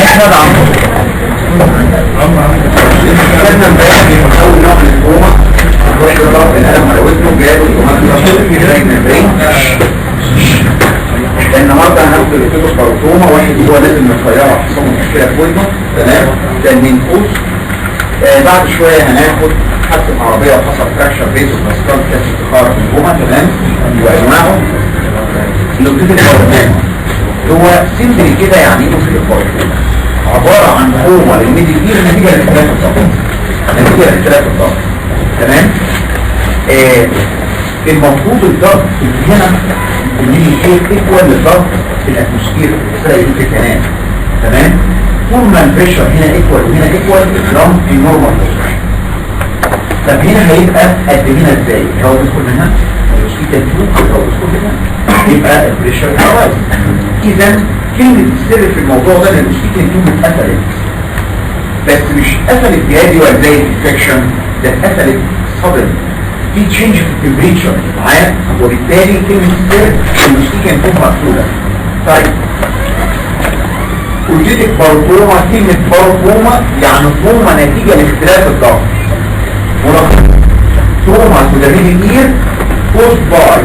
احنا نعمل كنا امبارح في اول نوع من الكوما الواحد ضرب القلم على وزنه جاله النهارده هناخد الكتب الكرومه. واحد هو لازم من الطياره حصل مشكله في وزنه، تمام، كان منفوس. بعد شويه هناخد حادثه عربيه وحصل فراكشر بيس ومسكان كاس افتخار من الكوما، تمام، وانواعه. الكتب الكرومه هو سيمبلي كده. يعني ايه كتب الكرومه؟ عباره عن كوما للميديكير نتيجه لاختلاف الضغط، نتيجه لاختلاف الضغط، تمام. المفروض الضغط هنا الميديكير ايكوال للضغط في الاتموسفير في الكلام، تمام. طول ما البريشر هنا ايكوال وهنا ايكوال لهم النورمال بوزيشن. طب هنا هيبقى قد هنا ازاي؟ هو بيدخل هنا السبيكال تيوب، هو بيدخل هنا يبقى البريشر رايز. اذا كلمه السر في الموضوع ده ان السبيكال تيوب اتقفلت، بس مش قفلت جادي ولا زي الانفكشن، ده اتقفلت صدر في تشينج في التمبريتشر معايا، وبالتالي كلمه السر ان السبيكال تيوب مقفوله. طيب وجدت باركوما، كلمة باركوما يعني كوما نتيجة لاختلاف الضغط. كوما to the middle ear caused by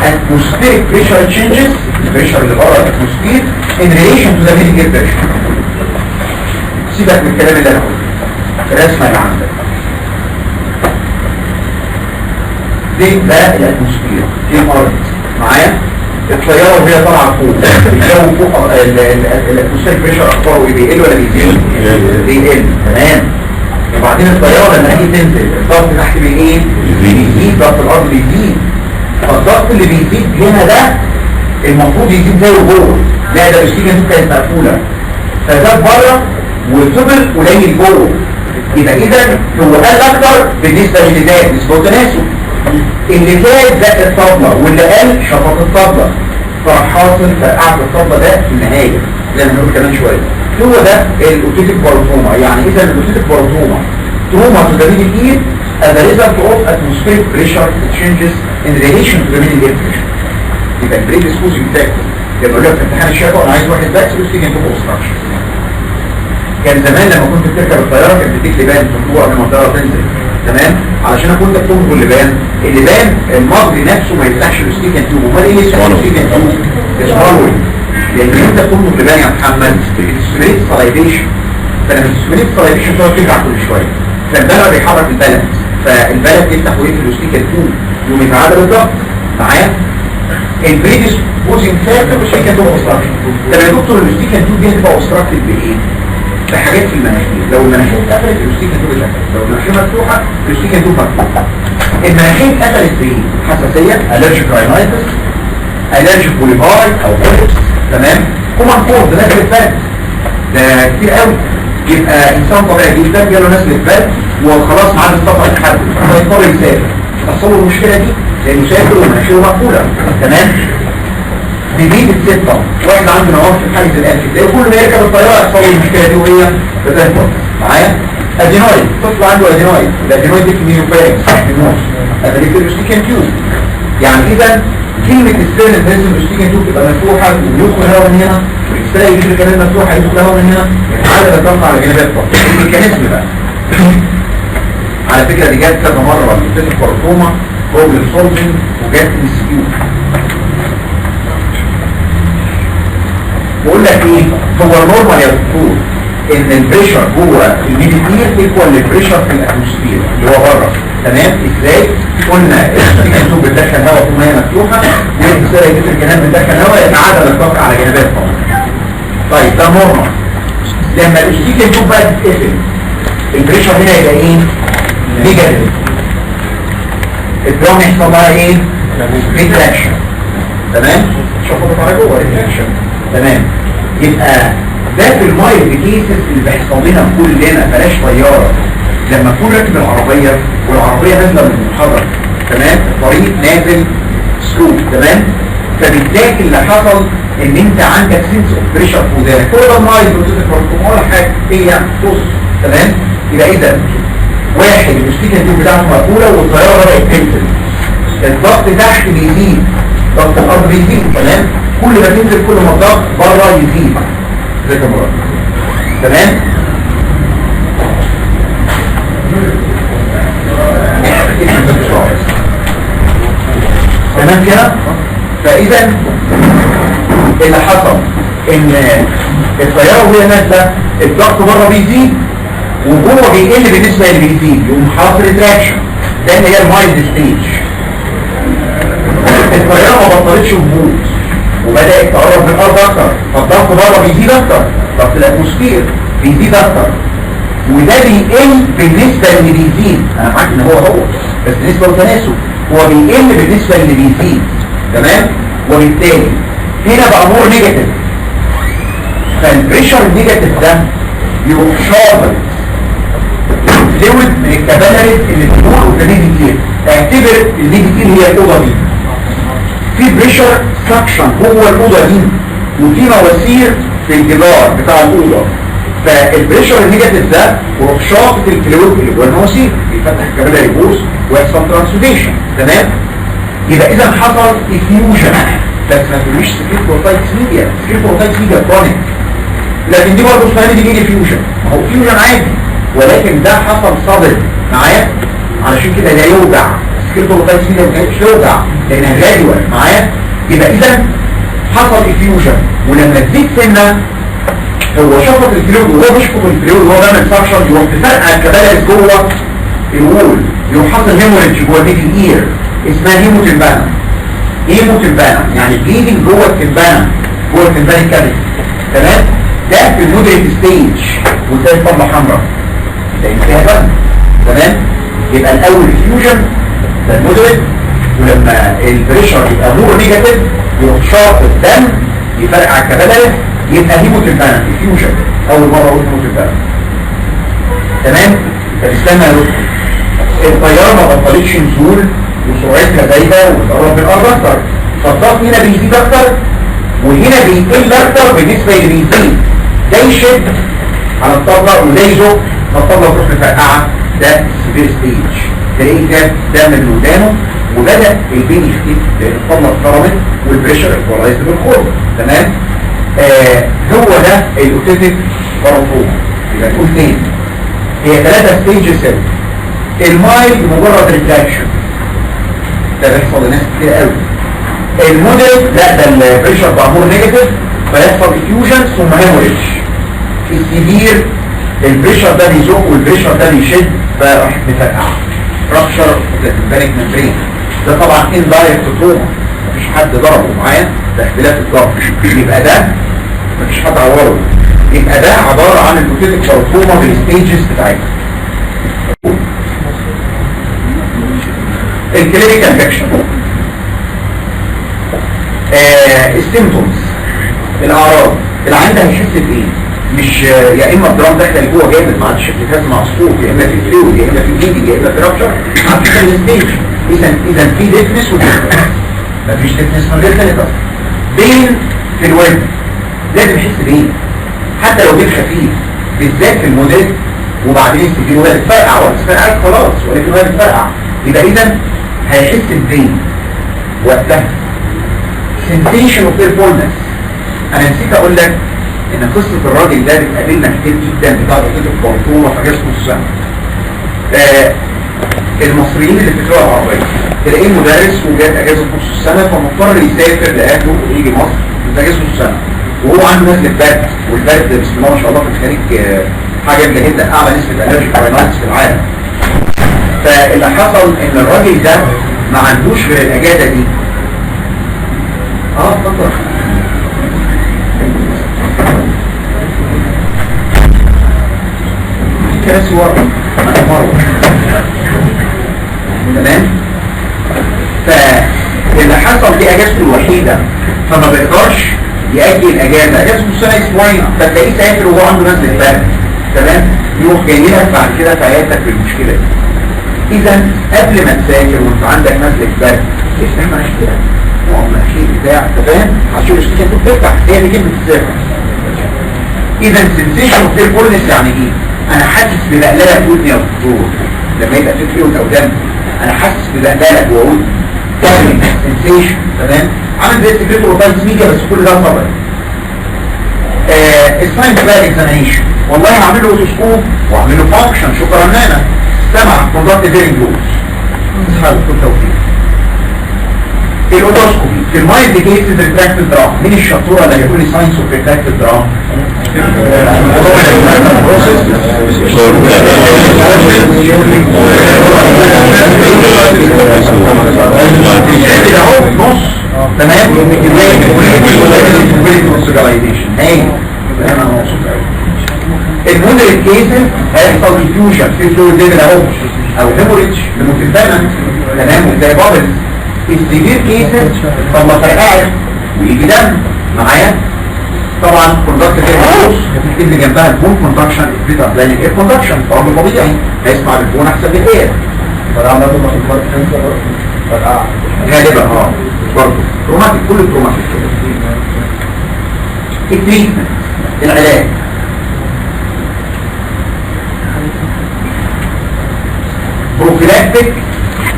atmospheric pressure changes، البريشر اللي بره الاتموسفير in relation to the middle ear pressure. سيبك من الكلام اللي انا قلته، الرسمة اللي عندك دي ده الاتموسفير، دي الارض معايا. الطيارة وهي طالعة فوق الجو فوق الاتموسفير بريشر اخباره بيقل ولا بيزيد؟ بيقل، تمام. وبعدين الطيارة لما هي تنزل الضغط تحت بيزيد، ضغط الارض بيزيد. فالضغط اللي بيزيد هنا ده المفروض يزيد زيه جوه، لا ده السيجن دي كانت مقفولة فزاد بره وفضل قليل جوه. يبقى اذا هو قل اكتر بالنسبة للي زاد، نسبة تناسب. اللي زاد زق الطبلة واللي قل شفط الطبلة، فحاصل فرقعت الطبلة ده في النهاية زي ما نقول كمان شوية. هو ده الاوتيتيك باروتوما. يعني اذا الاوتيتيك باروتوما تروما to the middle ear as a result of atmospheric pressure changes in relation to the middle ear pressure. يبقى البريدسبوزنج فاكتور يبقى يقول لك في امتحان الشفا انا عايز واحد بس وستيجن تو اوبستراكشن. كان زمان لما كنت بتركب الطياره كانت بتديك لبان تطلع قبل ما الطياره تنزل، تمام، علشان اكون لك تنظر اللبان المصري نفسه ما يفتحش الستيكن تيوب. امال ايه اسمه الستيكن تيوب؟ اسمه لان انت تنظر لبان يا محمد سبريت سلايديشن، فلما السبريت سلايديشن تقعد ترجع كل شويه فالبلد بيحرك البلد، فالبلد يفتح ويقفل الستيكن تيوب يقوم يتعادل الضغط معايا. البريدسبوزنج فاكتور مش هيك تبقى اوبستراكشن. طب يا دكتور الستيكن تيوب دي هتبقى اوبستراكتد بايه؟ بحاجات في المناخير. لو المناخير اتقفلت الستيكن تيوب اتقفلت، لو المناخير مفتوحه الستيكن تيوب مفتوحه. المناخير اتقفلت بايه؟ حساسيه، الرجيك راينايتس، الرجيك بوليفاي او بوليبس، تمام، كومان كورد نزله برد، ده كتير قوي. يبقى انسان طبيعي جدا جاله نزله برد وخلاص معاه الطاقه اتحدد فيضطر يسافر. تحصل له المشكله دي لانه سافر ومناخيره مقفوله، تمام. بيزيد السته، واحد عنده نواف في حاجز الانف ده كل ما يركب الطياره يحصل له المشكله دي وهي بتنفر معايا. ادينويد، طفل عنده ادينويد، الادينويد دي كميوباركس في النص ادريك الستيكن تيوب. يعني اذا كلمه السيرن لازم الستيكن تيوب تبقى مفتوحه ويدخل هواء من هنا، والاكسترا يجي كمان مفتوحه يدخل هواء من هنا، يتعادل الضغط على جانبات الضغط. الميكانيزم بقى على فكره دي جت كذا مره في الباركوما بروبلم سولفنج وجت انستيتيوت. بقول لك ايه هو النورمال يا دكتور ان البريشر جوه الميديكير ايكوال للبريشر في الاتموسفير اللي هو بره، تمام. ازاي؟ قلنا الستيكن تيوب بتدخل هواء طول ما هي مفتوحه والانسان يجيب الجناب بتدخل هواء يتعادل الضغط على جنبات طبعا. طيب ده نورمال. لما الستيكن تيوب بقى تتقفل البريشر هنا يبقى ايه؟ نيجاتيف. الدم يحصل لها ايه؟ ريتراكشن، تمام. شوفوا على جوه ريتراكشن، تمام. يبقى ده في المايلد كيسز اللي بيحصل لنا كلنا، بلاش طياره. لما تكون راكب العربيه والعربيه نازله من المحرك، تمام، الطريق نازل سلوك، تمام، فبالتالي اللي حصل ان انت عندك سنس اوف بريشر في ودانك، كل ده مايلد ولا حاجه هي بص، تمام. يبقى اذا واحد الستيكن تيوب بتاعته مقفوله والطياره بدات تنزل، الضغط تحت بيزيد، ضغط الارض بيزيد. تمام، كل ما تنزل كل ما الضغط بره يزيد زي كده. تمام، تمام كده. فاذا اللي حصل ان الطياره وهي نازله الضغط بره بيزيد وجوه بيقل بالنسبه اللي بيزيد، يقوم حاصل ريتراكشن. ده اللي هي المايلد ستيج. الطياره ما بطلتش هبوط وبدات تقرب من الارض اكتر، فالضغط بره بيزيد اكتر، ضغط الاتموسفير بيزيد اكتر، وده بيقل بالنسبه اللي بيزيد. انا معاك ان هو بس بالنسبه للتناسب هو بيقل بالنسبه اللي بيزيد. تمام، وبالتالي هنا بقى مور نيجاتيف. فالبريشر النيجاتيف ده يروح شاطر فلويد من الكابيلاريز اللي بتدور في الليدي كتير. اعتبر الليدي كتير هي الاوضه دي، في بريشر سكشن جوه الاوضه دي وفي مواسير في الجدار بتاع الاوضه. فالبريشر النيجاتيف ده يروح شاطط الفلويد اللي جوه المواسير، يفتح الكابيلاري بوز ويحصل ترانسوديشن. تمام، يبقى اذا حصل افيوجن. بس ما تقوليش سكريت بروتايتس ميديا، سكريت بروتايتس ميديا كرونيك، لكن دي برضه اسمها دي جيلي فيوجن. ما هو فيوجن عادي، ولكن ده حصل صدر معايا، علشان كده لا يوجع. سكريت بروتايتس ميديا ما كانتش يوجع لانها غاليه معايا. يبقى اذا حصل افيوجن، ولما تزيد سنه هو شفط الفلويد وهو بيشفط الفلويد وهو بيعمل سكشن يروح تفرقع الكبارس جوه الوول، يروح حاصل هيموريدج جوه الميدل اير اسمها هيموتمبانا. هيموتمبانا يعني بليدنج جوه التمبانا، جوه التمبان الكبد. تمام، ده في المودريت ستيج وده الطبله حمراء ده فيها بقى. تمام، يبقى الاول فيوجن ده المودريت، ولما البريشر يبقى مور نيجاتيف يروح شاط الدم يفرقع الكبارس يبقى هيموتمبانا فيوجن. اول مره اقول هيموتمبانا. تمام، فاستنى يا دكتور، الطياره ما بطلتش نزول وسرعتها زايده وبتقرب من الارض اكتر، فالضغط هنا بيزيد اكتر وهنا بيقل اكتر بالنسبه اللي بيزيد. ده يشد على الطبله وده يزق فالطبله تروح مفرقعه. ده سيفير ستيج. تلاقيه جاب دم من ودانه وبدا البين يختفي لان الطبله اتخرمت والبريشر ايكوالايزد بالخرم. تمام، هو ده الاوتيتيك باروتوما. يبقى نقول تاني هي 3 ستيجز. المايل مجرد ريتراكشن، ده بيحصل لناس كتير قوي. المودريت لا، ده البريشر بقى مور نيجاتيف فيحصل افيوجن ثم هيموريدج. السيفير البريشر ده بيزق والبريشر ده بيشد فراح مفرقع رابشر البانيك ممبرين. ده طبعا اندايركت تروما، مفيش حد ضربه معايا، ده اختلاف الضرب. يبقى ده مفيش حد عوره. يبقى ده عباره عن الاوتيتيك باروتوما بالستيجز بتاعتها. الكلينيكال بيكشر، السيمتومز، الاعراض. العيان ده هيحس بايه؟ مش يا اما الدرام داخله لجوه جامد ما عادش بتتهز مع صوت، يا اما في الفلويد، يا اما في الجيدي، يا اما في رابشر، عاد في الستيج. اذا في ديفنس وديفنس، مفيش ديفنس من غير ثالثه. بين في الوزن لازم يحس بايه؟ حتى لو بين خفيف بالذات في الموديل. وبعدين السكين وهي بتفرقع وهتفرقع خلاص، ولكن وهي بتفرقع يبقى اذا هيحس ببين وقتها. sensation of fearfulness. انا نسيت اقول لك ان قصة الراجل ده بتقابلنا كتير جدا بتاع دكتور الكونتور في اجازة نص سنة. المصريين اللي بيدرسوا العربية تلاقيه مدرس وجات اجازة نص السنة فمضطر يسافر لاهله ويجي مصر في اجازة نص السنة وهو عنده نزلة برد، والبرد بسم الله ما شاء الله في الخليج حاجة جميلة جدا، اعلى نسبة الالرجيك راينايتس في العالم. فاللي حصل ان الراجل ده ما عندوش غير الاجازة دي. اتفضل. كراسي ورا انا مروه. تمام، فاللي حصل دي اجازته الوحيده فما بيقدرش يأجل اجازه نص سنه اسبوعين، فتلاقيه سافر وهو عنده نزله برد. تمام، يروح جاي لك بعد كده في عيادتك بالمشكله دي. اذا قبل ما تسافر وانت عندك نزله برد افتح مناخيرك المناخير بتاع، انت فاهم؟ عشان الشخصيه بتفتح، هي دي كلمه السافر. اذا سنسيشن اوف فيرفولنس يعني ايه؟ انا حاسس ببقلله في ودني يا دكتور لما يبقى في فلويد او دم، انا حاسس ببقلله جوه ودني. سنسيشن. تمام، عامل زي السكريتور وطايت ميديا بس كل ده طبعا. الساينس بقى اكزامينيشن، والله هعمل له اوتوسكوب واعمل له فانكشن، شكرا لنا سمع كونتاكت فيرنج لوز اسمها دكتور توفيق. الاوتوسكوبي في المايند كيسز ريتراكتد درام، مين الشطوره اللي هيقول لي ساينس اوف ريتراكتد درام؟ اهو نص تمام. المودريت كيسز هيحصل ديفيوجن في فلويد ليفل اهو او هيموريدج لمتفاهم تمام زي بابلز. السيفير كيسز طب ما فرقعت ويجي دم معايا طبعا كوندكت فيروس اللي جنبها البون كوندكشن بيتا بلان الاير كوندكشن طبعا طبيعي هيسمع البون احسن من الاير. فرقعنا ده ما فرقع غالبا برضه تروماتيك، كل التروماتيك كده. التريتمنت العلاج بروفيلاكتيك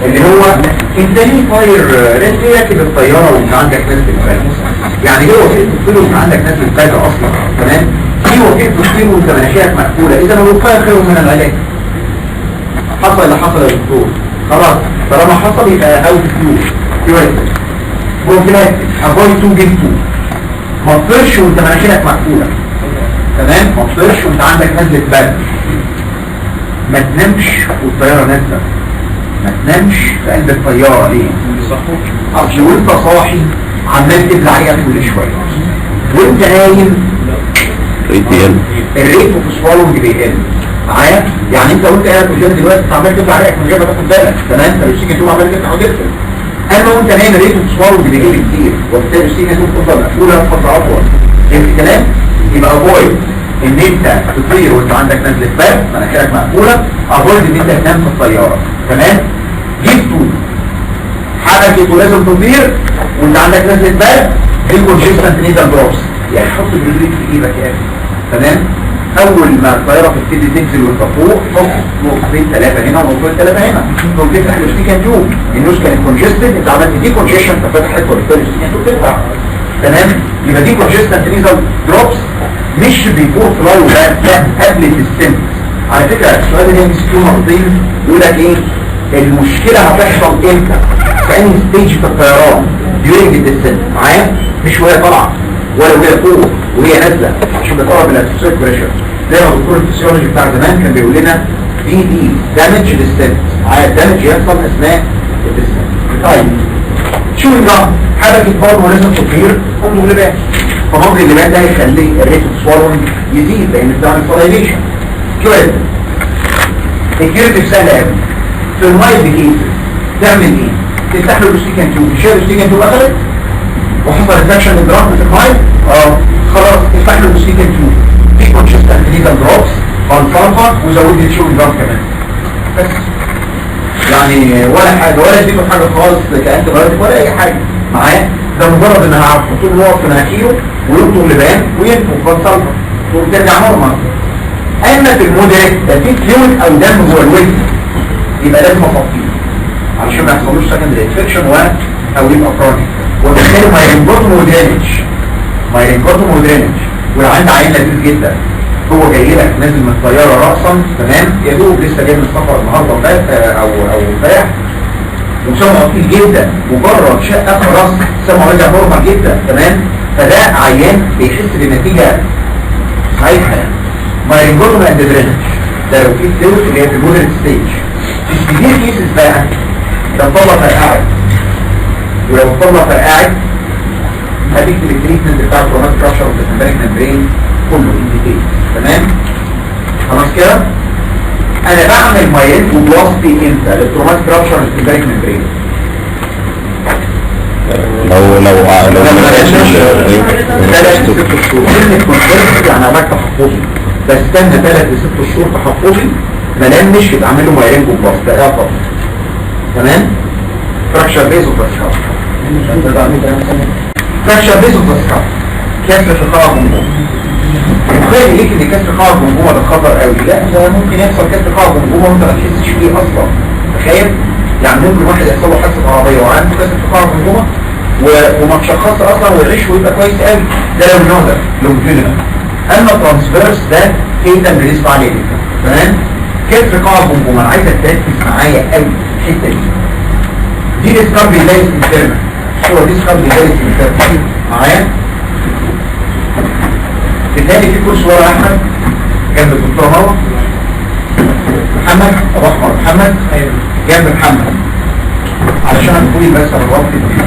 اللي هو انت ليه طاير ليه راكب الطياره وانت عندك نزله برد؟ يعني ليه وقفت تطير وانت عندك نزله برد اصلا؟ تمام؟ ليه وقفت تطير وانت مناخيرك مقفوله؟ اذا الوقايه خير من العلاج. حصل اللي حصل يا دكتور خلاص طالما حصل يبقى اوت فيور بروفيلاكتيك افويد تو جيت تو. ما تطيرش وانت مناخيرك مقفوله تمام؟ ما تطيرش وانت عندك نزله برد. ما تنامش والطياره نازله، ما تنامش في قلب الطياره ليه؟ اصل وانت صاحي عمال تبلع عينك كل شويه وانت نايم الريت اوف سوالونج بيقل معايا. يعني انت وانت قاعد قدام دلوقتي عمال تبلع عينك من غير ما تاخد بالك تمام؟ فالسيكه تقوم عمال تفتح وتقفل. اما وانت نايم الريت اوف سوالونج بيقل كتير وبالتالي السيكه تفضل مقفوله فتره اطول. فهمت الكلام؟ يبقى افويد ان انت تطير وانت عندك نزله برد مناخيرك مقفوله، افويد ان انت تنام في الطياره تمام؟ جبتوا حركه ولازم تطير وانت عندك نزله برد دي كونجستنت نيزل دروبس. يا اخي حط الجدريت في ايدك يا اخي تمام؟ اول ما الطياره تبتدي تنزل وانت فوق حط نقطتين ثلاثه هنا ونقطتين ثلاثه هنا تقوم تفتح الاستيكان تيوب. النوز كانت كونجستد انت عملت دي كونجيشن ففتحت وبالتالي الاستيكان تيوب تفتح تمام؟ يبقى دي كونجستنت نيزل دروبس مش بيفور فلاي وباك، لا قبل السن. على فكره السؤال ده مسكوه مرتين يقول لك ايه المشكله هتحصل امتى؟ في انهي ستيج في الطيران during الديسنت معايا؟ مش وهي طالعه ولا وهي فوق وهي نازله عشان بتقرب الاتموسفير بريشر. زي ما دكتور الفسيولوجي بتاع زمان كان بيقول لنا دي دامج للسنت معايا، الدامج يحصل اثناء الديسنت. طيب شو النظام؟ حركه برضه لازم تطير ممكن اللبان، فممكن اللبان ده هيخلي الريت اوف سوالونج يزيد لان بتعمل سلايفيشن. كده الكيرتيف سهل قوي. في المايلد كيسز تعمل ايه؟ تفتح له الاستيكان تيوب، تشيل الاستيكان تيوب قفلت وحصل انفكشن للدراج في المايلد خلاص افتح له الاستيكان تيوب في كونجستنت نيزل دروبس فانفرقه وزود لي تشيل الدراج كمان بس. يعني ولا حاجه ولا اديله حاجه خالص كانت بايوتيك ولا اي حاجه معايا. ده مجرد ان هعرف طول الوقت في مناخيره ويلطم لبان وينفخ فانفرقه وترجع نورمال. اما في المودريت ده في فلويد او دم جوه الوجه يبقى لازم اطفيه علشان ما يحصلوش سكندري انفكشن او يبقى كرونيك وبالتالي ما ينقطم ودرينج ولو عندي عيان لذيذ جدا هو جاي لك نازل من الطياره راسا تمام يا دوب لسه جاي من السفر النهارده او امبارح وسمعه تقيل جدا مجرد شقه خلاص سمعه رجع نورمال جدا تمام. فده عيان بيحس بنتيجه صحيحه ما ينقطم اند درينج ده لو في فلويد اللي هي في المودريت ستيج. في السيفير كيسز بقى ده الطلبه فرقعت ولو الطلبه فرقعت هتكتب التريتمنت بتاع التروماتيك رابشر اوف ذا سمبانيك ممبرين كله انديكيت تمام. خلاص كده انا بعمل مايل وبلاستي امتى للتروماتيك رابشر اوف ذا سمبانيك ممبرين؟ لو ثلاث ل 6 شهور يعني عملت تحفظي بستنى 3 ل 6 شهور تحفظي ما لمش يتعمل له مايلين وبلاست ده طبعا تمام. فراكشر بيز اوف ذا فراكشر بيز اوف ذا كسر في قاع الجمجمه. تخيل ليك ان كسر قاع الجمجمه ده خطر قوي. لا ده ممكن يحصل كسر قاع الجمجمه وانت ما تحسش بيه اصلا. تخيل يعني ممكن واحد يحصل له حادثه عربيه وعنده كسر في قاع الجمجمه وما تشخص اصلا ويعيش ويبقى كويس قوي. ده لو النوع ده لونجيتودينال. اما ترانسفيرس ده كده بنسبة عليه جدا. تمام؟ كيف قاع الجمجمة؟ انا عايزك تركز معايا قوي الحته دي. دي ديسكفري دايس انترنال. هو ديسكفري دايس انترنال معايا. بالتالي في كل صورة احمد جنب الدكتور مروه. محمد ابو احمد محمد جنب محمد علشان هتقولي بس على الوقت الدين.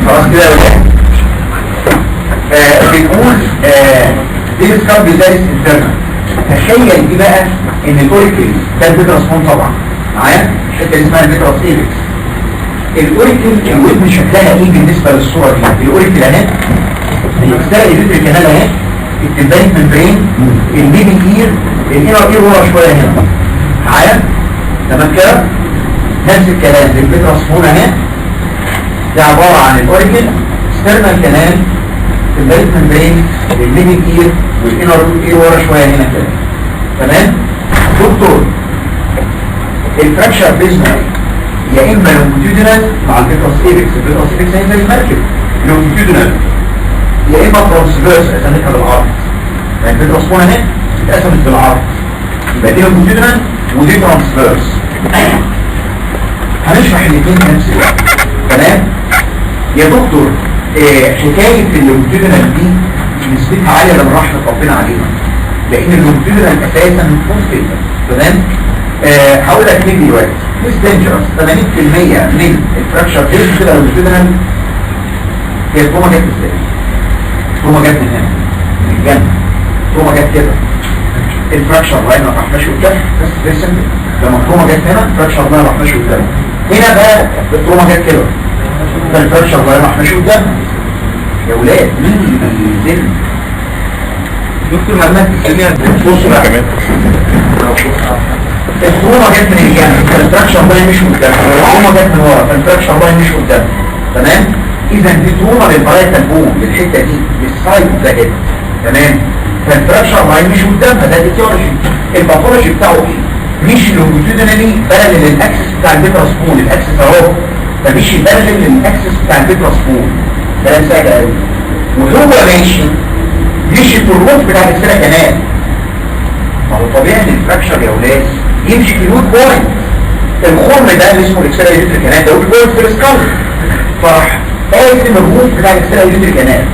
خلاص كده يا ولاد. بنقول دي ديسكفري دايس انترنال. تخيل دي بقى ان الاوريكل ده الفيتراس فون طبعا معايا. الحته اللي اسمها الفيتراس ايبكس. الاوريكل الودن شكلها ايه بالنسبه للصوره دي؟ الاوريكل اهي، الاكسترا ايليتريك كانال اهي، التمبانيك ممبرين، الميدل اير، الانر اير ورا شويه هنا معايا. تمام كده؟ نفس الكلام للفيتراس فون اهي. ده عباره عن الاوريكل، اكسترنال كانال، التمبانيك ممبرين، الميدل اير، والانر اير ورا شويه هنا كده. تمام؟ دكتور الفراكشر بيزنس يا اما لونجيتودينال مع الفيتراس ايبكس. الفيتراس ايبكس هي زي المركب لونجيتودينال، يا اما ترانسفيرس اتقسمتها بالعرض. يعني الفيتراس فون اهي اتقسمت بالعرض، يبقى دي لونجيتودينال ودي ترانسفيرس. هنشرح الاثنين في نفس الوقت. تمام يا دكتور؟ حكايه اللونجيتودينال دي نسبتها عاليه لما رحمه ربنا علينا، لان اللونجيتودينال اساسا مفيد. تمام؟ هقول لك ليه دلوقتي. مش دينجرس. 80% من الفراكشر كيس كده اللونجيتودينال هي التروما جت ازاي؟ التروما جت من هنا من الجنب، التروما جت كده، الفراكشر لاين ما راحناش قدام. بس فيري سمبل. لما التروما جت هنا الفراكشر لاين ما راحناش قدام. هنا بقى التروما جت كده، فالفراكشر لاين ما راحناش قدام. يا ولاد مين اللي بينزل؟ دكتور محمد تسالني بصوا بقى كمان. التروما جت من الجنب فالفراكشر لاين مش قدام، التروما جت من ورا فالفراكشر لاين مش قدام. تمام؟ اذا دي تروما للبرايتال بون، للحته دي للسايد ده كده. تمام؟ فالفراكشر لاين مش قدام، فده ديتيولوجي. الباثولوجي بتاعه ايه؟ مش لونجيتودينالي بارلل للاكسس بتاع الفيتراس بون. الاكسس اهو، فمش بارلل للاكسس بتاع الفيتراس بون. كلام سهل قوي. وهو ماشي مش في الروت بتاع الاكسترا كانال. ما هو طبيعي ان الفراكشر يا ولاد يمشي في الويك بوينت. الخرم ده اللي اسمه الاكسترا ايليتريك كانال ده ويك بوينت في السكال. فراح قاسم الروت بتاع الاكسترا ايليتريك كانال.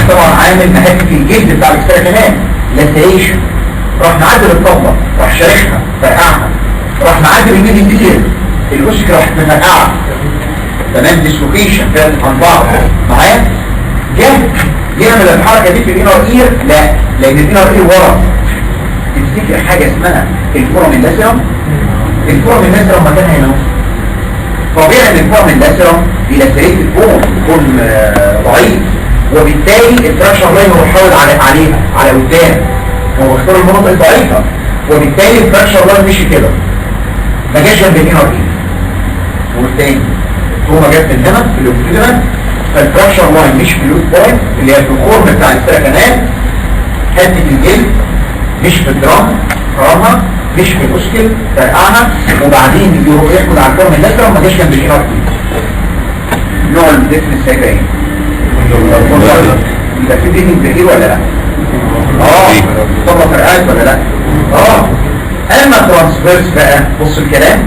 طبعا عامل مهاجم في الجلد بتاع الاكسترا كانال لاسيشن. راح معدل الطبله، راح شارخها فرقعها، راح معدل الميدل اير، الاوسك راح مفرقعها. تمام؟ ديسلوكيشن كانت عن بعض معايا. يعمل الحركه دي في الانر اير؟ لا، لان الانر اير ورا. تفتكر حاجه اسمها الفورم اللاسيرم؟ الفورم اللاسيرم مكانها هنا. طبيعي ان الفورم اللاسيرم بيلاسيريت البون، يكون ضعيف، وبالتالي الفراكشر لاين هو بيحاول عليها على قدام، هو بيختار المناطق الضعيفه، وبالتالي الفراكشر لاين مشي كده ما جاش جنب الانر اير. والتاني التروما جت من هنا في اللونجيتودينال، فالفراكشر لاين مش في اللوت بوينت اللي هي في الخرم بتاع الاكسترا كانال، حته الجلد مش في الدرام فرامها، مش في الاوسكل فرقعها، وبعدين يروح يحكد على الفورم اللاسيرم ما جاش جنب الانر اير. نوع الدفن السايبه ايه؟ يبقى في دينج بهير ولا لا؟ طبعا فرقعت ولا لا؟ اما ترانسفيرس بقى بص الكلام.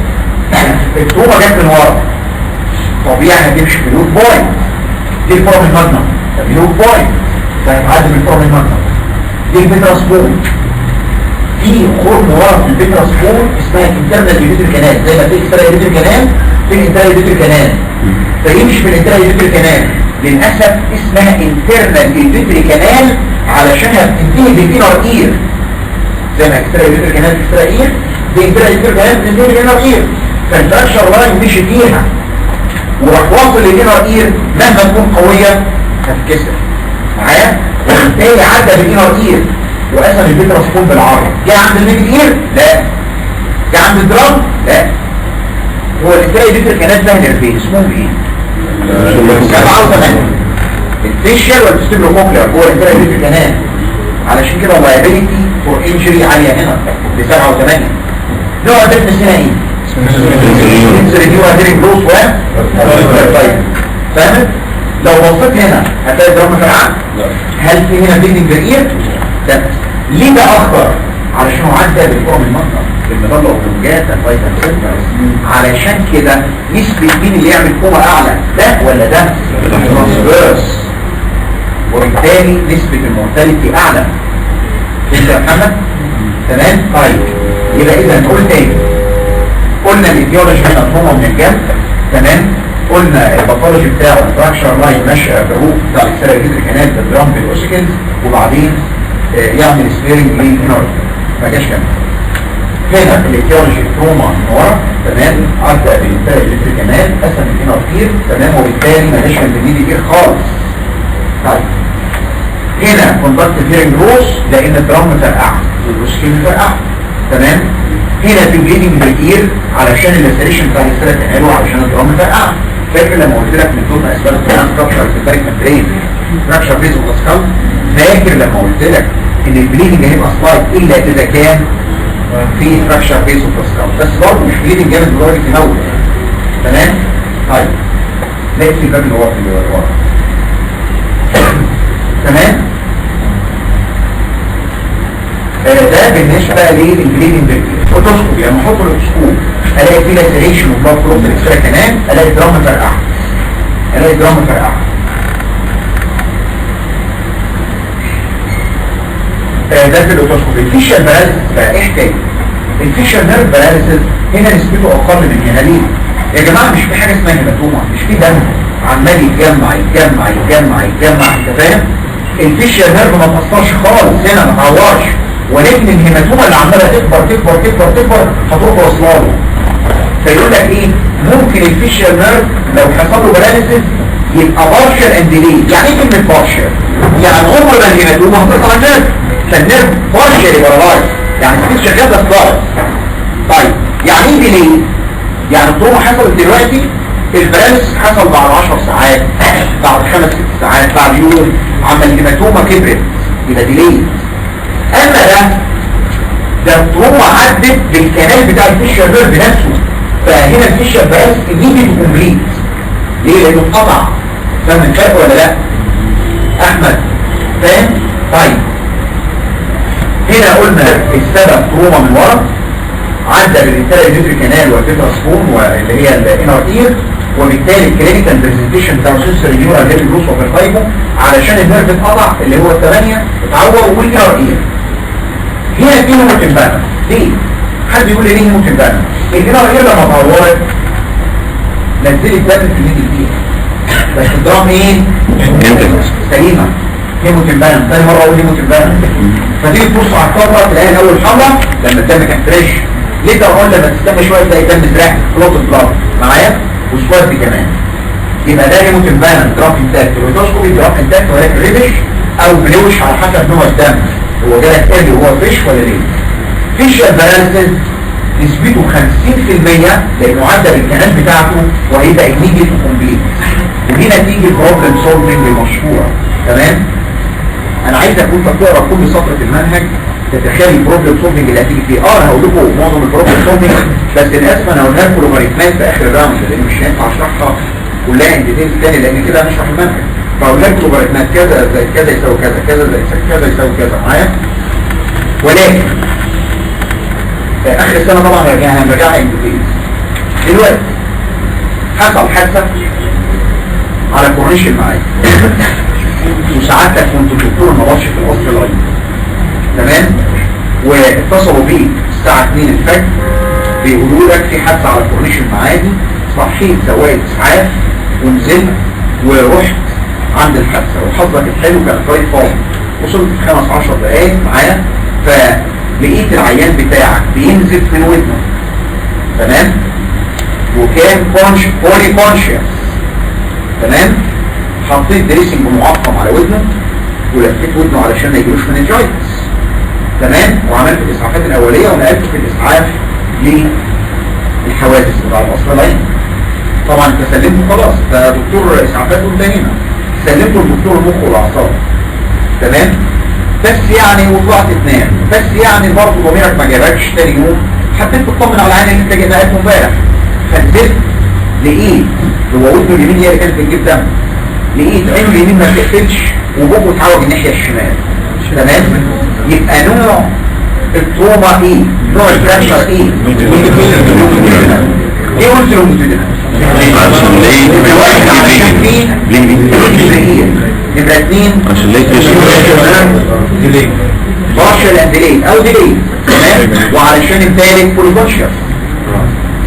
التروما جت من ورا، طبيعي هتمشي في اللوت بوينت. دي الفورم الماجنم، اللوت بوينت فهتعدي من الفورم الماجنم. دي الفيتراس بون، في خرم ورا في الفيتراس بون اسمها انترنال ايليتريك كانال. زي ما في اكسترا ايليتريك كانال في انترنال ايليتريك كانال، فيمشي في الانترنال ايليتريك كانال. للاسف اسمها انترنال ايليتريك كانال علشانها بتنتهي بالانر اير. زي ما اكسترا ايليتريك كانال في اكسترا اير، دي انترنال ايليتريك كانال بتنتهي بالانر اير. فالفراكشر لاين مشي فيها وراح واصل للانر اير، مهما تكون قويه هتتكسر معايا، وبالتالي عدى بالانر اير وقسم الفيتراس بون بالعرض. جه عند الميدل اير؟ لا. جه عند الدرام؟ لا. هو الانترنال ايليتريك كانال ده نيرفين اسمهم ايه؟ 7 و8. الفيشيال والستيبلوكوكلر هو الانترنال ايليتريك كانال. علشان كده liability for injury عالية هنا ب 7 و8. نوع الدفنس هنا ايه؟ ريديو هيرنج لوس و طيب فاهم؟ لو بصيت هنا هتلاقي درام فرقعة. هل في هنا بيلدنج بالإير؟ ده ليه ده أخضر؟ علشان هو عدى بالفوق من المنطقة بالمضلة والفنجات الفايتال سنتر. علشان كده نسبة مين اللي يعمل كوما أعلى؟ ده ولا ده؟ ترانسفيرس. وبالتالي نسبة المورتاليتي أعلى. انت يا محمد؟ تمام؟ طيب يبقى إذا نقول تاني قلنا الإيديولوجي هنا تروما من الجنب. تمام؟ قلنا الباثولوجي بتاعه فراكشر لاين ماشي بالروف بتاع السيرفيتري كانال بالدرام بالاوسيكلز وبعدين يعمل سبيرنج للنور ما جاش كمان. هنا الإيديولوجي تروما من ورا. تمام؟ عدى بالسيرفيتري كانال قسم الانر كتير. تمام؟ وبالتالي ما جاش كان بالنيدي كتير خالص. طيب هنا كونتاكت هيرنج روس لان الدرام مفرقعه والاوسيكل مفرقعه. تمام؟ هنا في بليدنج بالاير علشان اللاسريشن بتاع السيرة كانال وعلشان الدرام مفرقعه. فاكر لما قلت لك من ضمن اسباب الترانس ستراكشر السيرفيك ممبرين ستراكشر بيز اوف سكال؟ فاكر لما قلت لك ان البليدنج هيبقى سلايد الا اذا كان في ستراكشر بيز اوف سكال، بس برضه مش بليدنج جامد لدرجه يموت. تمام؟ طيب نقفل الباب اللي ورا. تمام؟ ده بالنسبه للبليدنج بالاير. اوتوسكوب لما احط الاوتوسكوب الاقي فيه لاسريشن وبلاد فلو في السيرة كانال، الاقي درام فرقعه. ده في الاوتوسكوب. الفيشال باراليسيس بقى ايه حكايه؟ الفيشال نيرف باراليسيس هنا نسبته اقل من هنا. ليه؟ يا جماعه مش في حاجه اسمها هيماتوما، مش في دم عمال يتجمع. انت فاهم؟ الفيشال نيرف ما تاثرش خالص هنا، ما تعورش، ولكن الهيماتوما اللي عماله تكبر هتروح واصله له. فيقول لك ايه؟ ممكن الفيشال نيرف لو حصل له باراليسيس يبقى بارشل اند ديلي. يعني ايه كلمه بارشل؟ يعني عمر ما الهيماتوما هتطلع النيرف، فالنيرف بارشل بارلايز، يعني مفيش شغال بس خالص. طيب يعني ايه ديلي؟ يعني التروما حصلت دلوقتي، الباراليسيس حصل بعد 10 ساعات، بعد 5-6 ساعات، بعد يوم، عما الهيماتوما كبرت يبقى ديلي. اما ده التروما عدت بالكنال بتاع الفيشال نيرف بنفسه، فهنا الفيشال باراليسيس immediate كومبليت. ليه؟ لانه اتقطع. فاهم الفرق ولا لا؟ احمد فاهم؟ طيب هنا قلنا السبب تروما من ورا عدى بالانتريوري كانال والتتراسبون واللي هي الانر اير، وبالتالي الكلينيكال برزنتيشن بتاع سنسوري نيورال هيد لوس وفيرتايجو علشان النيرف اتقطع اللي هو ال8 اتعور والانر اير. هنا في ممكن بقى ليه؟ حد يقول لي ليه ممكن بقى؟ الانر اير لما اتعورت نزلت دم في الميدل اير، بس الدرام ايه؟ سليمه. هيموتين بالانس. تاني مره اقول هيموتين بالانس. فتيجي تبص على الكاميرا تلاقي الاول حمراء لما الدم كان فريش، ليه تقول لما تستنى شويه تلاقي الدم زرع فلوت بلاد معايا وسواد كمان. يبقى ده هيموتين بالانس دراف انتاك. الروتوسكوبي دراف انتاك ولكن ريدش او بلوش على حسب نوع الدم، هو جالك ايه هو فريش ولا ليه. فيش بالانس نسبته 50% لانه عدى بالكنال بتاعته وهيبقى ايميديت وكومبليت. وهنا تيجي البروبلم سولفنج المشهوره. تمام؟ انا عايزك وانت بتقرا كل سطر في المنهج تتخيل البروبلم سولفنج اللي هتيجي فيه. انا هقول لكم معظم البروبلم سولفنج، بس للاسف انا هقولها لكم لوغاريتمات في اخر الراوند لان مش هينفع اشرحها كلها ان ديتيلز تاني لان كده هنشرح المنهج. فهقول لكم لوغاريتمات كذا زي كذا يساوي كذا، كذا زي كذا يساوي كذا معايا. ولكن في اخر السنه طبعا هنرجعها ان ديتيلز. دلوقتي حصل حادثه على كورنيش المعادي وساعتك كنت دكتور مباشر في القصر العيني. تمام؟ واتصلوا بيك الساعة 2 الفجر بيقولوا لك في حادثة على كورنيش المعادي، صحيت سواق اسعاف ونزلت ورحت عند الحادثة وحظك الحلو كان طريق فاضي. وصلت في 15 دقايق معايا فلقيت العيان بتاعك بينزف من ودنه. تمام؟ وكان بولي كونشيوس. تمام؟ حطيت دريسنج معقم على ودنه ولفيت ودنه علشان ما يجيلوش مننجايتس. تمام؟ وعملت الاسعافات الاوليه ونقلت في الاسعاف للحوادث بتاع القصر العيني. طبعا انت سلمته خلاص، ده دكتور اسعافات وانتهينا. سلمته لدكتور المخ والاعصاب. تمام؟ بس يعني وطلعت تنام، بس يعني برضه ضميرك ما جابكش تاني يوم، حبيت تطمن على العين اللي انت جبتها امبارح، فنزلت لقيت هو ودنه اليمين هي اللي كانت بتجيب دم، لقيت عينه اليمين ما بتقفلش وبقه اتعوج الناحيه الشمال. تمام؟ يبقى نوع التروما ايه؟ نوع الفراكشر ايه؟ ليه قلت لونجيتودينال؟ عشان نمرة 2 عشان ليه بارشل اند ديلي او ديلي. تمام؟ وعلشان الثالث بوليكونشيوس.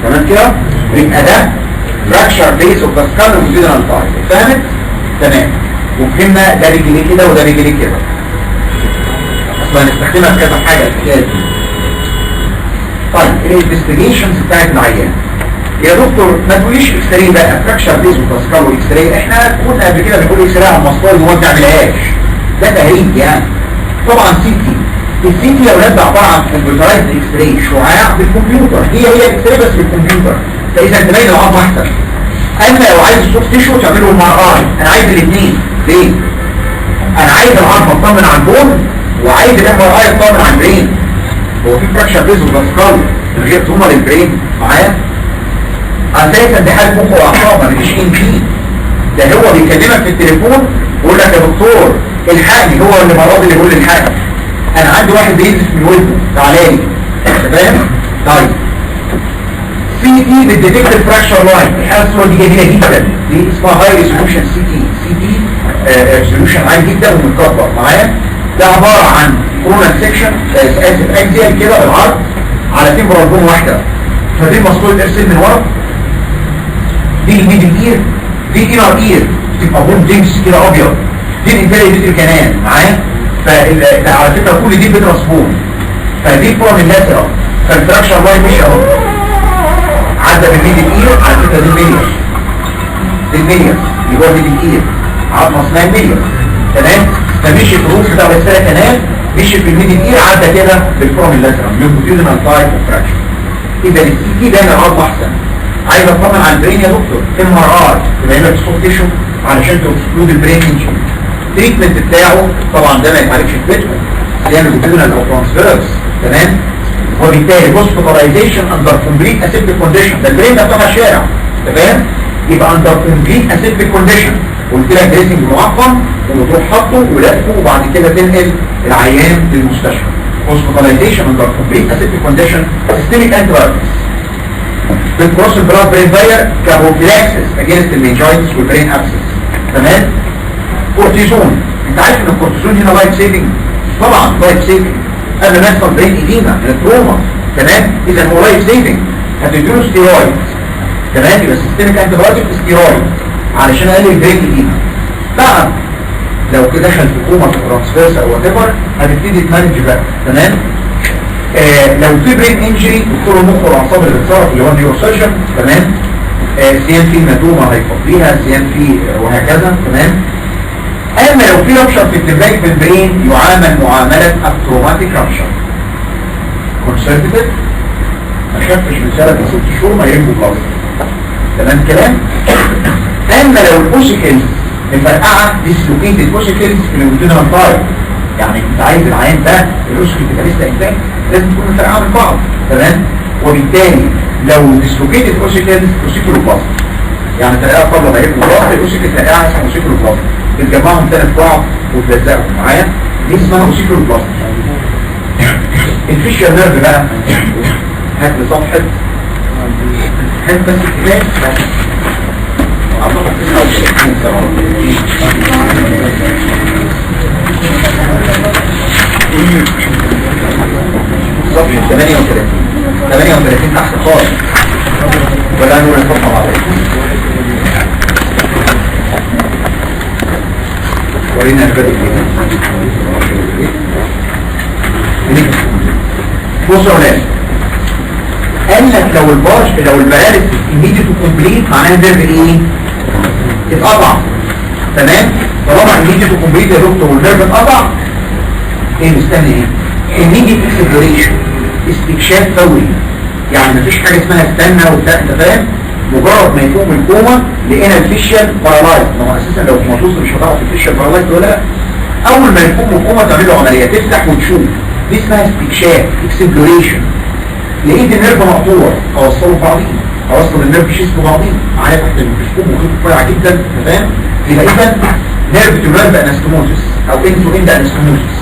تمام كده؟ يبقى ده فراكشر بيس اوف ذا سكال لونجيتودينال تايب. فهمت؟ تمام. وفهمنا ده بيجي ليه كده وده بيجي ليه كده. اصلا هنستخدمها في كذا حاجه الحكايه دي. طيب الانفستيجيشنز بتاعت العيان يا دكتور ما تقوليش اكس راي بقى، فراكشر بيس اوف ذا سكال واكس راي، احنا كنا قبل كده بنقول اكس راي على المسطره وما بنعملهاش، ده تهريج يعني. طبعا سي تي، السي تي يا اولاد ده عباره عن كمبيوترايزد اكس راي، شعاع بالكمبيوتر، هي اكس راي بس بالكمبيوتر، فاذا تبين العظم احسن. اما لو عايز السوفت تيشو تعمله MRI، انا عايز الاثنين. ليه؟ انا عايز العظم اطمن على البون وعايز الMRI اطمن على البرين. هو في فراكشر بيس اوف ذا سكال من غير تروما للبرين معايا؟ اساسا دي حاله مخ واعصاب، ما فيش بي. ده هو بيكلمك في التليفون ويقول لك يا دكتور الحقني، هو اللي مرض اللي بيقول لي الحقني، انا عندي واحد بينزف من ودنه تعالى لي. تمام؟ طيب سي تي بالديتكتور فراكشر لاين، الحاله الصوره دي جميله جدا، دي اسمها هاي ريزولوشن سي تي. سي تي ريزولوشن عالي جدا ومتكبر معايا. ده عباره عن كورونال سيكشن، اسف اكزيال كده بالعرض على تمبرال بون واحده، فدي مسطوله ارسل من ورا، دي الميدل اير، دي الانر اير تبقى بون جيمس كده ابيض، دي الانتيريور كانال معايا. فعلى فكره كل دي بيدرس بون، فدي فورم اللاترال، فالفراكشر لاين مش اهو عدى بالميدل اير، على فكره دي الميليوس، دي الميليوس اللي هو ميدل اير، عظمه اسمها الميليوس. تمام؟ فمشي في الروف بتاع الرساله كانال، مشي في الميدل اير، عدى كده بالفورم اللاترال لونجيتودينال تايب اوف فراكشر. اذا السي تي ده العظم احسن. عايز اطمن على البرين يا دكتور، MRI تبقى لك السوفت تيشو علشان تكسكلود البرين انجري. التريتمنت بتاعه طبعا ده ما يتعالجش في بيتكم، يعمل لونجيتودينال او ترانسفيرس. تمام؟ وبالتالي هوسبيتاليزيشن اندر كومبليت اسيبتيك كونديشن، ده البرين ده بتاع الشارع. تمام؟ يبقى اندر كومبليت اسيبتيك كونديشن، قلت لك دريسنج معقم وتروح حاطه ولفه وبعد كده تنقل العيان للمستشفى. هوسبيتاليزيشن اندر كومبليت اسيبتيك كونديشن، سيستميك انتي بايوتكس بتكروس البلاد برين بارير كابروفيلاكسس اجينست المينجايتس والبرين ابسس. تمام؟ كورتيزون، انت عارف ان الكورتيزون هنا لايف سيفنج؟ طبعا لايف سيفنج قبل ما يحصل برين ايديما من التروما. تمام؟ اذا هو لايف سيفنج. هتديله ستيرويد. تمام؟ يبقى سيستميك انتي بايوتيك ستيرويد علشان اقلل البرين ايديما. بعد لو كده دخل في كوما ترانسفيرس او وات ايفر هتبتدي تمانج بقى. تمام؟ لو في برين انجري دكتور المخ والاعصاب اللي بيتصرف اللي هو النيوروسيرجن. تمام؟ سيان في ماتوما هيفضيها، سيان في وهكذا. تمام؟ اما لو في رابشر في التباك في البرين يعامل معامله التروماتيك رابشر. كونسرفتيف ما خفش من سنه ل 6 شهور ما يرموا بلاصه. تمام كلام؟ اما لو الاوسيكلز مفرقعه ديسلوكيتد اوسيكلز في الجلوتينال تايب، يعني انت عايز العين ده الاوسيكل بتاع لسه انتاج لازم تكون مفرقعه من بعض. تمام؟ وبالتالي لو ديسلوكيتد اوسيكلز اوسيكلوبلاست، يعني تلاقيها قبل ما يبقوا بلاست الاوسيكل تلاقيها اسمها اوسيكلوبلاست، بتجمعهم تاني في بعض وتلزقهم معايا، دي اسمها اوسيكلوبلاست. الفيشيال نيرف بقى هات لي صفحه، هات بس الكتاب اعتقد 39 صفحه 38 تحت خالص، ولا نقول الصفحه بعض. ورينا البدء بصوا يا ولاد، قال لك لو البلارس immediate كومبليت معناها ده ايه؟ اتقطع. تمام؟ طالما immediate كومبليت يا دكتور والنيرف اتقطع، ايه مستني ايه؟ immediate exploration، استكشاف فوري. يعني مفيش حاجه اسمها استنى وبتاع، انت فاهم؟ مجرد ما يفوق من الكوما لقينا الفيشيال بارالايز، ما هو اساسا لو موجود مش هتعرف الفيشيال بارالايز ولا لا. اول ما يفوق مفهومه تعمل له عمليه تفتح وتشوف، دي اسمها استكشاف اكسبلوريشن. لقيت النيرف مقطوع اوصله ببعضيه، اوصل النيرف شيست ببعضيه معايا تحت الميكروسكوب وخيط رفيع جدا فاهم؟ يبقى اذا نيرف تو نيرف انستموزس او انتو اند انستموزس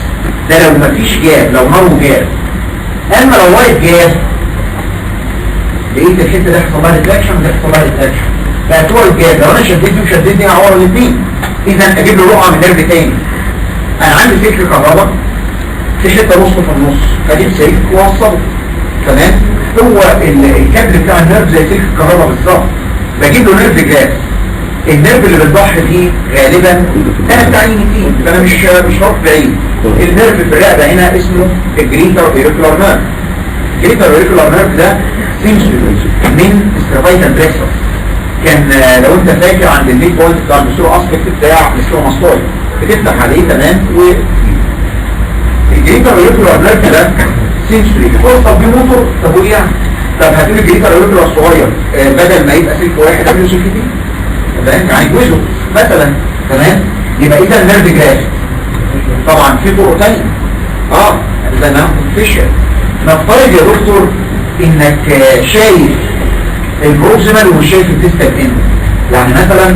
ده لو مفيش جاب، لو نارو جاب. اما لو وايد جاب لقيت الحته دي حصل لها ريتراكشن ودي حصل لها ريتراكشن بقت وايد جاب. لو انا شديت دي وشديت دي هعور الاثنين، اذا اجيب له رقعه من نيرف تاني. انا عندي سلك كهرباء في حته نص في النص، اجيب سلك واوصله تمام. هو الكابل بتاع النيرف زي سلك الكهرباء بالظبط، بجيب له نيرف جاز. النيرف اللي بتضحي فيه غالبا انا بتاع يمين، فانا مش هروح بعيد. النيرف في الرقبه هنا اسمه الجريتر اوريكولار نيرف. الجريتر اوريكولار نيرف ده من سترافايتال بريسر. كان لو انت فاكر عند الميد بوينت بتاع البسيرو اسبكت بتاع السكروماستويد بتفتح عليه تمام. و الجريتر اوريكولار نيرف ده سيمستري توصل بيه موتور. طب وايه يعني؟ طب هتقول الجريتر اوريكولار صغير بدل ما يبقى سلك واحد اعمله سلكتين تمام، يعني جوزه مثلا تمام. يبقى اذا النيرف جراف طبعا في طرق ثانيه اذا ناخد فيشر. نفترض يا دكتور انك شايف البروكسيمال ومش شايف الديستال اند. يعني مثلا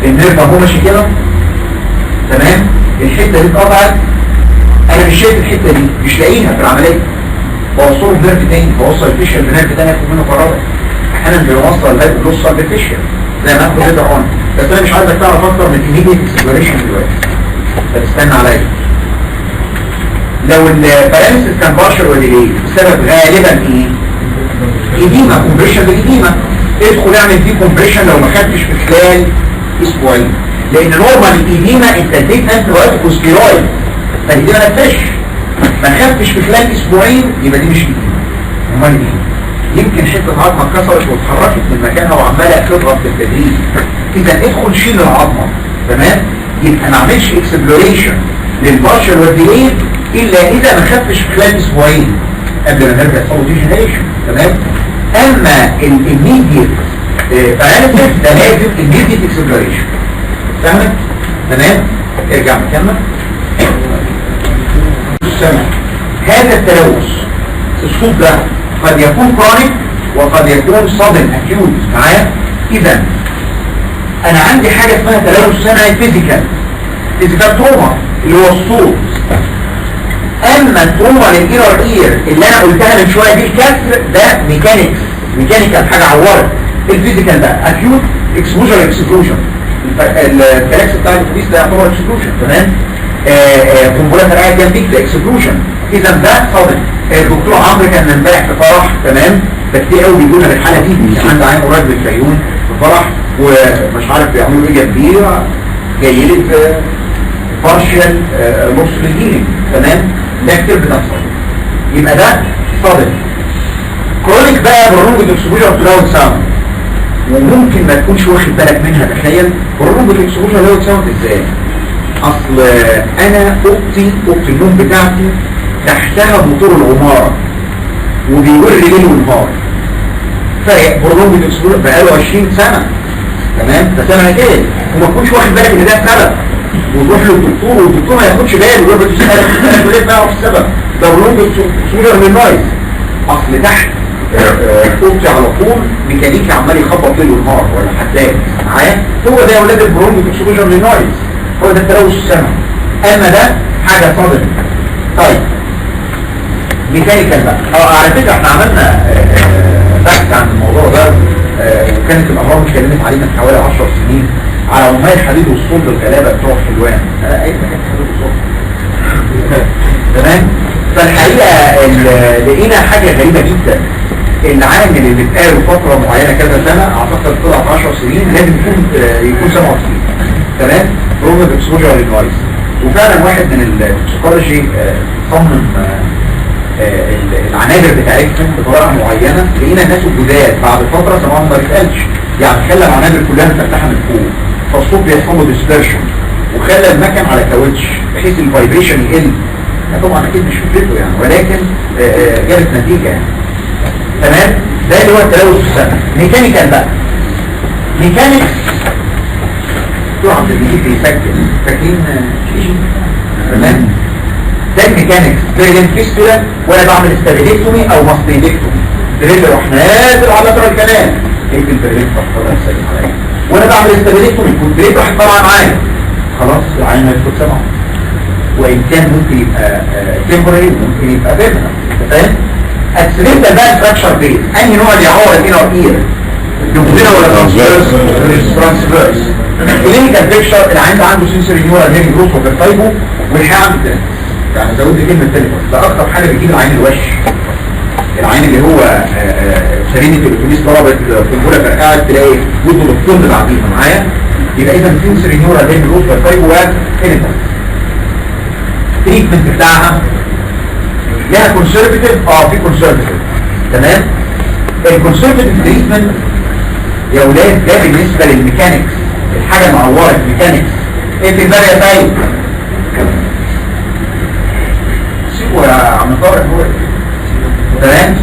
النيرف اهو ماشي كده تمام، الحته دي اتقطعت، انا مش شايف الحته دي، مش لاقيها في العمليه، بوصله بنيرف تاني، بوصل الفيشر بنيرف تاني ياخد منه قرار. احيانا بيوصل بنوصل بالفيشر زي ما هاخد كده اون. بس انا مش عايزك تعرف اكتر من immediate exploration دلوقتي، فتستنى عليا. لو الباراليسيس كان بارشل وديلي السبب غالبا ايه؟ ايديما، كومبريشن بالايديما. ادخل اعمل فيه كومبريشن لو ما خدتش في خلال اسبوعين، لان نورمال الايديما انت اديت انتيبيوتيك وستيرويد فالايديما ما تفش. ما خدتش في خلال اسبوعين يبقى دي مش ايديما. امال ايه؟ يمكن حته عظمه اتكسرت واتحركت من مكانها وعماله تضرب بالتدريج. اذا ادخل شيل العظمه تمام. يبقى ما اعملش اكسبلوريشن للبارشل والديليد الا اذا ما خدتش خلال اسبوعين قبل ما نرجع يحصل ديجنريشن تمام. اما الاميديت باراليسيس ده لازم اميديت اكسبلوريشن. فاهمك؟ تمام. ارجع مكانك. هذا التلوث الصوت ده قد يكون كرونيك وقد يكون صادم اكيوت معايا. اذا انا عندي حاجه اسمها تلوث سمعي فيزيكال تروما اللي هو الصوت. اما التروما للإير اير اللي انا قلتها من شويه دي الكسر ده ميكانيكال حاجه عورت. الفيزيكال ده اكيوت اكسبوجر اكسكلوجن. الكلاكس بتاع الاتوبيس ده يعتبر اكسكلوجن تمام. قنبله فرقعت جنبيك ده اكسكلوجن. اذا ده صادم. الدكتور عمرو كان امبارح في فرح تمام، ده كتير قوي بيجونا بالحاله دي. عنده عين قريب من الفيوم في فرح ومش عارف بيعملوا ايه جنبيه، جاي لي في بارشال نص الهيلينج تمام. ده كتير بتحصل. يبقى ده صادم. كرونيك بقى برونج اكسبوجر كلاود ساوند، وممكن ما تكونش واخد بالك منها. تخيل برونج اكسبوجر كلاود ساوند ازاي؟ اصل انا اوضه النوم بتاعتي تحتها موتور العماره وبيقول لي ليل ونهار. فبرونج اكسبوجر بقاله 20 سنه تمام. فسامع كده وما تكونش واخد بالك ان ده السبب، وتروح للدكتور والدكتور ما ياخدش باله ويقول لك تسالك ليه بقى في السبب ده برونج اكسبوجر من النايز. اصل تحت اوضتي على طول ميكانيكي عمال يخبط ليل ونهار ولا حداد معايا. هو ده يا ولاد البرونج اكسبوجر من النايز، هو ده التلوث السمعي. اما ده حاجه صادمه. طيب ميكانيكال بقى. على فكره احنا عملنا بحث عن الموضوع ده، وكانت الامراض اتكلمت عليه من حوالي 10 سنين على امهات الحديد والصلب الغلابه بتوع حلوان. ايه كانت حديد والصلب تمام. فالحقيقه لقينا حاجه غريبه جدا. العامل اللي اتقال فتره معينه كذا سنه اعتقد طلع في 10 سنين لازم يكون سمعه فيه تمام. برونج اكسبوجر للنويز. وفعلا واحد من التوكسيكولوجي صمم العنابر بتاعتهم بطريقه معينه. لقينا الناس الجداد بعد فتره سمعهم ما بيتقالش، يعني خلى العنابر كلها مفتحه من فوق فالصوت بيحصل له ديسبرشن، وخلى المكن على كاوتش بحيث الفايبريشن يقل. طبعا اكيد مش فكرته يعني، ولكن جابت نتيجه يعني تمام. ده اللي هو التلوث السمعي. ميكانيكال بقى. ميكانيكس الدكتور عبد المجيد بيسجل فاكرين شيء تمام. ده الميكانكس بريلين فيستولا، وانا بعمل استابيليكتومي او ماستيديكتومي، بريلين اروح نازل على لاترال كانال يمكن بريلين تفضل يسلم عليا، وانا بعمل استابيليكتومي كنت بريلين راح طالع معايا خلاص العين هيدخل سمعه، وان كان ممكن يبقى تمبوراري ممكن يبقى بيرمننت. انت فاهم؟ اكسيدنتال بقى فراكشر بيز انهي نوع اللي يعور الانر اير؟ الدوبلينا ولا ترانسفيرس؟ كلينيكال بيكشر العين ده عنده سنسوري نيورال هيرنج جروث وبالتايبو والحقيقه عنده تنس. يعني زود لي كلمه تليفون ده اكتر حاجه بتجيب العين الوش، العين اللي هو سرينه الاتوبيس ضربت قنبله فرقعت تلاقي وده بتطل بعديها معايا. يبقى اذا سنسوري نيورال هيرنج جروث وبالتايبو وكلينيكال التريتمنت بتاعها لها كونسرفتيف في كونسرفتيف تمام. الكونسرفتيف تريتمنت يا ولاد ده بالنسبه للميكانكس الحاجه معوره الميكانكس ايه في الباقي يا طيب سيبوا يا عم طارق هو تمام.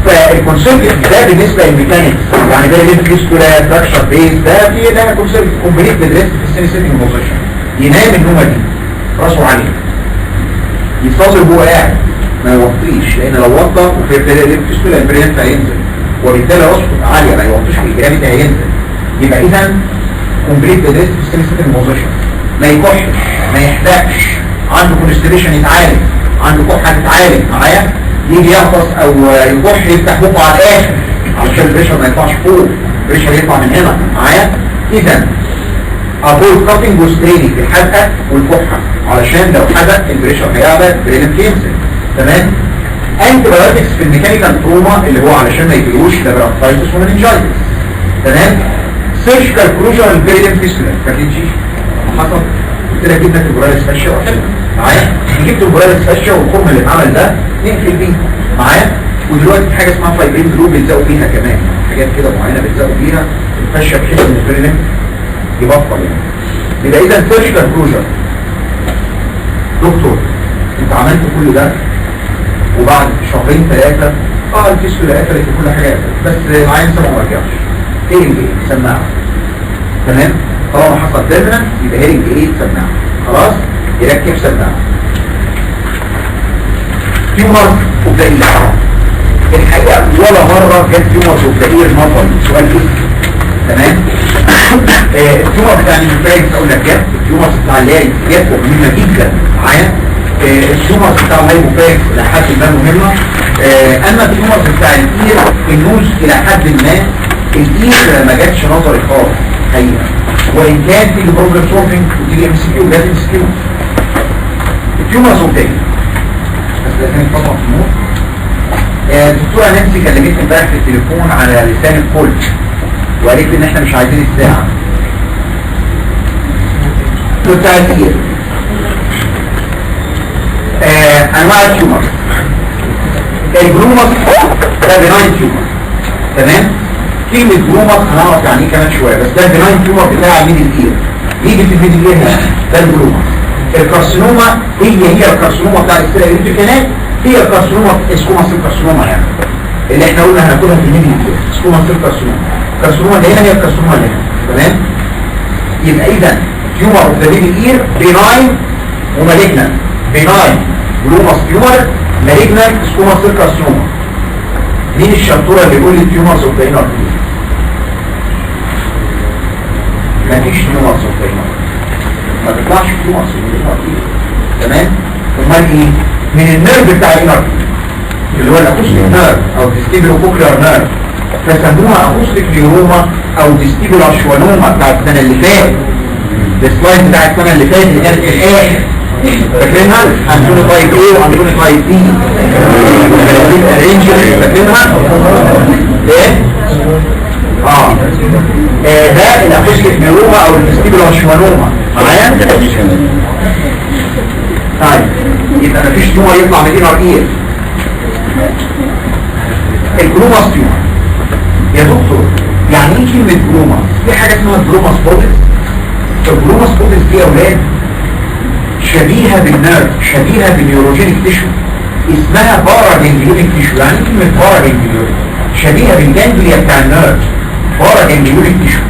فالكونسرفتيف ده بالنسبه للميكانكس يعني ده ليه فيستولا فراكشر بيز ده في ده كونسرفتيف كومبليت بدريست في السيمي سيتنج بوزيشن ينام النومه دي راسه عليه يصابر وهو قاعد ما يوطيش، لان لو وطى وفي الفيستولا البريانت هينزل وبالتالي راسه عاليه ما يوطيش في الجرافيتي هينزل. يبقى اذا كومبليت بدريست في السيمي سيتنج بوزيشن ما يكحش ما يحدقش، عنده كونستريشن يتعالج، عنده كحه تتعالج معايا، يجي يغطس او يكح يفتح بقه على الاخر علشان البريشر ما يطلعش فوق، البريشر يطلع من هنا معايا. اذا افويد كاتنج وستريننج الحدقه والكحه علشان لو حدق البريشر هيعلى البريلم ينزل تمام. انتي بايوتكس في الميكانيكال تروما اللي هو علشان ما يجيلوش لابرانتايتس ومننجايتس تمام. سيرجيكال كلوجر البريلم فيستولا فاكرين شيء حصل قلت لك جبنا البرايلس فاشيا وحلو معايا، جبت البرايلس فاشيا والخرم اللي اتعمل ده نقفل بيه معايا. ودلوقتي في حاجه اسمها فايبرين جلو بيلزقوا فيها كمان حاجات كده معينه بيلزقوا فيها الفاشيا بحيث ان البريلم يبطل يعني. يبقى اذا سيرجيكال كلوجر دكتور انت عملت كل ده وبعد شهرين ثلاثه الفيستولا قفلت وكل حاجه قفلت بس العين سمعه ما رجعش هيرنج ايه سماعه تمام. طالما حصل بيرمننت يبقى هيرنج ايه سماعه خلاص يركب سماعه. تيومر وبدائي الحقيقه ولا مره جت تيومر وبدائي نظري سؤال اسم تمام. التيومر بتاع النيوكليس اقول لك جت، التيومر بتاع اللي جت مهمه جدا معايا، التيومر بتاع الهايبوفاكس الى حد ما مهمه. اما التيومر بتاع الاير النوز الى حد ما الاير ما جاتش نظري خالص حقيقه، وان كان في بروبلم سولفنج ودي ام سي كيو وجات ام سي كيو. التيومر صوتيه بس ده كان طبعا في النور. الدكتوره نانسي كلمتني امبارح في التليفون على لسان الكل وقالت لي ان احنا مش عايزين الساعه بتاع الاير. انواع التيومر الجرومس ده بناين تيومر تمام. كلمة جرومس هنعرف يعني ايه كمان شوية، بس ده البناين تيومر بتاع الميدل اير يجي في الميدل اير هنا ده الجرومس. الكارسينوما هي الكارسينوما بتاع السيريكانات، هي الكارسينوما اسكوما سيل كارسينوما يعني اللي احنا قلنا هناخدها في الميدل اير اسكوما سيل كارسينوما. الكارسينوما اللي هنا هي الكارسينوما اللي هنا تمام. يبقى اذا تيومر اوف ذا ميدل اير بناين ومالجنان. بناين جرومس تيومر، مالجنان اسكوما سيل كارسينوما. مين الشطوره اللي بيقول لي التيومرز اوف ذا انر اير؟ مفيش تيومرز اوف ذا انر، ما بيطلعش تيومرز اوف ذا انر اير تمام. امال ايه؟ من النيرف بتاع الانر اير اللي هو الاكوستيك نيرف او ديستيبيولو كوكلير نيرف، فسموها اكوستيك نيوروما او ديستيبيولو اشوانوما بتاع السنه اللي فاتت. السلايد بتاع السنه اللي فاتت اللي كانت في الاخر فاكرينها؟ عندنا تايب ايه وعندنا تايب بي الرينجر فاكرينها؟ ايه؟ ده الاكوستيك نيوروما او الديستيبيولو اشوانوما معايا؟ طيب يبقى مفيش تيومر يطلع من الانر اير. الجروماس تيومر يا دكتور يعني ايه كلمه جروماس؟ في حاجه اسمها جروماس بودس. الجروماس بودس دي يا اولاد شبيهه بالنيرف، شبيهه بالنيوروجينيك تيشو، اسمها بارا جانجليونيك تيشو. يعني ايه كلمه بارا جانجليونيك؟ شبيهه بالجانجليا بتاع النيرف، بارا جانجليونيك تيشو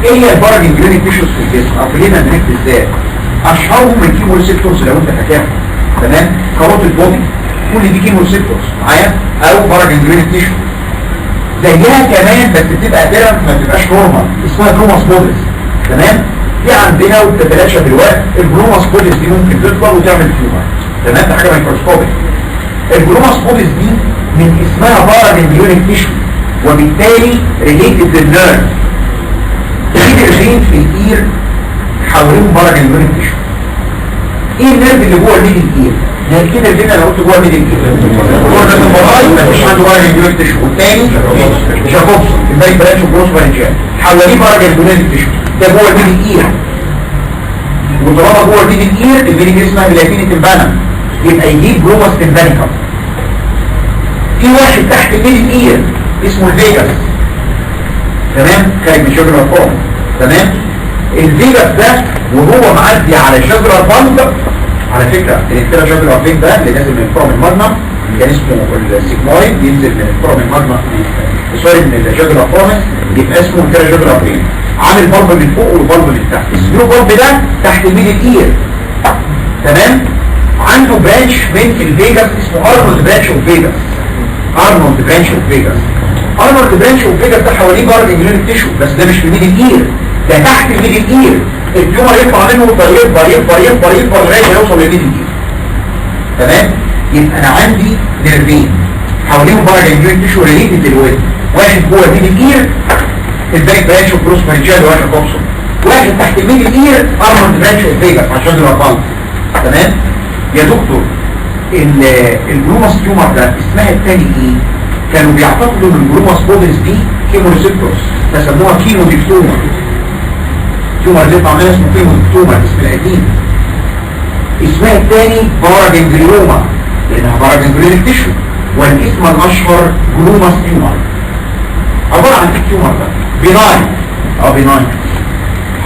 ايه هي الباراجنجليونيك تيشوز في الجسم او في لينا هناك بالذات؟ اشهرهم الكيمو ريسبتورز لو انت فاكرها، تمام؟ كاروتيد بودي، كل دي كيمو ريسبتورز معايا، او باراجنجليونيك تيشو. زيها كمان بس بتبقى ديرنت ما بتبقاش نورمال، اسمها جروماس بوديز، تمام؟ دي عندنا وبتتلاشى دلوقتي. الجروماس بوديز دي ممكن تكبر وتعمل تيومر، تمام؟ ده حاجه ميكروسكوبيك. الجروماس بوديز دي من اسمها باراجنجليونيك تيشو، وبالتالي ريليتد للنيرف. في نيرفين في الاير حوالين باراجنجليونيك تيشو. ايه النيرف اللي جوه الميدل اير؟ يعني كده الفين انا قلت جوه الميدل اير جوه النيرف البراي مفيش عنده باراجنجليونيك تيشو، والتاني جاكوبسون الباقي بلاش وبروس بارنجيال حوالين باراجنجليونيك تيشو، ده جوه الميدل اير. وطالما جوه الميدل اير الميدل اير اسمها بلاتيني تمبانم، يبقى يجيب جروماس تمبانيكم. في واحد تحت الميدل اير اسمه الفيجاس، تمام؟ خارج من شجره الفوم، تمام؟ الفيجاس ده وهو معدي على شجره البلد، على فكره الانترا شجره الفيج ده اللي نازل من الفورم الماجنم كان اسمه السيجمويد، ينزل من الفورم الماجنم سوري من الشجره الفورم يبقى اسمه انترا شجره الفيج. عامل بلب من فوق والبلب من تحت، السلو بلب ده تحت الميدل اير، تمام؟ عنده برانش من الفيجاس اسمه ارنولد برانش اوف فيجاس، ارنولد برانش اوف فيجاس. ارنولد برانش اوف فيجاس ده حواليه باراجنجليونيك تيشو، بس ده مش في الميدل اير، ده تحت الميدل اير. التيومر يطلع منه يكبر يكبر يكبر يكبر يكبر لغايه ما يوصل للميدل اير، تمام؟ يبقى انا عندي نيرفين حواليهم باراجنجليونيك تيشو ريليتد للويد، واحد جوه الميدل اير الباك برانش اوف بروس بارنجيال وواحد كوبسون، واحد تحت الميدل اير ارنولد برانش اوف فيجاس عشان الارقام، تمام؟ يا دكتور الجلوماس تيومر ده اسمها التاني ايه؟ كانوا بيعتقدوا ان الجلوماس بوديز دي كيمو ريسبتورز فسموها كيمو ديفتوما. التيومر اللي يطلع منها اسمه كيمو ديفتوما الاسم القديم. اسمها التاني باراجنجليوما لانها باراجنجليونيك تيشو، والاسم الاشهر جلوماس تيومر. عباره عن التيومر ده بيناين بيناين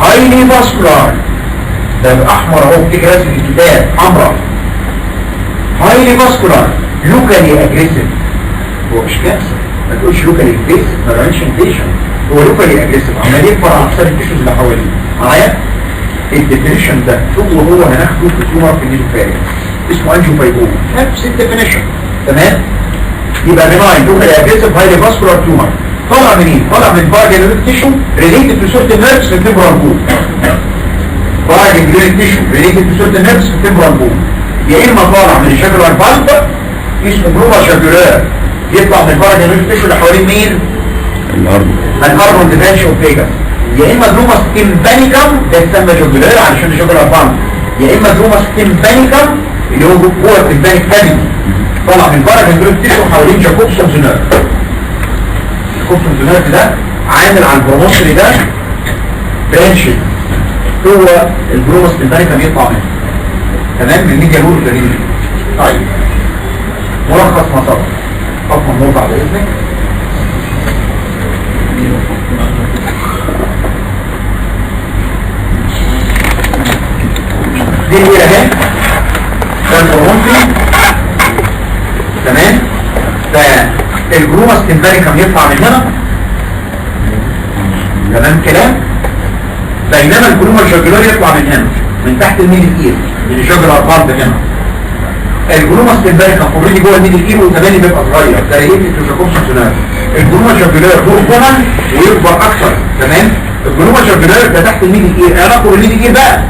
هايلي فاسكولار، ده احمر اهو في رسم الكتاب حمراء، هايلي فاسكولار لوكالي اجريسيف. هو مش كانسر، ما تقولش لوكالي اجريسيف، ما تعملش انفيشن، هو لوكالي اجريسيف عمال يكبر على حساب التيشوز اللي حواليه معايا. الديفينيشن ده شغله هو هناخده في تيومر في النيزوفارينج اسمه انجيوفايبوما، نفس الديفينيشن، تمام؟ يبقى بناين لوكالي اجريسيف هايلي فاسكولار تيومر طالع منين؟ طالع من باراجنجليونيك تيشو ريليتد تو سيرتن نيرفز في التمبرال بون. باراجنجليونيك تيشو ريليتد تو سيرتن نيرفز في التمبرال بون، يا اما طالع من الشجره البلب اسمه جروما شاكولار يطلع من الباراجنجليونيك تيشو اللي حوالين مين؟ الارنولد برانش اوف فيجاس، يا اما جروما تمبانيكم ده يسمى شاكولار علشان الشجره البلب، يا اما جروما تمبانيكم اللي هو جوه التمبانيك كابيتي طالع من الباراجنجليونيك تيشو حوالين جاكوبسون نيرف. الجاكوبسون نيرف ده عامل على البروموسري ده برانشز، هو الجروما تمبانيكم يطلع منه، تمام؟ الميديا نور الجديد. طيب ملخص ما سبق، حكم النور بعد اذنك. دي هي اهي ده البروموسري، تمام؟ فالجروما تمبانيكم يطلع من هنا، تمام كلام؟ بينما الجروما الشاكولار يطلع من هنا من تحت الميدل اير من الشجره البلب هنا. الجلوماس تمبانيكم اوريدي جوه الميدل اير وزمان بيبقى صغير ده ريليتد تو جاكوبسون نيرف. الجلوما شاكولار دور كمان ويكبر اكتر، تمام؟ الجلوما شاكولار ده تحت الميدل اير، علاقه بالميدل اير بقى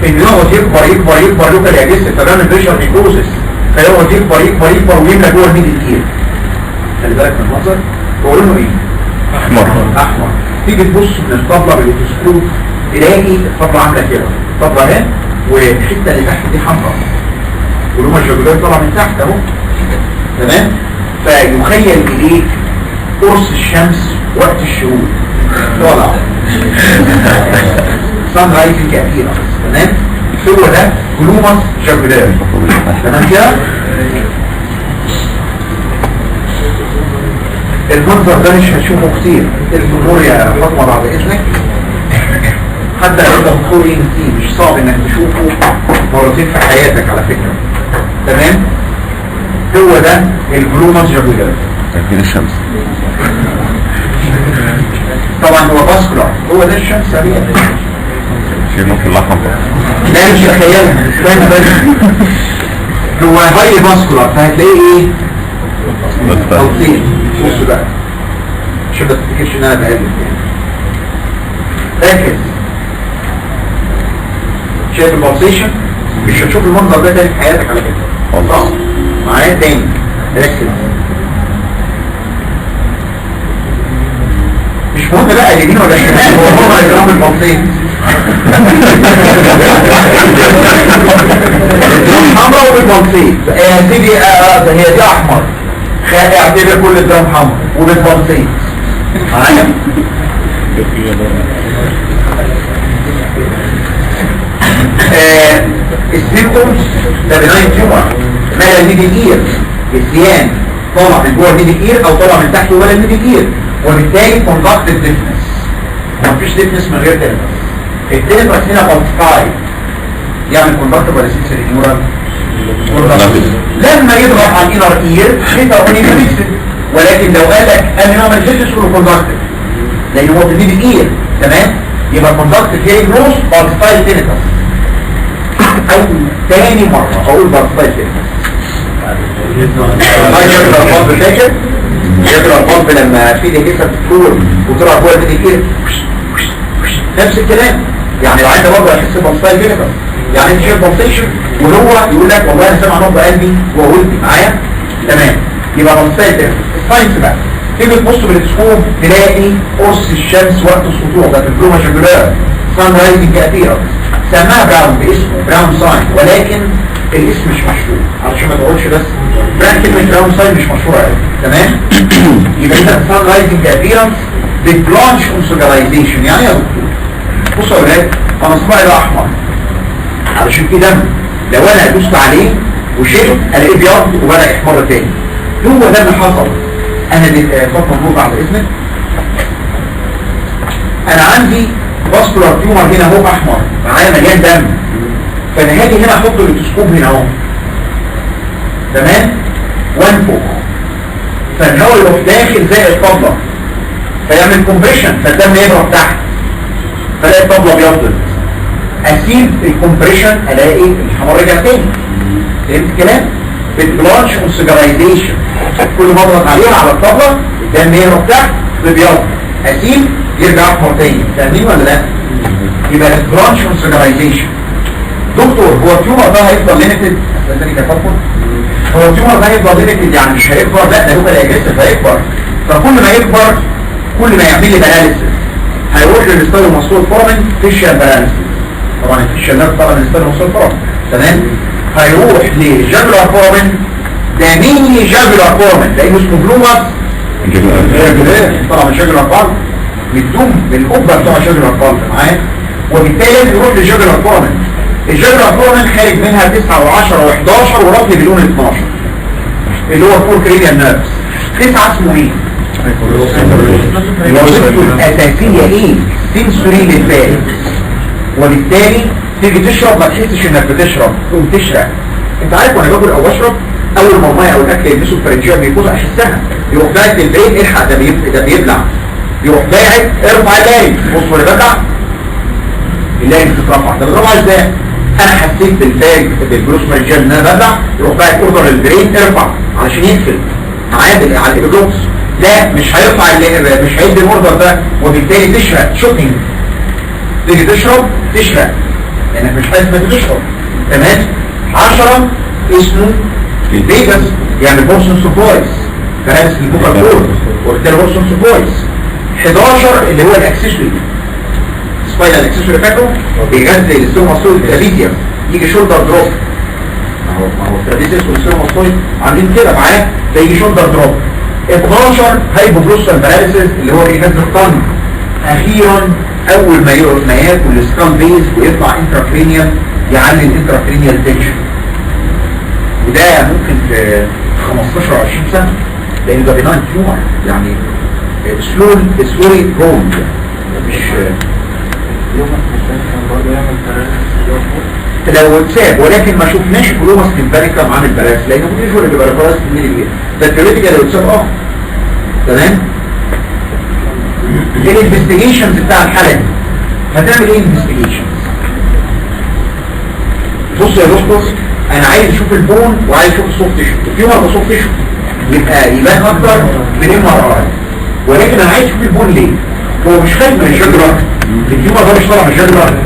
ان يقعد يكبر يكبر يكبر لوكال اجريسيف فبيعمل بريشر نيكروزس، فيقعد يكبر يكبر يكبر ويملى جوه الميدل اير. خلي بالك من المنظر، هو لونه ايه؟ احمر. تيجي تبص من الطبله بالتلسكوب تلاقي الطبله عامله كده، الطبله اهي والحته اللي تحت دي حمراء ولما الشجرات طالعه من تحت اهو، تمام؟ فيخيل اليه قرص الشمس وقت الشروق طالع صن رايزنج اخيرا، تمام؟ هو ده جلوماس شاكولار، تمام كده؟ المنظر ده مش هتشوفه كتير الجمهور يا فاطمه بعد اذنك، حتى لو انت دكتور انتي مش صعب انك تشوفه مرتين في حياتك على فكره، تمام؟ هو ده الجلوماس شاكولار تكوين الشمس. طبعا هو فاسكولار، هو ده الشمس سريع شيلوا في اللحم لا مش تخيلها استنى بس هو هاي فاسكولار فهتلاقيه ايه؟ توصيل. بص بقى عشان ما تفتكرش ان انا بقلب يعني ركز. شايف البلسيشن؟ مش هتشوف المنظر ده تاني في حياتك على فكره والله. معايا تاني ركز. مش مهم بقى اليمين ولا الشمال، هو هيجرام البلسيش الدرام حمراء وبالبلسيط يا سيدي. هي دي احمر، اعتبر كل الدرام حمراء وبالبلسيط معايا. السيمبتومز ده بناين تيومر مالا الميدل اير، السيان طالع من جوه الميدل اير او طالع من تحت ولا الميدل اير، وبالتالي كونتاكتيف ديفنس. مفيش ديفنس من غير تنفس. التنفس هنا بالتقاي يعمل كونتاكتيف ولا سيكسري نيورال لما يضغط على الانر اير يبقى اونيكاليكسد. ولكن لو قال لك انا ما عملتش له كونتاكتيف لان هو في الميدل اير تمام، يبقى كونتاكتيف هي جروس بالتقاي تنفس. او تاني مرة اقول بالتقاي تنفس. يقرأ البلب فاكر؟ يقرأ البلب لما في دي كيسة تطول وطلع جوه الميدل اير نفس الكلام. يعني لو عايز برضه احس بالتقاي تنفس يعني انت شايف بلسيشن وهو يقول لك والله انا سامع نبض قلبي وقلبي معايا تمام. يبقى بلسيشن. الساينس بقى تيجي تبص بالتلسكوب تلاقي قرص الشمس وقت السطوع ده في البلومه شجولار سان رايزنج ابيرنس. سماها براون باسمه براون ساين، ولكن الاسم مش مشهور علشان ما تقولش بس كلمه براون ساين مش مشهوره قوي تمام. يبقى ده سان رايزنج ابيرنس بالبلانش انسوجرايزيشن. يعني يا دكتور بصوا يا ولاد انا صباعي ده احمر علشان في دم، لو انا دوست عليه وشلت الاقيه ابيض وبدا يحمر تاني. هو ده اللي حصل. انا فاطمه نور بعد اذنك، انا عندي فاسكولار تيومر هنا اهو احمر معايا مليان دم، فانا هاجي هنا احط التلسكوب هنا اهو تمام وانفخ فالهواء يروح داخل زي الطبله فيعمل كومبريشن فالدم يضرب تحت فلاقي الطبله بيفضل. اسيب الكومبريشن الاقي الحمار رجع تاني. فهمت الكلام؟ بالبلانش انسجرايزيشن كل ما اضغط عليها على الطبله الدم يهرب تحت بيبيض، اسيب يرجع احمر تاني. فاهمين ولا لا؟ يبقى البلانش انسجرايزيشن. دكتور هو التيومر ده هيفضل ليميتد؟ هو التيومر ده هيفضل ليميتد يعني مش هيكبر؟ لا ده هو الاجريسيف هيكبر. فكل ما يكبر كل ما يعمل لي باراليسيس هيروح للستيروماسول فورمن فيشيال باراليسيس. طبعا الفيشيال نيرف طبعا الستيروماسول فورمن تمام. هيروح لجابلر فورمن ده ميني جابلر فورمن لانه اسمه بلومر طبعا جابلر فورمن مدوم بالقبه بتوع جابلر فورمن معايا. وبالتالي يروح لجابلر فورمن. الجابلر فورمن خارج منها 9 و10 و11 ورفل بلون 12 اللي هو الفور كرينيال نيرفز. 9 اسمه ايه؟ وظيفته الاساسيه ايه؟ سنسوري للبال. وبالتالي تيجي تشرب ما تحسش انك بتشرب تقوم تشرق. انت عارف وانا باكل او اشرب اول ما الميه او الاكل يلمسوا الفرنجيه بيبوظ احسها يروح باعت للبرين الحق ده بيبلع يروح باعت ارفع اللاين. بص وانا ببلع اللاين بتترفع. ده بترفع ازاي؟ انا حسيت بالفاج بالجلوس فرنجيه ان انا ببلع يروح باعت اوردر للبرين ارفع علشان يقفل معايا على الابيجلوس. لا مش هيرفع مش هيدي الاوردر ده وبالتالي تشرق شوكينج. تيجي تشرب تشرق لانك مش عايز ما تشرب تمام. 10 اسمه الفيجاس يعني بورسون سوبويس فهذا البوكا كور وبالتالي بورسون سوبويس. 11 اللي هو الاكسسوري سباينال اكسسوري فاكره بيغذي الاستروماسول الترابيزيوم يجي شولدر دروب. ما هو الترابيزيوم والاستروماسول عاملين كده معاه فيجي شولدر دروب. 12 هايبوجلوسال باراليسيس اللي هو بيغذي الطن. اخيرا اول ما ياكل السكال بيز ويطلع انتراكرينيال يعلي الانتراكرينيال تنشن. وده ممكن في 15 20 سنه لان ده بناين تيومر يعني سلوري جروند مش لو اتساب. ولكن ما شفناش كلوماس تمباريكا معامل بلاس لانه مش هو اللي بيبقى بلاس من اللي ده التريتيكال لو اتساب تمام. الانفستيجيشنز بتاع الحالة دي هتعمل ايه انفستيجيشنز؟ بص يا دكتور، انا عايز اشوف البون وعايز اشوف السوفت تيشو. التيومر ده سوفت تيشو يبقى يبان اكتر من MRI، ولكن انا عايز اشوف البون ليه؟ هو مش خارج من الجدرة، التيومر ده مش طالع من الجدرة.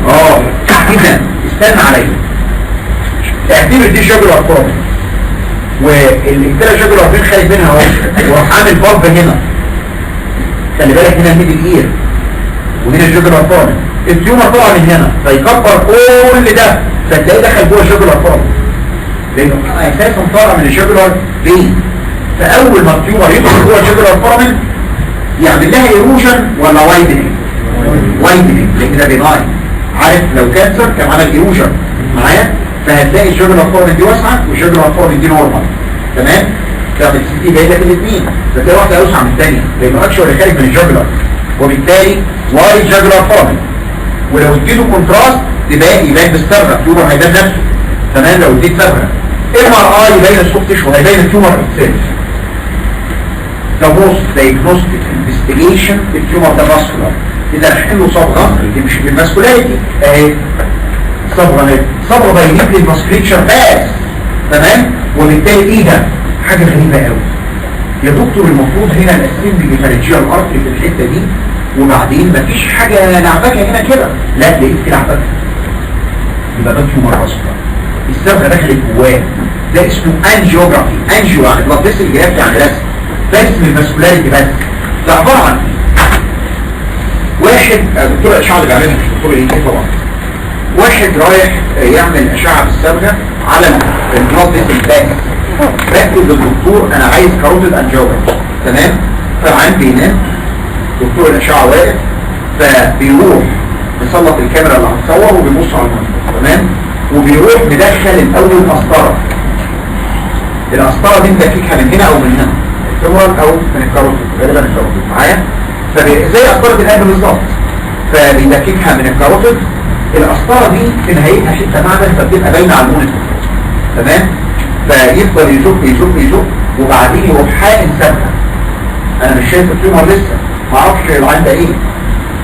اذا استنى عليا، اعتبر دي جدرة فاضي والانتلا جدرة فين خارج منها اهو، وراح عامل بلب هنا. خلي بالك هنا الميدل اير وهنا الجدرة فاضي، التيومر طالع من هنا فيكبر كل ده فتلاقيه دخل جوه الجدرة فاضي، لانه اساسا طالع من الجدرة فين. فاول ما التيومر يدخل جوه الجدرة فاضي يعمل لها ايروجن ولا وايدنج؟ وايدنج، لان ده بيناين. عارف لو كانسر كان عمل ايروجن معايا، فهتلاقي الجدرة فاضي دي واسعه والجدرة فاضي دي نورمال. تمام؟ طب السي تي جاي لك الاثنين، فتلاقي واحده اوسع من الثانيه لانه اكشوالي خارج من الجدرة، وبالتالي وايد جدرة فاضي. ولو اديته كونتراست يبان بالصبغه، التيومر هيبان نفسه. تمام؟ لو اديت صبغه MRI يبين السوفت تيشو، هيبين التيومر اتسيلف. ده موست دايجنوستيك انفستيجيشن التيومر ده فاسكولار. اذا هنحل له صبغه مش بالماسكولاريتي اهي، صبغه باينين للماسكليتشر بس. تمام؟ وبالتالي ايه ده؟ حاجه غريبه قوي يا دكتور. المفروض هنا الاسيمبلي ديفرنشيال ارتري في الحته دي، وبعدين مفيش حاجه لعبكه هنا كده، لا لقيت في لعبكه، يبقى ده تيومر فاسكولار. الصبغه دخلت جواه، ده اسمه انجيوجرافي. انجيو يعني بلاد فيسل، جرافي يعني رسم. ده اسم الماسكولاريتي بس. ده عباره عن واحد دكتور الاشعه اللي بيعملها مش دكتور ايه طبعا، واحد رايح يعمل اشعه بالصبغه على البلاد فيسل بس، بكتب للدكتور انا عايز كاروتيد انجيوجرافي. تمام؟ فالعين بينام، دكتور الاشعه واقف، فبيروح يسلط الكاميرا اللي هتصور وبيبص على المنظر. تمام؟ وبيروح مدخل الاول قسطره. القسطره دي مدككها من هنا او من هنا، الفيمورال او من الكاروتيد، غالبا الكاروتيد معايا. فزي قسطره القلب بالظبط، فبيدككها من الكاروتيد. القسطره دي في نهايتها حته معدن فبتبقى باينه على المونيتور. تمام؟ فيفضل يزق وبعدين يروح حاقن ثابته. انا مش شايف التيومر لسه، ما اعرفش العين ده ايه.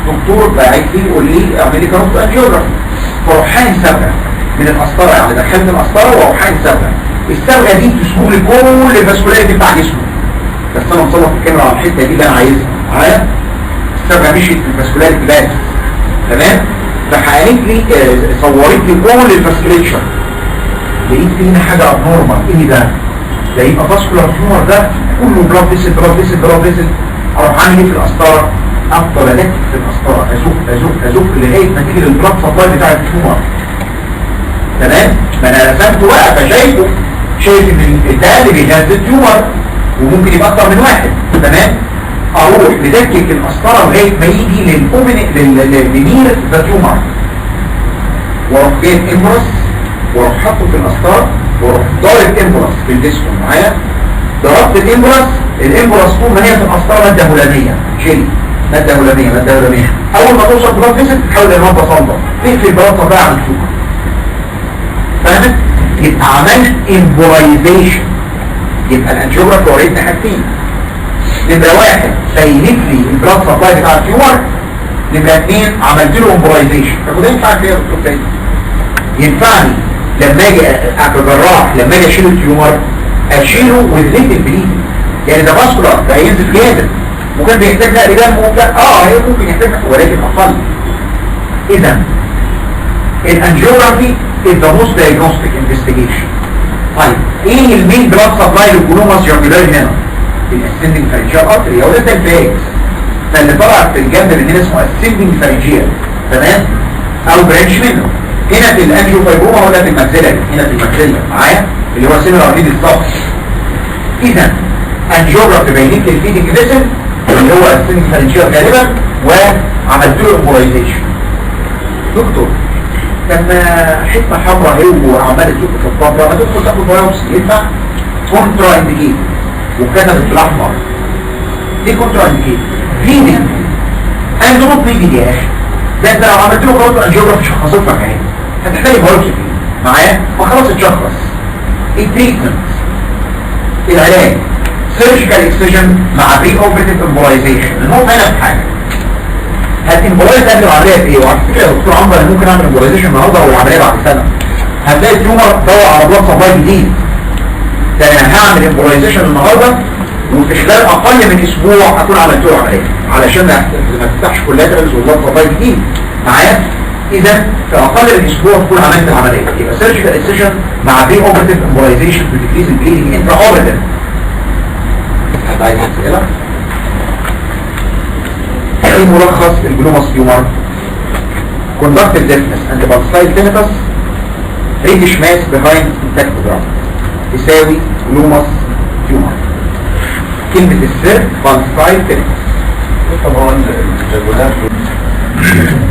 دكتور باعت لي يقول لي اعمل لي كاروتيد انجيوجرافي، فاروح حاقن ثابته من القسطره، يعني دخلت القسطره واروح حاقن ثابته. الصبغه دي تسوق لي كل الفاسكولاريتي بتاع جسمه، بس انا مسلط الكاميرا على الحته دي اللي انا عايزها معايا. الصبغه مشيت في الفاسكولاريتي بس. تمام؟ فحققت لي صورت لي كل الفاسكوليتشر. لقيت فينا حاجه ابنورمال. ايه ده؟ ده يبقى فاسكولار تيومر، ده كله بلاد فيسل بلاد فيسل بلاد فيسل. اروح اعمل ايه في القسطره؟ افضل الف في القسطره، ازق لغايه ما تيجي للبلاد سبلاي بتاع التيومر. تمام؟ ما انا رسمته بقى فشايفه، شايف ان ده اللي بيغذي التيومر وممكن يبقى اكتر من واحد. تمام؟ اروح مدكك القسطره لغايه ما يجي لمير ذا تيومر، واروح جايب امبرس واروح حاطه في القسطره واروح ضارب امبرس في الجسم معايا. ضربت الامبرس طول ما هي في القسطره ماده هلاميه، جيلي، ماده هلاميه. اول ما توصل بلاد فيسل تحول لماده صلبه تقفل البلاد طبيعي عن التيومر. فاهمت؟ يبقى عملت امبولايزيشن. يبقى الانجيوجرافي وريتني حاجتين، نمرة واحد بينت لي البلاد سبلاي بتاع التيومر، نمرة اثنين عملت له امبولايزيشن. طب وده ينفع كده يا دكتور تاني؟ ينفعني لما اجي كجراح لما اجي اشيل التيومر اشيله وذليت البليد، يعني ده فاسكولار ده هينزل جامد وكان بيحتاج نقل دم وبتاع، هي ممكن يحتاج ولكن اقل. اذا الانجيوجرافي is the most diagnostic investigation. طيب ايه المين بلاد سبلاي للجلوماس جاكولاري هنا؟ الاسندنج فارنجيال ارتري، هو ده الفاكس. فاللي طلع في الجنب من هنا اسمه اسندنج فارنجيال. تمام؟ او برانش منه. هنا في الانجيوفايبروما ولا في الماكسيلاري؟ هنا في الماكسيلا معايا اللي هو سيميلار ليد بالظبط. اذا انجيوجرافي بينت الفيدنج فيسل اللي هو اسندنج فارنجيال غالبا، وعملت له امبولايزيشن. دكتور لما حته حمراء اهي وعماله تشوف في الطبله ما تدخل تاخد بايوبسي ينفع؟ كونترا انديكيت وكتبت بالاحمر. ليه كونترا انديكيت؟ بليدنج اند نوت بليدنج يا اخي. ده انت لو عملت له كاروتيد انجيوجرافي شخصت لك اهي، هتحتاج بايوبسي معايا ما خلاص اتشخص. التريتمنت العلاج سيرجيكال اكسجن مع بري اوبريتيف امبولايزيشن. المهم هنا في حاجه هتمبولايز قبل العمليه بايه؟ وعلى فكره يا دكتور عمرو انا ممكن اعمل امبولايزيشن النهارده والعمليه بعد سنه. هتلاقي التيومر دور على بلاد سبلاي جديد. ده انا هعمل امبولايزيشن النهارده وفي خلال اقل من اسبوع اكون عملت له عمليه علشان ما تفتحش كولاترالز وبلاد سبلاي جديد معايا. اذا في اقل من اسبوع تكون عملت العمليه. يبقى سيرجيكال انسيشن مع بري اوبرتيف امبولايزيشن تو ديكريز البليدنج انترا اوبرتيف. حد عايز اسئله؟ ايه ملخص الجلوماس تيومر؟ conductive deafness and pulsatile tinnitus reddish mass behind intact drum يساوي جلوماس تيومر. كلمة السر pulsatile tinnitus. طبعا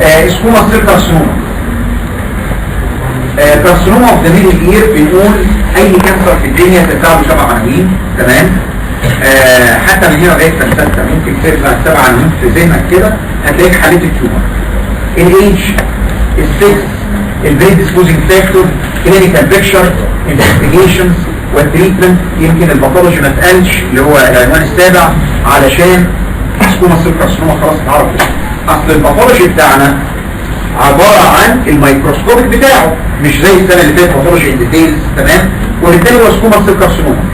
اسمه سير كارسينوما. كارسينوما اوف ذا ميدل اير بنقول اي كانسر في الدنيا تتبع له 7 عناوين تمام. حتى من هنا لغايه سنه 6 ممكن ترجع 7 عناوين في ذهنك كده هتلاقيك حليت التيومر. الايدج، السكس، البري ديسبوزنج فاكتور، كلينيكال بيكتشر، انفستيجيشنز والتريتمنت. يمكن الباثولوجي ما اتقالش اللي هو العنوان السابع علشان سكوما سيل كارسينوما خلاص اتعرفوا. اصل الباثولوجي بتاعنا عباره عن الميكروسكوبيك بتاعه مش زي السنه اللي فاتت باثولوجي ان ديتيلز تمام. وبالتالي هو سكوما سيل كارسينوما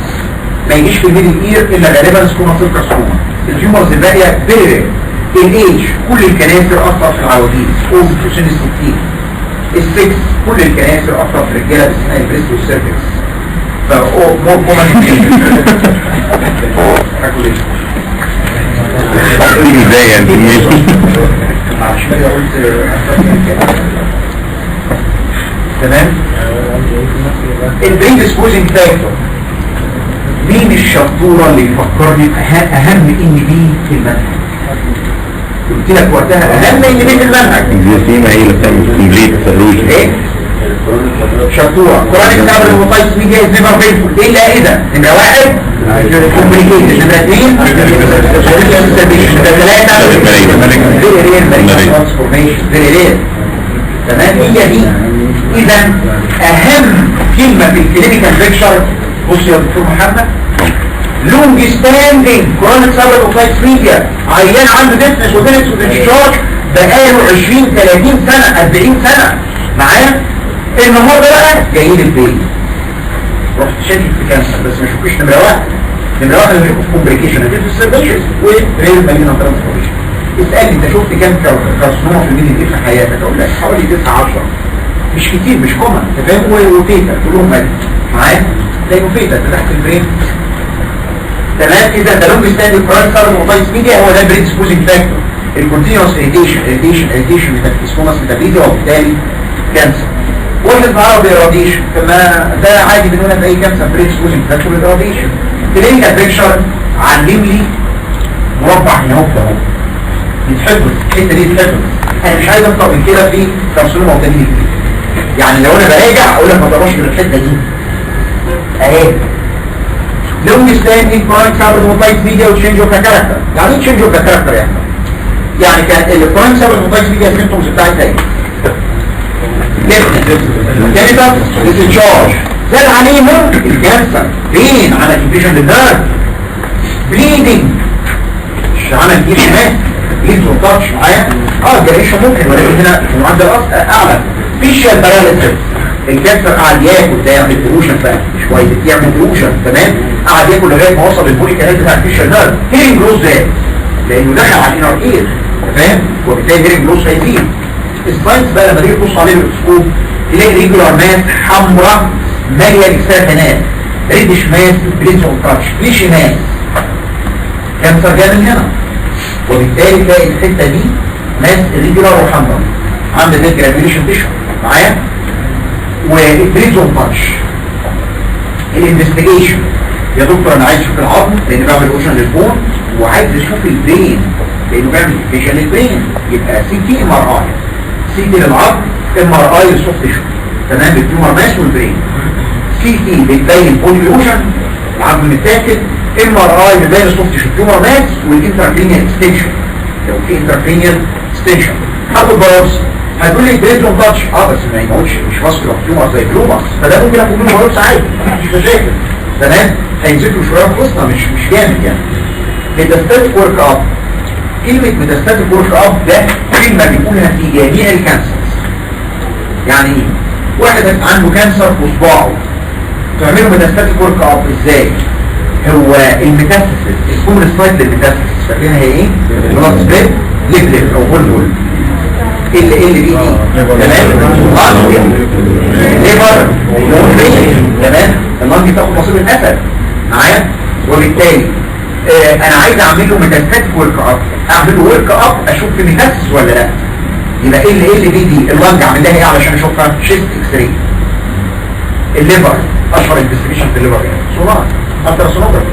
ما يجيش في الميدل اير الا غالبا سكوما سيل كارسينوما. التيومرز الباقيه فيري. الايج كل الكناسر اثر في العواجيز اوم في سن ال60. السكس كل الكناسر اثر في الرجاله باستثناء البريست والسيرفكس. مور كومن ازاي يعني معلش كده قلت تمام. البريديسبوزنج فاكتور مين الشطوره اللي يفكرني اهم ان دي في المنهج؟ قلت لك وقتها اهم ان دي في المنهج. الجسيمة هي اللي بتعمل كومبليت سولوشن. ايه؟ شطوره كرونيك سابر وموتايتس ميديا از نيفر بينفول. ايه اللي ايه ده؟ نمره 1 كومبليكيشن، نمره 2 نمره 3 فيري رير ترانسفورميشن فيري رير تمام. هي دي. اذا اهم كلمه في الكلينيكال بيكتشر بص يا دكتور محمد لونج ستاندينج كرونيك سابر وموتايتس ميديا عيان عنده ديفنس ودينكس وديشارج بقاله 20 30 سنه 40 سنه معايا. النهارده بقى جايين البيت رحت شاكك في كانسر بس ما شوفيش نمره 1. نمره 1 اللي بيشوف كومبليكيشن هتبقى السيرفيشن وريل مالينا ترانسفورميشن. اسالني انت شفت كام كارسينوما في الميدل ايه في حياتك؟ اقول لك حوالي 9 10 مش كتير مش كومن انت فاهم. وفيتا كلهم مالي معايا لانه فيتا تحت البرين تمام. اذا ده لونج ستاندينج كرونيك سابر وموتايتس ميديا هو ده بريد ديسبوزنج فاكتور. الكونتينوس اريتيشن ميتابوليزم ميتابوليزم وبالتالي كانسر. واحد معاه بيراديشن فما ده عادي بنقولها في اي كانسر بريد ديسبوزنج فاكتور بيراديشن. كلينيكال بيكتشر علم لي مربع هنا اهو يتحفظ الحته دي يتحفظ. انا مش عايز اكتر من كده في كارسينوما وتانيين. يعني لو انا براجع اقول لك ما تقراش من الحته دي اهي. لونج ستاندينج كرونيك سابر وموتايتس ميديا وتشينج اوف كاركتر. يعني ايه تشينج اوف كاركتر يعني كان الكرونيك سابر وموتايتس ميديا السيمبتومز بتاعتها ايه؟ كانت التشارج زاد عليهم الكانسر فين؟ عمل انفيشن للنيرف بليدنج مش عمل كتير شمال بليد وطاتش معايا الجريشن ممكن ولكن هنا المعدل اعلى. فيشال باراليسيس الكانسر قعد ياكل ده يعمل ديلوشن بقى شويه يعمل ديلوشن تمام. قعد ياكل لغايه ما وصل للبولي كانال بتاع الفيشال نيرف. هيرنج لوس زاد لانه دخل على الانر اير فاهم وبالتالي هيرنج لوس هيزيد. الساينس بقى لما تيجي تبص عليه بالاسكوب تلاقي ريجولار ماس حمراء ماليه الاكساتينات ريدش ماس برينس اوف تاتش ليش ماس كانسر جاي من هنا وبالتالي تلاقي الحته دي ماس ريجولار وحمراء عامله زي جرانيوليشن تيشو معايا. والبرينس اوف تاتش الانفستيجيشن يا دكتور انا عايز اشوف العظم لان بعمل اوشن للبون وعايز اشوف البرين لانه بيعمل انفيشن للبرين يبقى سي تي ام ار اي. سي تي للعظم ام ار اي للسوفت تيشو تمام بالتيومر ماس والبرين. سي تي بتبين بوليوشن العظم متاكل. ام ار اي بتبين السوفت تيشو التيومر ماس والانتركرينيال اكستنشن لو في انتركرينيال اكستنشن. هاخد بايوبسي هتقول لي بريد اون تاتش بس ما يموتش مش ماسكولار تيومر زي جلوماس فده ممكن اخد منه بايوبسي عادي مفيش مشاكل تمام. هيمسكوا شويه في وسطنا مش جامد يعني. الستاتيك ورك اب كلمة ميتاستاتيك ورك اب ده كلمة بيقولها في جميع الكانسرز. يعني ايه؟ واحد عنده كانسر في صباعه تعمله ميتاستاتيك ورك اب ازاي؟ هو الميتاستاسيس الكومن سلايد للميتاستاسيس فاكرينها هي ايه؟ بلاد سبريد ليبليك او هول اللي بي دي تمام؟ ليبر تمام؟ اللنج تاخد مصير الاسد معايا؟ وبالتالي انا عايز اعمل له ميتاستاتيك ورك اب، اعمل له ورك اب اشوف في ميتاستاسيس ولا لا. يبقى اللي بي دي اللنج اعمل لها ايه علشان اشوفها؟ شيست اكس راي. الليبر اشهر انفستيجيشن في الليبر ايه؟ سونار التراسونوجرافي،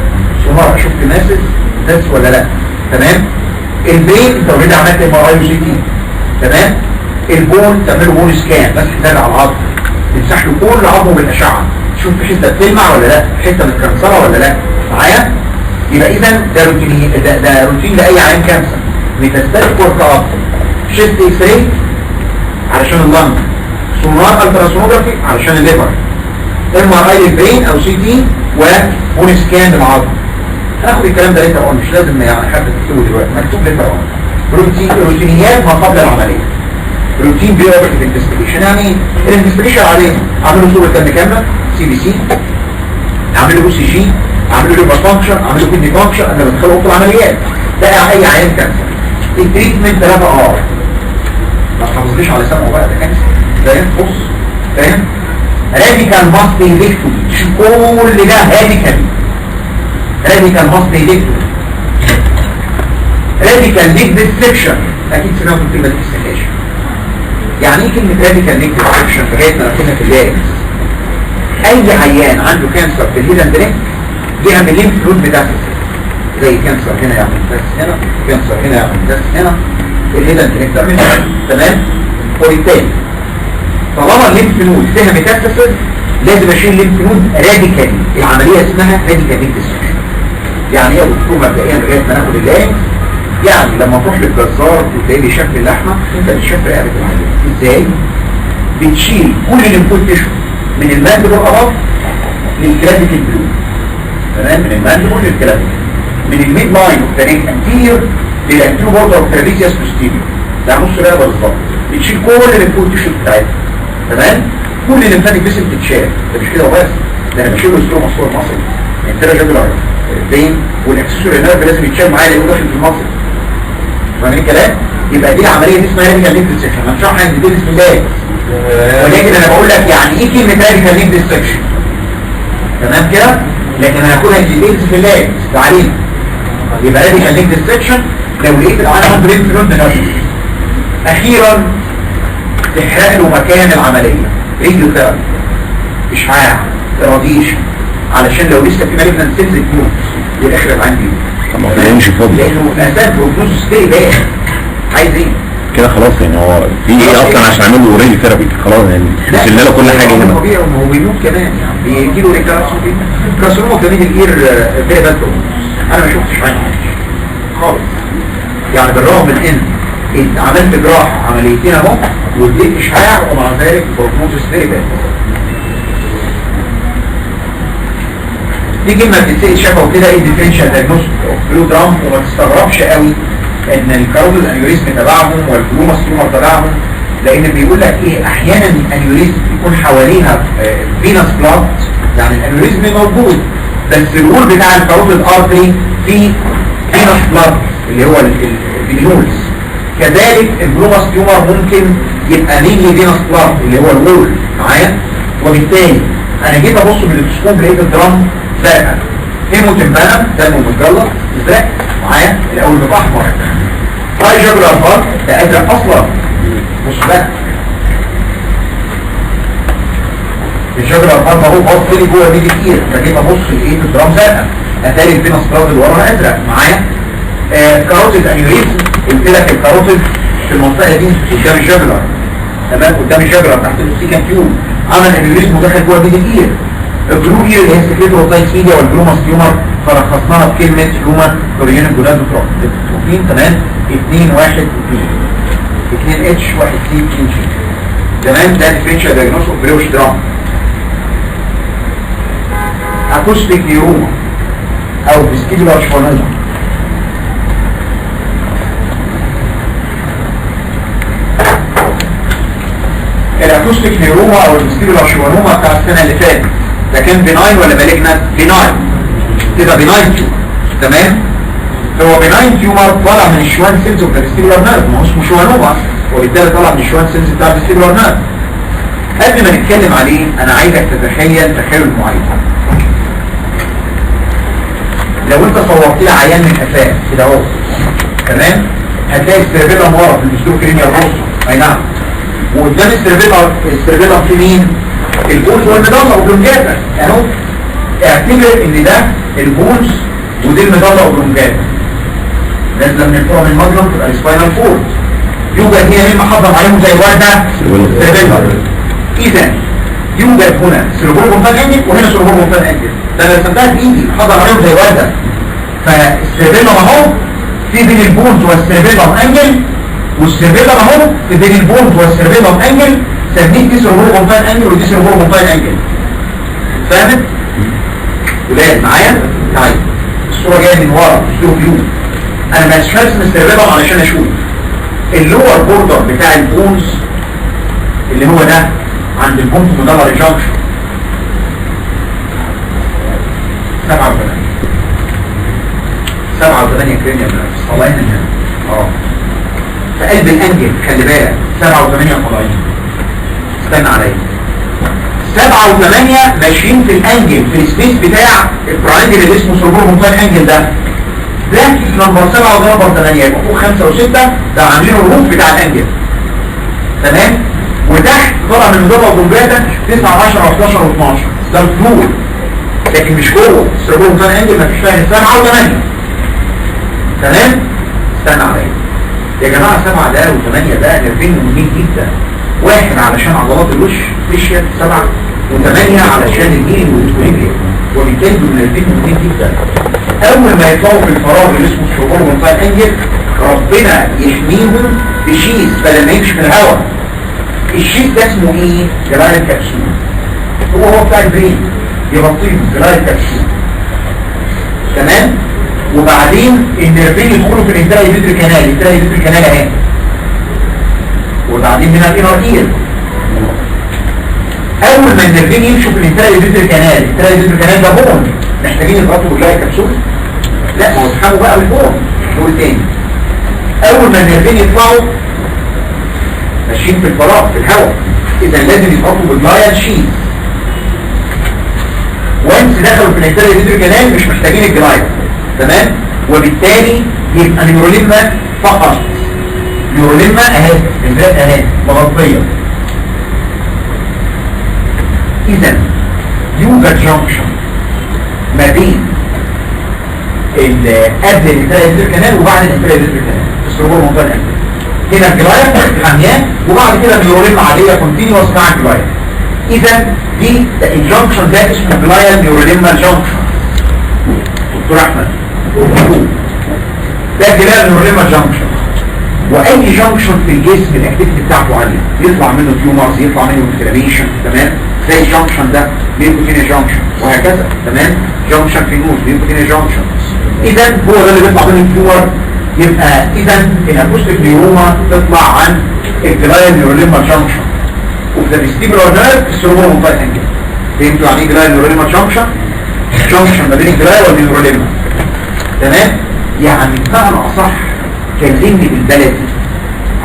سونار اشوف في ماسس داس ولا لا. تمام؟ البرين انت اوريدي عملت ام ار اي وسي تي. تمام؟ البون تعمله بون سكان بس حساب على العظم، تمسح له كل عظمه بالاشعه تشوف في حته بتلمع ولا لا، حته متكسره ولا لا. معايا؟ يبقى اذا ده روتين، ده روتين لاي عين كانسر. ميتاستاتيك ورك اب، شيست اكس راي علشان اللنج، سونار التراسونوجرافي علشان الليبر، ام ار اي للبرين او سي تي، وبون سكان للعظم. هناخد الكلام ده ليتر اون، مش لازم يعني حد تكتبه دلوقتي، مكتوب ليتر اون. روتينيات ما قبل العمليه. روتين بي اوبرتيف انفستيجيشن، يعني الانفستيجيشن عليه اعمل له صوره دم كامله سي بي سي، اعمل له او سي جي، اعمل له ليفر فانكشن، اعمل له كدني فانكشن، انا بدخله في العمليات. ده اي عيان كانسر. التريتمنت 3 ار. ما تحافظليش على سمعه بقى، ده كانسر. فاهم؟ بص فاهم؟ راديكال ماستيليكتومي، شوف كل ده راديكال ماستيليكتومي، راديكال نيك ديسكشن. اكيد سمعتوا الكلمه دي في السكاشن. يعني ايه كلمه راديكال نيك ديسكشن؟ لغايه ما كنا في الليل. اي عيان عنده كانسر في الهيد اند نيك بيعمل ليمف نود ميتاستاسيس، زي كانسر هنا يعمل ميتاستاسيس هنا، كانسر هنا يعمل ميتاستاسيس هنا، الهيد اند نيك تعمل تمام. وبالتالي طالما الليمف نود فيها ميتاستاسيس لازم اشيل الليمف نود راديكالي. العمليه اسمها راديكال نيك ديسكشن. يعني ايه يا دكتور مبدئيا لغايه ما ناخد الليل؟ يعني لما تروح للجزار وتلاقي لي شكل اللحمه انت بتشوف رقبه العيان ازاي؟ بتشيل كل الليمفويد تيشو من الماندبل اباف للكلافيكل بلو. تمام؟ من الماندبل للكلافيكل، من الميد لاين اوف ذا نيك انتيريور للانتيريور بوردر اوف ترابيزيوس بوستيريور. ده نص رقبه بالظبط. بتشيل كل الليمفويد تيشو بتاعتها. تمام؟ كل الليمفاتيك فيسل بتتشال. ده مش كده وبس، ده انا بشيل له مصور مصري انترا جابلر البين والاكسسوري نيرف لازم يتشال معايا لانه داخل في المصري. فاهمين الكلام؟ يبقى دي العمليه دي اسمها راديكال نيك ديسكشن. هنشرحها ان دي بسم الله، ولكن انا بقول لك يعني ايه كلمه راديكال نيك ديسكشن. تمام كده؟ لكن انا هاخدها ديتيلز في الله تعليم. يبقى راديكال نيك ديسكشن لو لقيت العيان عنده ليمف نود نفسه. اخيرا تحرق له مكان العمليه، راديو ثيرابي، اشعاع، راديشن، علشان لو لسه في مالجنت سيلز تموت يخرب عندي. طب ما هو يمشي فاضي لانه اساس بروجنوز ستي بقى عايز ايه؟ كده خلاص. يعني هو في ايه اصلا عشان اعمل له اوريدي ثيرابي؟ خلاص يعني شلنا له كل حاجه هنا. هو بيموت كمان، يعني بيجي له كارسينوما كمان الاير فيري. انا ما شفتش حاجه خالص، يعني بالرغم من ان عملت جراحه عمليتين اهو واديت اشعاع ومع ذلك بروجنوز ستي بقى. دي كلمه بتتسال شبه كده ايه ديفرنشال دايجنوستيك اوف بلو درام. وما تستغربش قوي ان الكاروتيد انيوريزم تبعهم والجلوماستوما تبعهم، لان بيقول لك ايه احيانا الانيوريزم يكون حواليها فينس بلاد، يعني الانيوريزم موجود بس الوول بتاع الكاروتيد ارتري فيه فينس بلاد اللي هو الفينيولز. كذلك الجلوماستوما ممكن يبقى مينلي فينس بلاد اللي هو الوول معايا. وبالتالي انا جيت ابص بالتلسكوب لقيت الدرام زرقاء، هيموتمبانا دمه متجلط ازرق معايا، الاول بيبقى احمر. هاي جابر الفار ده ازرق اصلا. بص بقى الجابر الفار ما هو باص لي جوه دي كتير، فجيت ابص لقيت الدرام زرقاء، اتاري الفينس بلاد اللي وراها ازرق معايا. كاروتيد انيوريزم قلت لك الكاروتيد في المنطقه دي قدام الجابر، تمام، قدام الجابر تحت السيكان تيوب، عمل انيوريزم ودخل جوه دي كتير. الجلو هي اللي هي سكريتورايتس ميديا والجلوماستيومر فرخصناها بكلمه جلوما كوريون جلادوتروفين. تمام. 2 1 2 2 اتش 1 سي 2 جي. تمام. ده ديفرنشال دايجنوستيك اوف بريوش درام. اكوستيك نيوروما او فيستيبولار شوانوما. الاكوستيك نيروما او الفيستيبولار شوانوما بتاع السنه اللي فاتت ده كان بناين ولا مالجنت؟ بناين كده، بناين تيومر. تمام. هو بناين تيومر طالع من الشوان سيلز بتاع الفيستيبولار نيرف، ما هو اسمه شوانوما وبالتالي طالع من الشوان سيلز بتاع الفيستيبولار نيرف. قبل ما نتكلم عليه انا عايزك تتخيل تخيل معين. لو انت صورت لي عيان من قفاه كده اهو، تمام، هتلاقي السيربيلم ورا في الاستروكرينيال روسا، اي نعم، وقدام السيربيلم في مين؟ البولز والمضله وبلونجاتا اهو. اعتبر ان ده البولز ودي المضله وبلونجاتا نازله من الفوق من المضلم تبقى السباينال كورد. يوجد هنا مين محضر عليهم زي ورده؟ سيربيلم. اذا يوجد هنا سيربيلم مونتان انجل وهنا سيربيلم مونتان انجل، ده انا رسمتها بايدي محضر عليهم زي ورده. فالسيربيلم اهو في بين البولز والسيربيلم انجل، والسيربيلم اهو في بين البولز والسيربيلم انجل، سميه دي سيربيلم مونتان انجل ودي سيربيلم مونتان انجل. فاهمت؟ ولاد معايا؟ طيب الصوره جايه من ورا شوف فيو. انا مش هرسم السيربيلم علشان اشوف اللور بوردر بتاع البولز اللي هو ده عند البونت مدلر جانكشن 7 و8 كرينيال نيرفز طالعين من هنا في قلب الانجل. خلي بالك 7 و8 طالعين، استنى عليا. 7 و8 ماشيين في الانجل في السبيس بتاع التراينجل اللي اسمه سيربيلم مونتان انجل ده نمبر 7 وده نمبر 8 يبقى فوق 5 و6 ده عاملين الروف بتاع الانجل. تمام. وتحت طلع من المضله والبلونجاتا 9 10 و11 و12 ده الفلويد، لكن مش جوه السيربيلم مونتان انجل مفيش فيها 7 و8. تمام. استنى عليا يا جماعه. 7 ده و8 ده نرفين مهمين جدا. واحد علشان عضلات الوش فيشيال 7 و8 علشان الجين والسكوليبيا، وبالتالي دول نرفين مهمين جدا. اول ما يطلعوا في الفراغ اللي اسمه السيربيلم مونتان انجل ربنا يحميهم بشيز بدل ما يمشي في الهواء. الشيز ده اسمه ايه؟ جلايل كبسول. هو بتاع البرين يغطيه جلايل كبسول. تمام. وبعدين النيرفين يدخلوا في الانتراي فيتري كانال اهي، وبعدين هنا الانر اير. اول ما النيرفين يمشوا في الانتراي فيتري كانال ده بون محتاجين يضغطوا بالجلايل كبسول؟ لا، ما هو اسحبوا بقى بالبون. نقول تاني، اول ما النيرفين يطلعوا ماشيين في الفراغ في الهواء، اذا لازم يضغطوا بالجلايل شيز. وانس دخلوا في الانتراي فيتري كانال مش محتاجين الجلايل. تمام. وبالتالي يبقى نيوروليما فقط. نيوروليما اهي الذات اهي مغطيه. اذا يوجد جانكشن ما بين قبل الانتراي كانال وبعد الانتراي كانال السيربيلم مونتان انجل. هنا الجلايل حامياه وبعد كده نيوروليما عاديه كونتينيوس مع الجلايل. اذا دي الجانكشن ده اسمه جلايل نيوروليما جانكشن. دكتور احمد ده جلايل نيوروليما جانكشن. واي جانكشن في الجسم الاكتيفيتي بتاعته عاليه، يطلع منه تيومرز، يطلع منه انفلاميشن. تمام. زي الجانكشن ده بيبقى جانكشن وهكذا. تمام. جانكشن في نوز بيبقى جانكشن. اذا هو ده اللي بيطلع منه التيومر. يبقى اذا الاكوستيك نيوروما تطلع عن الجلايل نيوروليما جانكشن. وفي الفيستيبولار نيرف السيربيلم مونتان انجل. فهمتوا يعني ايه جلايل نيوروليما جانكشن؟ جانكشن ما بين الجلايل والنيوروليما. تمام. يعني بمعنى اصح كلمني بالبلدي.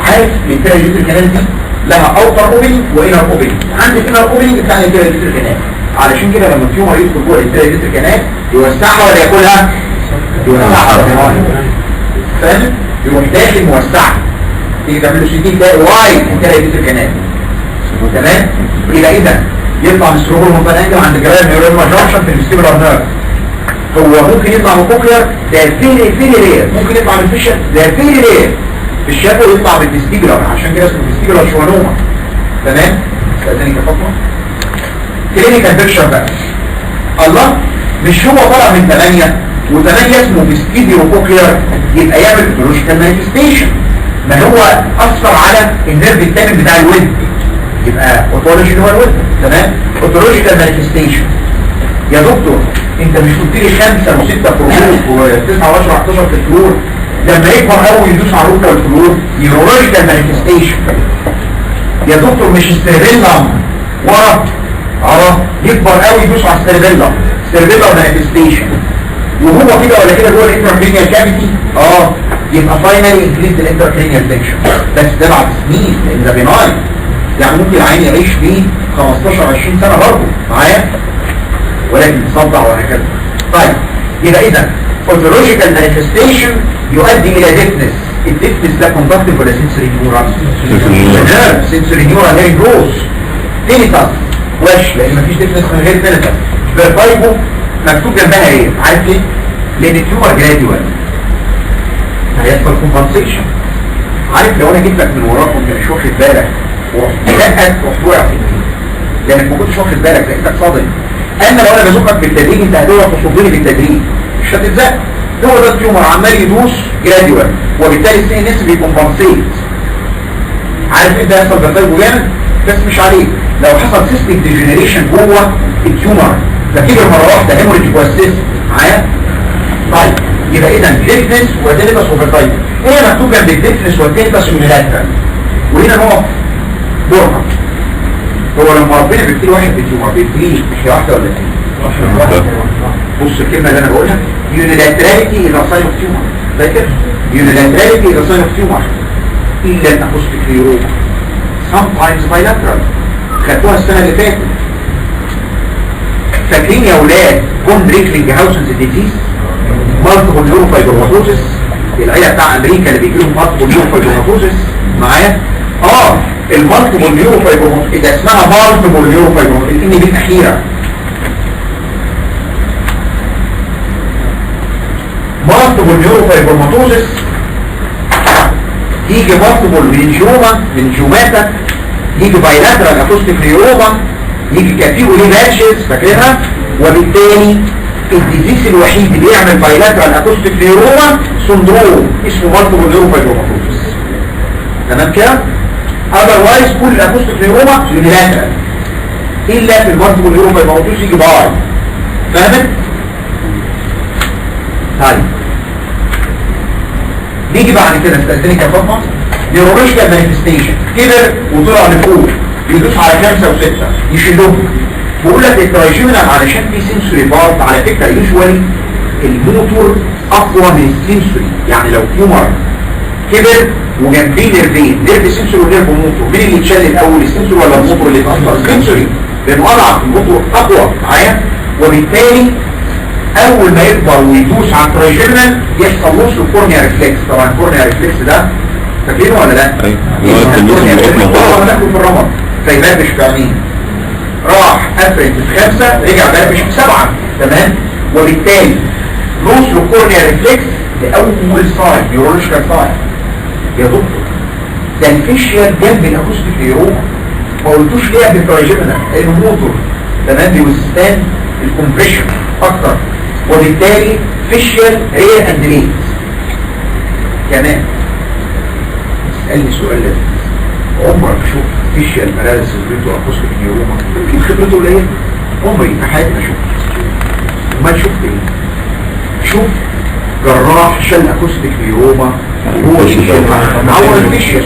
عارف الانتراي فيتري كانال دي لها اوتر اوبننج وانر اوبننج. عندك انر اوبننج بتاع الانتراي فيتري كانال، علشان كده لما التيومر يدخل جوه الانتراي فيتري كانال يوسعها ولا ياكلها؟ يوسعها. فاهم؟ يروح داخل موسعها. تيجي تعمل له سي تي تلاقي وايد انتراي فيتري كانال. تمام. يبقى اذا يطلع من السيربيلم مونتان انجل عند جلايل نيوروليما جانكشن في الفيستيبولار نيرف. هو ممكن يطلع من الكوكلير ده فيري رير، ممكن يطلع من الفيشر ده فيري رير، في الشفوي يطلع من الفيستيبولار، عشان كده اسمه فيستيبولار شوانوما. تمام. استاذنك يا فاطمه. كلينيكال بيكشر بقى. الله، مش هو طلع من 8 و8 اسمه فيستيبولو كوكلير، يبقى يعمل باثولوجيكال مانيفستيشن. ما هو اثر على النيرف الثامن بتاع الودن، يبقى اوتولوجي اللي هو الودن. تمام. اوتولوجيكال مانيفستيشن. يا دكتور انت مش قلت لي 5 و6 فلور و9 و10 و11 في الفلور، لما يكبر قوي يدوس على الروكه والفلور، نيورولوجيكال مانيفستيشن. يا دكتور مش السيربيلم ورا يكبر قوي يدوس على السيربيلم مانيفستيشن وهو كده ولا كده جوه الانتركرينيال كافيتي يبقى فاينالي انكريز الانتركرينيال تنشن بس ده بعد سنين لان ده بيناين يعني ممكن العين يعيش فيه 15 20 سنه برضه معايا ولكن صدع وهكذا. طيب يبقى اذا pathological manifestation يؤدي الى ديفنس. الديفنس ده كوندكتيف ولا سنسوري نيورال؟ سنسوري نيورال هيري جروس. تينيتاس وش لان مفيش ديفنس من غير تينيتاس. فيرتايجو مكتوب جنبها ايه؟ عارف ليه؟ لان التيومر جراديوال هيحصل كومبنسيشن. عارف لو انا جيت لك من وراك وانت مش واخد بالك ورحت دقك ورحت وقع في اليمين لانك ما كنتش واخد بالك لقيتك صادم. اما لو انا بزقك بالتدريج انت هتقدر تصدني بالتدريج مش هتتزق. هو ده التيومر عمال يدوس جراديوال وبالتالي السي ان اس بيكمبنسيت. عارف ايه ده؟ يحصل فيرتايجو جامد بس مش عليه. لو حصل سيستيك ديجنريشن جوه التيومر فكبر مره واحده هيموريج جوه السيستم معايا. طيب يبقى اذا ديفنس وتينيتاس وفيرتايجو. هنا مكتوب جنب الديفنس والتينيتاس يونيلاترال وهنا نقف برهه. هو لما ربنا بيبتلي واحد بالتيومر بيبتليه مش واحده ولا اثنين؟ بص الكلمه اللي انا بقولها يونيلاتراليتي اذا ساين اوف تيومر فاكر؟ يونيلاتراليتي اذا ساين اوف تيومر الا الاكوستيك نيوروما sometimes bilateral خدتوها السنه اللي فاتت. فاكرين يا اولاد كون ريكلينج هاوسنز ديزيز مالتيبل نيوروفايبروماتوزس العيله بتاع امريكا اللي بيجي لهم مالتيبل نيوروفايبروماتوزس معايا المالتيبل نيوروفايبروماتوزس اذا اسمها مالتيبل نيوروفايبروماتوزس الان دي الاخيره مالتيبل نيوروفايبروماتوزس يجي مالتيبل منجوماتا يجي بايلاترال اكوستيك نيوروما يجي كاتيجو ليه باتشز فاكرها وبالتالي الديزيز الوحيد اللي يعمل بايلاترال اكوستيك نيوروما سندروم اسمه مالتيبل نيوروفايبروماتوزس. تمام كده؟ اذروايز كل الاكوستيك نيوروما يونيلاترال الا في المالتيبل نيوروفايبروماتوزس يجي باي. فاهمت؟ طيب نيجي بعد كده استاذنك يا فاطمه نيورولوجيكال مانيفستيشن كبر وطلع لفوق يدوس على 5 و6 يشيلهم. بقول لك الترايجيمنال علشان في سنسوري بارت على فكره يوجوالي الموتور اقوى من السنسوري. يعني لو تيومر كبر وجنبيه نيرفين نيرف سنسوري ونيرف موتور مين اللي يتشال الاول السنسوري ولا الموتور اللي يتاثر؟ السنسوري لانه اضعف الموتور اقوى معايا وبالتالي اول ما يكبر ويدوس على الترايجيمنال يحصل نص الكورنيا ريفلكس. طبعا الكورنيا ريفلكس ده فاكرينه ولا لا؟ ايوه في الرمض فيبربش في عينيه راح افرد في 5 رجع بربش في 7 تمام وبالتالي نص الكورنيا ريفلكس لاول ساين نيورولوجيكال ساين. يا دكتور ده الفيشيال جنب الاكوستيك نيوروما ما قلتوش ليه بالترايجيمنال لانه موتور تمام بيوستان الكومبريشن اكتر وبالتالي فيشيال رير اند ريت. كمان اسالني سؤال لازم عمرك شفت فيشيال باراليسيس بيتو اكوستيك نيوروما؟ يمكن خبرته قليله عمري في حياتي ما شفت. امال شفت ايه؟ شوف جراح شال اكوستيك نيوروما هو فيشيال معور الفيشيال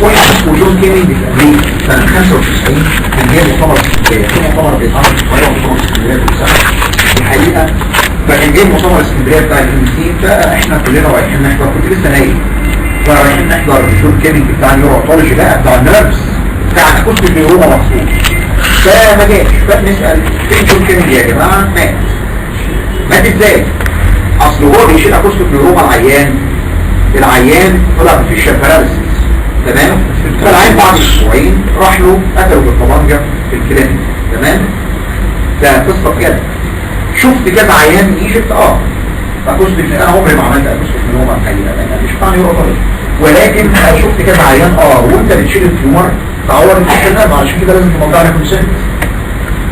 واحد اسمه جون كينينج في امريكا سنه 95 كان جاي مؤتمر اسكندريه. في مؤتمر بيتعمل في القاهره ومؤتمر اسكندريه كل سنه الحقيقه فكان جاي مؤتمر اسكندريه بتاع الام سي فاحنا كلنا رايحين نحضر كنت لسه نايم فرايحين نحضر جون كينينج بتاع النيورولوجي بقى بتاع النيرفز بتاع الاكوستيك نيوروما مخصوص فما جاش فبنسال فين جون كينينج يا جماعه؟ مات ازاي؟ اصل هو بيشيل اكوستيك نيوروما العيان طلع بفيشيال باراليسيس تمام. فالعين بعد اسبوعين راح له قتلوا بالطبنجه في الكلينيك تمام. ده قصه بجد. شفت كذا عيان ايجيبت اكوستيك انا عمري ما عملت اكوستيك نيوروما الحقيقه انا مش بتاع نيوروباثي ولكن شفت كذا عيان وانت بتشيل التيومر تعور الكلام عشان كده لازم تمضي على كونسنت.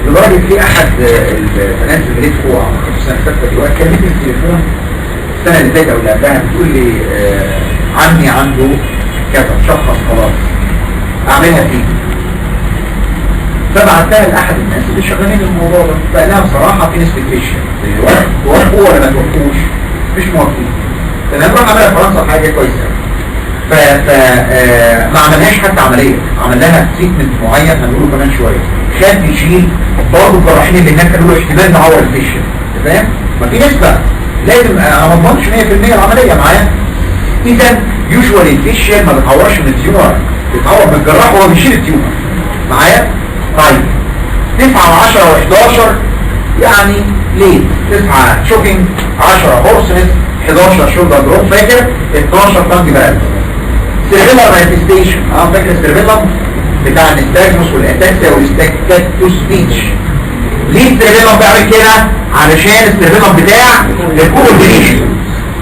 لدرجه في احد البنات اللي جريت فوق على السنه اللي فاتت دلوقتي كلمتني في التليفون السنه اللي فاتت او اللي قبلها بتقول لي عمي عنده كذا شخص خلاص اعملها فيه. فبعتها لاحد الناس اللي شغالين الموضوع ده فقال لها بصراحه في نسبه فيشن توافقوا ولا ما توافقوش؟ مش موافقين. تمام. راح عملها في فرنسا حاجه كويسه. ما عملناش حتى عمليه، عمل لها تريتمنت معين هنقوله كمان شويه. خد يشيل برضه الجراحين اللي هناك قالوا له احتمال نعور الفيشل، تمام؟ ما في نسبه لازم ما اضمنش 100% العمليه معايا. اذا يوجوالي الفيشل ما بتعورش من التيومر، بتعور من الجراح وهو بيشيل التيومر معايا. طيب 9 و10 و11 يعني ليه؟ 9 شوكينج، 10 هورسنس، 11 شولدر دروب، فاكر؟ 12 تانج بارد. سيرفيلر مانيفستيشن، فاكر السيرفيلر بتاع الاستاجموس والاتاكسيا والاستاكتوس سبيتش. ليه السيرفيلر بيعمل كده؟ علشان السيرفيلر بتاع الكوردينيشن،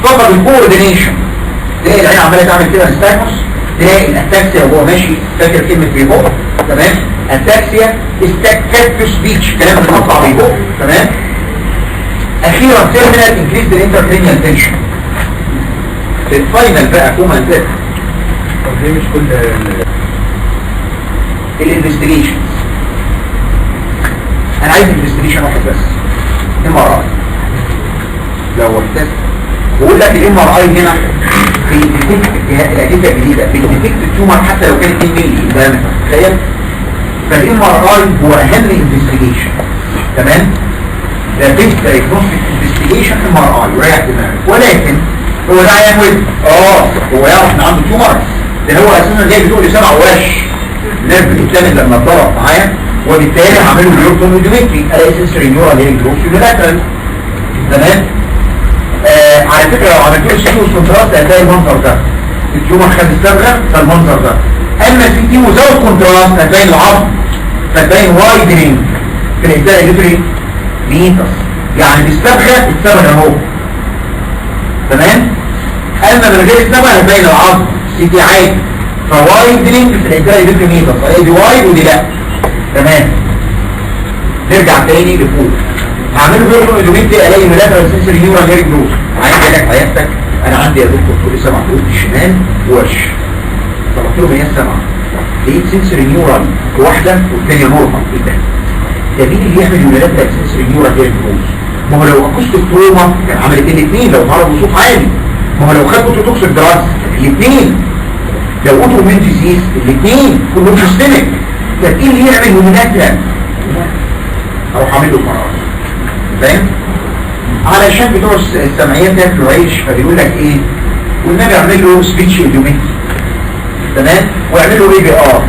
فقط الكوردينيشن. تلاقي العين عماله تعمل كده الاستاجموس، تلاقي الاتاكسيا وهو ماشي، فاكر كلمه بيبوق، تمام؟ اتاكسيا استاكتوس سبيتش، كلام بيتقطع بيبوق، تمام؟ اخيرا تيرمينال انكريز الانتركرينيال تنشن. في الفاينل بقى كوما انتهت. طب ليه مش كل الانفستيجيشن؟ انا عايز انفستيجيشن واحد بس، ام ار اي. لو احتاج بقول لك الام ار اي هنا بيديتكت الاجهزه الجديده، بيديتكت التيومر حتى لو كان 2 مللي، ده تخيل. فالام ار اي هو اهم انفستيجيشن، تمام؟ ده بيست دايجنوستيك انفستيجيشن ام ار اي، وريح دماغك. ولكن هو ده هيعمل هو يعرف ان عنده تيومر، ده هو اساسا جاي بتقول لي سمع وش نيرف الثاني لما اتضرب معايا، وبالتالي هعمله بيوتون وديمتري الاقي سنسوري نيورال هيرنج جروس يونيلاترال، تمام؟ على فكره لو عملت له سيتي كونتراست هتلاقي المنظر ده، التيومر خد الصبغه فالمنظر ده. اما سيتي وزود كونتراست هتلاقي العظم، فتلاقي وايدنينج في الانتاج الليتري ميتس، يعني بالصبغه الصبغه اهو، تمام؟ اما من غير الصبغه هتلاقي العظم سيتي عادي، فوايدنينج في الانتاج الليتري ميتس، اهي دي وايد ودي لا، تمام؟ نرجع تاني لفوق، هعمله بيرفون ادوميتري الاقي ميلاترال سنسوري نيورال هيرنج جروس. عايز لك عيادتك انا عندي يا دكتور تقول لي سمع في ودني الشمال وش، طلعت له هي السمع، لقيت سنسوري نيورال واحده والثانيه نورمال، ايه ده مين اللي يعمل ميلاترال سنسوري نيورال هيرنج جروس؟ ما هو لو اكوستيك تروما كان عملت الاثنين، لو اتعرض بصوت عالي، ما هو لو خد اوتوتوكسيك دراجز الاثنين، لو اوتومين ديزيز الاثنين، كلهم سيستميك، ده ايه اللي يعمل ميلاترال؟ اروح اعمل له قرار، فاهم؟ علشان بتوع السمعيات ياكلوا عيش، فبيقول لك ايه؟ والنبي اعمل له سبيتش اوديومتري، تمام؟ واعمل له اي بي ار.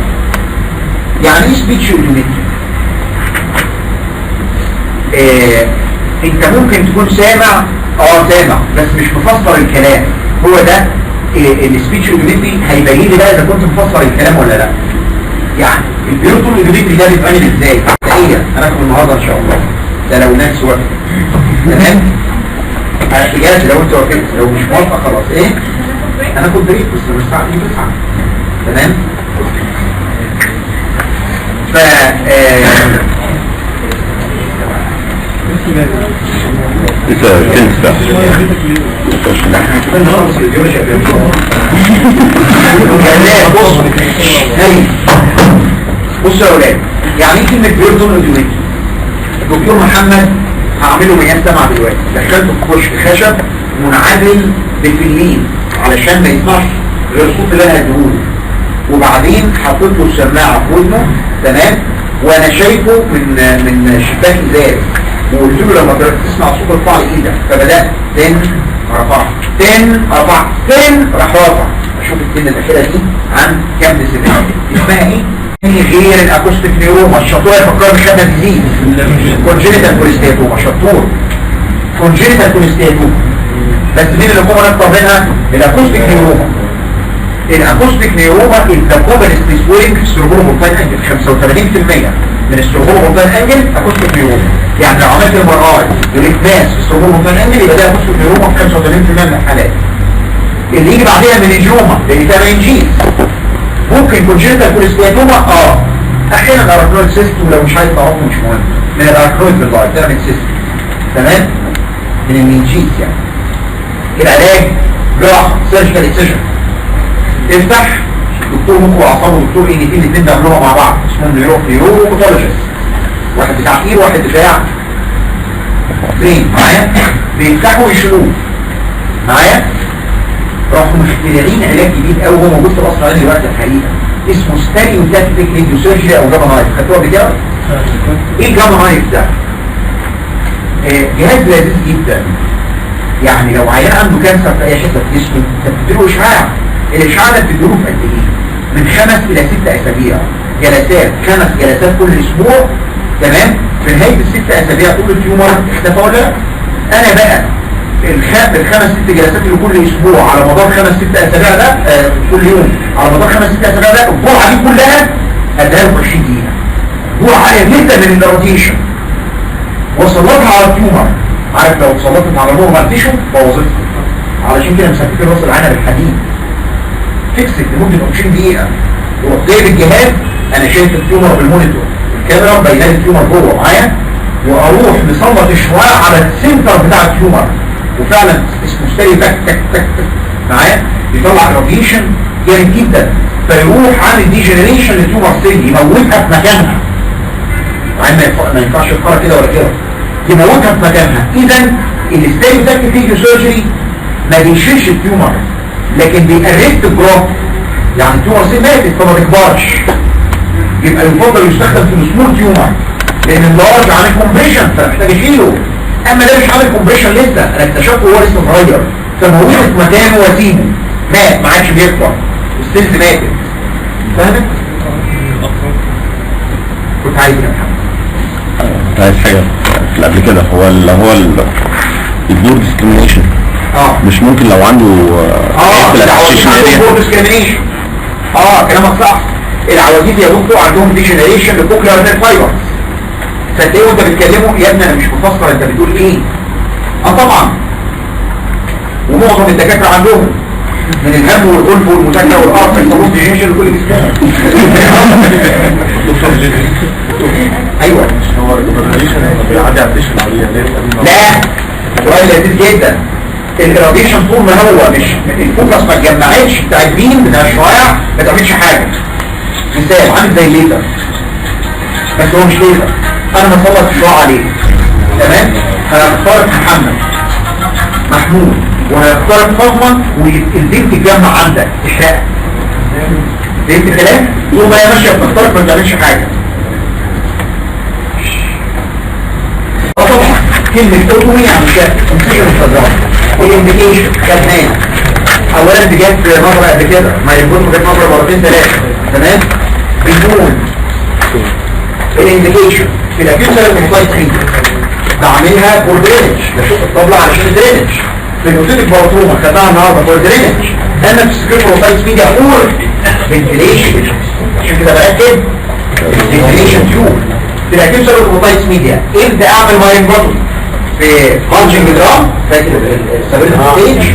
يعني ايه سبيتش اوديومتري؟ انت ممكن تكون سامع، سامع بس مش مفسر الكلام، هو ده السبيتش اوديومتري هيبين لي بقى اذا كنت مفسر الكلام ولا لا. يعني البيوتون اوديومتري ده بيتعمل ازاي؟ حقيقة هناخد النهارده ان شاء الله، ده لو ناس وقت، تمام؟ بجد لو انت وافقت، لو مش موافق خلاص ايه؟ هناخد بريك بس مش ساعة دي بسعة، تمام؟ ف لسه تنسى بصوا يا اولاد، يعني ايه كلمه بيرتون اوديومتري؟ الدكتور محمد هعمله مياه سمع دلوقتي، دخلته في كشك خشب منعزل بفلين علشان ما يسمعش غير الصوت اللي انا هديهوله، وبعدين حطيت له السماعه في ودنه، تمام؟ وانا شايفه من شباك ازاز، وقلت له لما تسمع صوت ارفع لي ايدك، فبدات تن رفعت، تن رفعت، تن راح رافع، اشوف التن الاخيره دي عن كام ديسيبل. اسمها ايه؟ غير الاكوستيك نيوروما، الشطور يفكرني خدنا ديزيز كونجينيتال كوليستياتوما، شطور كونجينيتال كوليستياتوما، بس مين اللي كومن اكتر منها؟ الاكوستيك نيوروما. الاكوستيك نيوروما الكومنست سوينج في السيربروموبلاين انجل، 85% من السيربروموبلاين انجل اكوستيك نيوروما. يعني لو عملت ام ار اي ولقيت ماس في السيربروموبلاين انجل يبقى ده اكوستيك نيوروما في 85% من الحالات. اللي يجي بعديها من الجيوما لان ده رينجيز، ممكن كونجنتال كوليستياتوما احيانا اراكنويد سيست، ولو مش عايز تعرفه مش مهم، من الاراكنويد باللايف ده من سيست، تمام؟ من المينجيز. يعني العلاج جراحه سيرجيكال اكسجن، تفتح دكتور مخ واعصاب ودكتور اي دي تي، الاثنين بيعملوها مع بعض، اسمهم نيوروباثولوجيست، واحد بتاع اير واحد بتاع برين، معايا؟ بيفتحوا ويشيلوه معايا، راحوا مخترعين علاج جديد قوي هو موجود في القصر العيني دلوقتي الحقيقه اسمه ستيريوتاكتيك راديو سيرجري او جاما نايف. خدتوها قبل كده؟ ايه الجاما نايف ده؟ جهاز لذيذ جدا. يعني لو عيان عنده كانسر في اي حته في جسمه انت بتديله اشعاع. الاشعاع ده بتديله في قد ايه؟ من 5 إلى 6 اسابيع. جلسات 5 جلسات كل اسبوع. تمام؟ في نهايه ال6 اسابيع طول التيومر اختفى ولا لا؟ انا بقى ال5 6 جلسات اللي كل اسبوع على مدار 5 6 اسابيع ده كل يوم على مدار 5 6 اسابيع ده الجرعه دي كلها اديها له 20 دقيقه. جرعه عاليه جدا من الراديشن وسلطها على التيومر. عارف لو اتسلطت على نورمال تيشو بوظتها. علشان كده مسكتين راس العنب بالحديد فيكسد لمده 20 دقيقه. وروح جايب الجهاز انا شايف التيومر بالمونيتور الكاميرا باينه التيومر جوه معايا واروح مسلط الشعاع على السنتر بتاع التيومر وفعلا اسمه ستيريو تك تك تك معايا يطلع راديشن جامد جدا فيروح عامل ديجنريشن للتيومر سيل يموتها في مكانها. ما ينفعش القرار كده ولا كده يموتها في مكانها. اذا الستيريو تك فيديو سيرجري ما بيشيلش التيومر لكن بيأرست الجروث. يعني التيومر سيل ماتت فما بيكبرش يبقى يفضل يستخدم في السمول تيومر لان اللارج عامل كومبريشن فمحتاج اشيله. اما ده مش عامل كومبريشن لسه انا اكتشفته وهو لسه صغير فموجود في مكانه واسيبه مات ما عادش بيكبر السيلز ماتت. فاهمت؟ كنت عايز يا محمد كنت عايز حاجه في قبل كده هو البور ديسكريميشن مش ممكن لو عنده البور ديسكريميشن كلامك صح. العواجيز يا دكتور عندهم ديجنريشن للكوكلير نيرف فايبرز فتلاقيه وانت بتكلمه يا ابني انا مش مفسر انت بتقول ايه. طبعا ومعظم الدكاتره عندهم من الهم والقلب والمذاكره والارض يسموه ديجنريشن لكل جسم. ايوه هو الراديشن بيعدي على الديشن العاديه لا سؤال لذيذ جدا. الراديشن طول ما هو مش الفوكس ما اتجمعتش بتاع البين بتاع الشعاع ما تعملش حاجه. مثال عامل زي الليزر بس هو مش ليزر انا بسلط الشعاع عليه تمام. هختار محمود وهختار فاطمه والزيت تتجمع عندك تحرق زيت الكلام طول ما هي ماشيه بتختارك ما بتعملش حاجه. طبعا كلمه اوتومي يعني تمسيح الصدرات والانديكيشن خدناه اولا دي جت نظره قبل كده ما يكون جت نظره مرتين 3 تمام. بنقول الانديكيشن في الاكيوسر الموبايل 3 بعملها فور درينج بشوف الطبله علشان الدرينج. في الاوتيتك باروتروما خدناها النهارده فور درينج. اما في السكريبت موبايل ميديا فور فنتيليشن عشان كده باكد فنتيليشن تيوب. في الاكيوسر الموبايل ميديا ابدا اعمل ماينجوتومي في بانجنج درام فاكر السبيل ستيج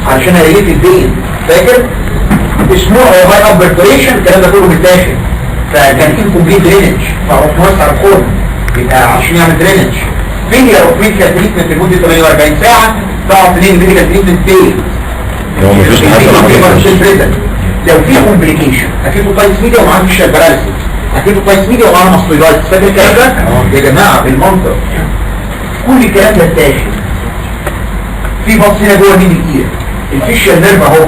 علشان هيجي البين فاكر اسمه هاي اب بريبريشن الكلام ده كله متاخد فكان انكمبليت درينج فاروح موسع الخرم يبقى عشان يعمل درينج. فيلير اوف ميديكال تريتمنت لمده 48 ساعه تقعد 2 ميديكال تريتمنت فين؟ هو مفيش حاجه لو في كومبليكيشن اكيد اوتايتس ميديا ومعاه فيش باراليسيس اكيد اوتايتس ميديا ومعاه ماستويدايتس فاكر الكلام ده؟ يا جماعه بالمنطق كل الكلام ده اتاخد في بص هنا جوه مين كتير الفيشيال نيرف اهو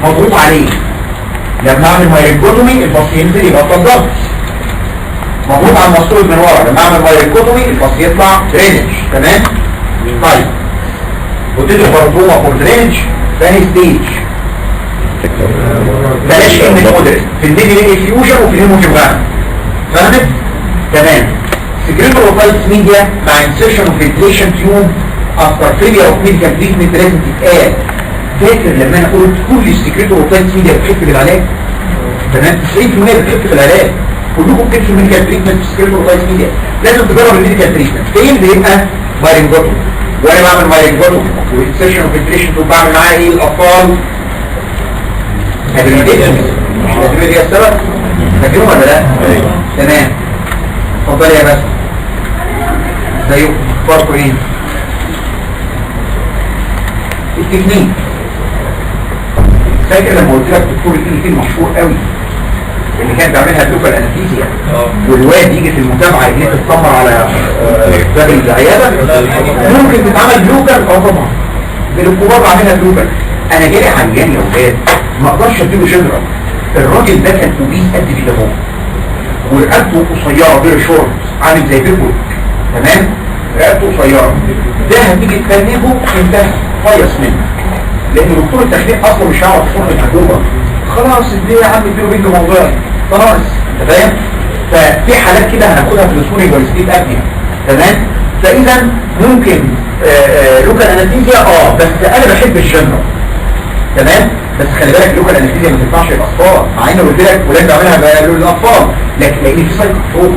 مضغوط عليه لما اعمل مايرينجوتومي البص ينزل يبقى ضغط مضغوط على المسطول من ورا. لما اعمل مايرينجوتومي البص يطلع درينج تمام. طيب وتدي برضومه فور درينج ثاني ستيج بلاش كلمه مودريت في الميدي فيوجن وفي الهيموجيوجرام فهمت؟ تمام. سكريبتوروتايتس ميديا مع انسيرشن اوف فنتيليشن تيوب افتر فيلير اوف ميديكال تريتمنت لازم تتقال. فاكر لما انا قلت كل السكريبتوروتايتس ميديا بتخف بالعلاج تمام 90% بتخف بالعلاج كلكم بتخفوا الميديكال تريتمنت في سكريبتوروتايتس ميديا لازم تجرب الميديكال تريتمنت فين بيبقى مايرينجوتومي وانا بعمل مايرينجوتومي وانسيرشن اوف فنتيليشن تيوب بعمل معاها ايه الاطفال هابيليتيشن مش لازم دي السبب فاكرهم ولا لا؟ تمام. اتفضل يا باشا زيكم فرقوا ايه؟ التكنيك فاكر لما قلت لك دكتور الكلينيكي مشهور قوي اللي كان بيعملها بلوكال انستيزيا والواد يجي في المتابعه يجي تتطمر على باب العياده ممكن تتعمل بلوكال طبعا الكبار بعملها بلوكال انا جالي عيان يا ولاد ما اقدرش اديله جنرال، الراجل ده كان اوبيس قد كده اهو ورقبته قصيره غير شورت عامل زي بيبول، تمام؟ رقبته قصيره، ده هتيجي تفنجه انت فيص منه، لان دكتور التخدير اصلا مش هيعرف يصرف الحكومه، خلاص اديه يا عم اديله بنج موضوعي خلاص، انت فاهم؟ ففي حالات كده هناخدها في الاسبوع والستيت ابنيا، تمام؟ فاذا ممكن لوكال انستيزيا بس انا بحب الجنرال، تمام؟ بس خلي بالك لوكال انستيزيا ما تنفعش للاطفال، مع ان قلت لك ولاد بعملها للاطفال، لكن لان في سايكل فوق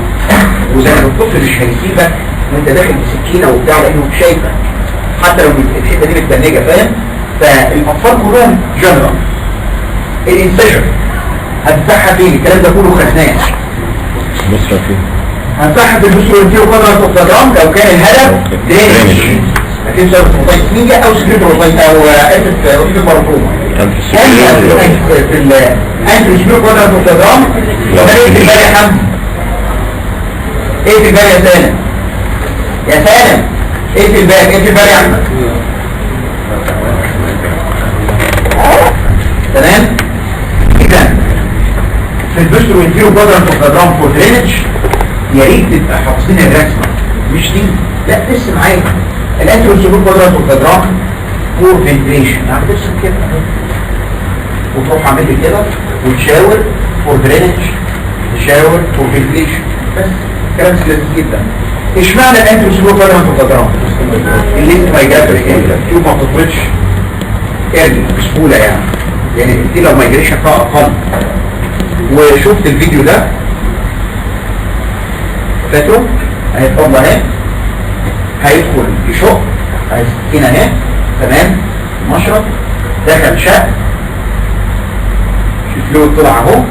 وزي ما الطفل مش هيسيبك وانت داخل بسكينه وبتاع لانه مش شايفك حتى لو الحته دي متبنجه، فاهم؟ فالاطفال كلهم جنرال. الانسجن هتفتحها فين؟ الكلام ده كله خدناه. بصرة فين؟ هنفتحها في البوسترونتيو قدرة اوكتادرام لو كان الهدف درينج، لكن سبب موبايل او سكريبت موبايل او اسف اوكتيف ماركوما. في الانتروسبيرو قدرة اوكتادرام ايه في البال يا حمد؟ ايه في البال يا سالم؟ يا سالم ايه في البال؟ ايه في البال يا احمد؟ تمام؟ اذا في البوسترونتيو قدرة اوكتادرام فور درينج يا ريت تبقى حافظين الرسمه مش دي، لا ترسم عادي. الانتروسبيرو قدرة اوكتادرام فور فنتريشن، يعني ترسم كده وتروح عامل كده وتشاور فور درينج، تشاور فور فنتريشن، بس كلام لذيذ جدا. اشمعنى الانتروسبيرو قدرة اوكتادرام؟ اللي انت ما يجابش شوف ما بتطولش ارجع بسهوله يعني دي لو مايجريشن فيها اقل. وشفت الفيديو ده فاكره؟ هيتفضل اهي، هيدخل يشق هنا اهي، تمام؟ مشرط دخل شق الفلويد طلع اهو،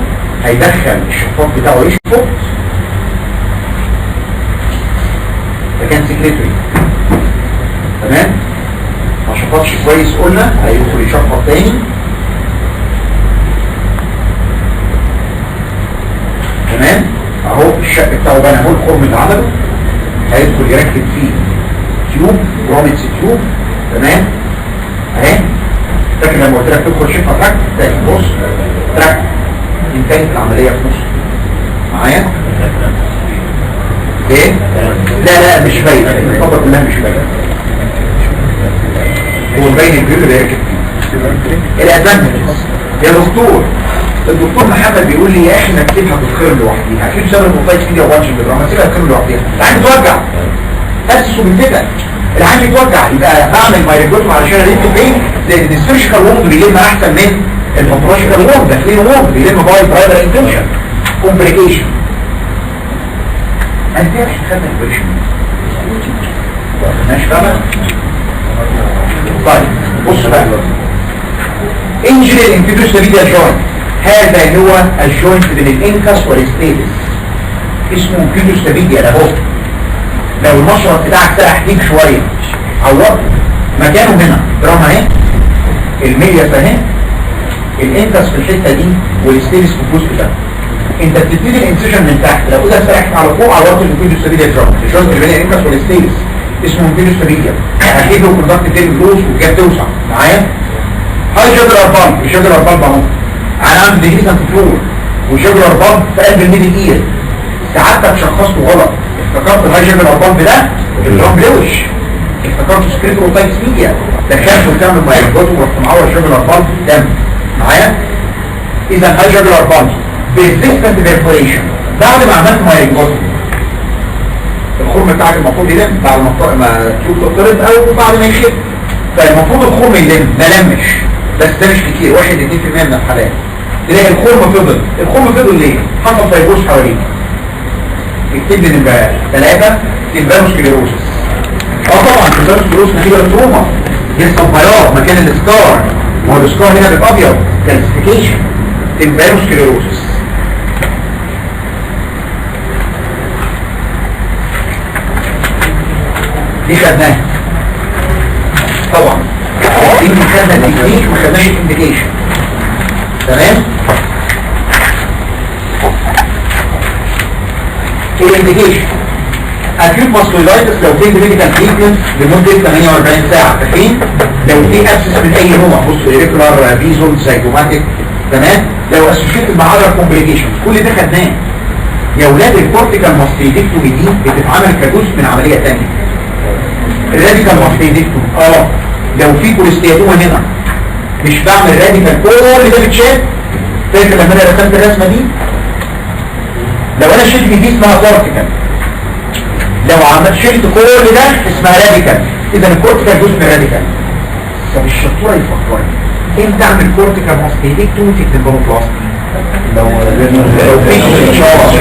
هيدخل الشفاط بتاعه يشفط، ده كان سكريتري، تمام؟ ما شفطش كويس قلنا هيدخل يشفط تاني، تمام؟ اهو الشق بتاعه بقى اهو الخرم اللي عمله، هيدخل يركب فيه تيوب رامتس تيوب، تمام؟ اهي فاكر لما قلت لك تدخل شفه تراك تاني بص تراك انتهت العمليه في نص معايا؟ ايه؟ لا مش باينه، الخطه كلها مش باينه، هو باين البيوت اللي يركب فيه. الادفانتجز يا دكتور، الدكتور محمد بيقول لي يا اخي ما تسيبها تتخير لوحديها، اكيد بسبب الموبايل كده وانش بالدراما تسيبها تتخير لوحديها، العين بتوجع اسسه بالفكره، العين بتوجع يبقى اعمل مايريجوتوم علشان اريده فين؟ لان السيرشيكال ووند بيلم احسن من الباثولوجيكال ووند، ده كلين ووند بيلم باي برايمري انتنشن كومبليكيشن. انت يا اخي خدنا البريشن ماشي فاهمه؟ طيب بص بقى انجري الانفيدوس ميديا جوينت، هذا هو الجوينت بين الانكس والستيلس اسمه انفيدوس ميديا ده اهو. لو المشرط بتاعك سرح فيك شويه عوضته مكانه هنا دراما اهي، الميديا اهي، الانكس في الحته دي والستيلس في الجزء ده، انت بتبتدي الانسيشن من تحت، لو كده سرحت على فوق عوضت الانفيدوس ميديا جوينت، الجوينت بين الانكس والستيلس اسمه انفيدوس ميديا، هتجيب له كوندكت تاني فلوس والجاب توسع معايا. هاي جدر بامب، الجدر بامب اهو انا عندي ديجيتال فلور وجدر بامب في قلب الميدل اير، ساعتك شخصته غلط، افتكرت الهاي جدر بامب ده الرام لوش، افتكرت سكريت روتايتس ميديا، دخلت وتعمل مايرجوتوم ورحت معور جدر بامب دم معايا. اذا هاي جدر بامب بيرزيستنت بيرفوريشن، بعد ما عملت مايرجوتوم الخرم بتاعك المفروض يلم بعد ما تشوف تضطرب او بعد ما يشد، فالمفروض الخرم يلم ما لمش، بس ده مش كتير 1-2% من الحالات تلاقي الخرم فضل. الخرم فضل ليه؟ حصل فيبروس حواليه. اكتب لي نمبر 3 تمبانوسكليروسس. طبعا تمبانوسكليروسس نتيجه للتروما، يحصل بياض مكان السكار، ما هو السكار هنا بيبقى ابيض كالسيفيكيشن، تمبانوسكليروسس. دي خدناها طبعا، دي خدنا التكنيك ما خدناش الانديكيشن، تمام؟ الانديكيشن اكيوت ماسكولايتس لو في ميديكال تريتمنت لمده 48 ساعه، فاكرين؟ لو في ابسس من اي نوع، بص ايريكولار بيزون سايكوماتيك، تمام، لو اسوشيتد مع اذر كومبليكيشن، كل ده خدناه. يا ولاد الكورتيكال ماستيدكتومي دي بتتعمل كجزء من عمليه ثانيه. الراديكال ماستيدكتومي لو في كوليستياتوما هنا مش بعمل راديكال، كل ده بتشال. فاكر لما انا رسمت الرسمه دي؟ لو انا شلت دي اسمها كورتيكال، لو عملت شلت كل ده اسمها راديكال. اذا الكورتيكال جزء من الراديكال. طب الشطوره يفكرني امتى اعمل كورتيكال ماستيدكتومي في البلوبلاستي؟ لو في استشارة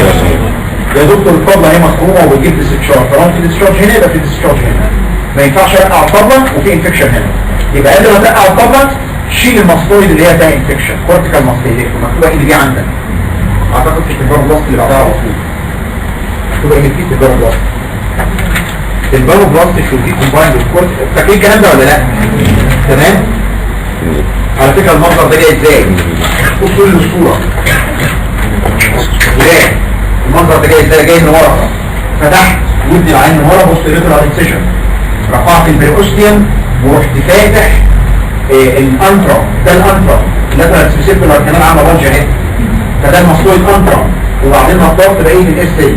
يا دكتور الفضلة هي مخرومة وبتجيب استشارة، طالما في استشارة هنا يبقى في استشارة هنا، ما ينفعش اقع الطبلة وفي انفكشن هنا. يبقى قبل ما تقع الطبلة شيل الماستويد اللي هي فيها انفكشن، كورتيكال ماستيدكتومي. مكتوبة ايه اللي دي عندك؟ اعتقد في البلوبلاستي اللي بعدها على طول مكتوبة ايه في البلوبلاستي؟ البلوبلاستي شو دي كومبايند بالكورتيكال. فاكرين الكلام ده ولا لا؟ تمام؟ على فكرة المنظر ده جاي ازاي؟ بصوا له الصورة ازاي؟ المنظر ده جاي ازاي؟ جاي من ورا، فتحت ودي العين من ورا، بص ريترال انسيشن، رفعت البريوستيوم ورحت فاتح الانترا. ده الانترا اللاترال سيركلر كمان عامله بلج اهي، فده المسطوع الانترا، وبعدين نطرت بقيه الاس ال.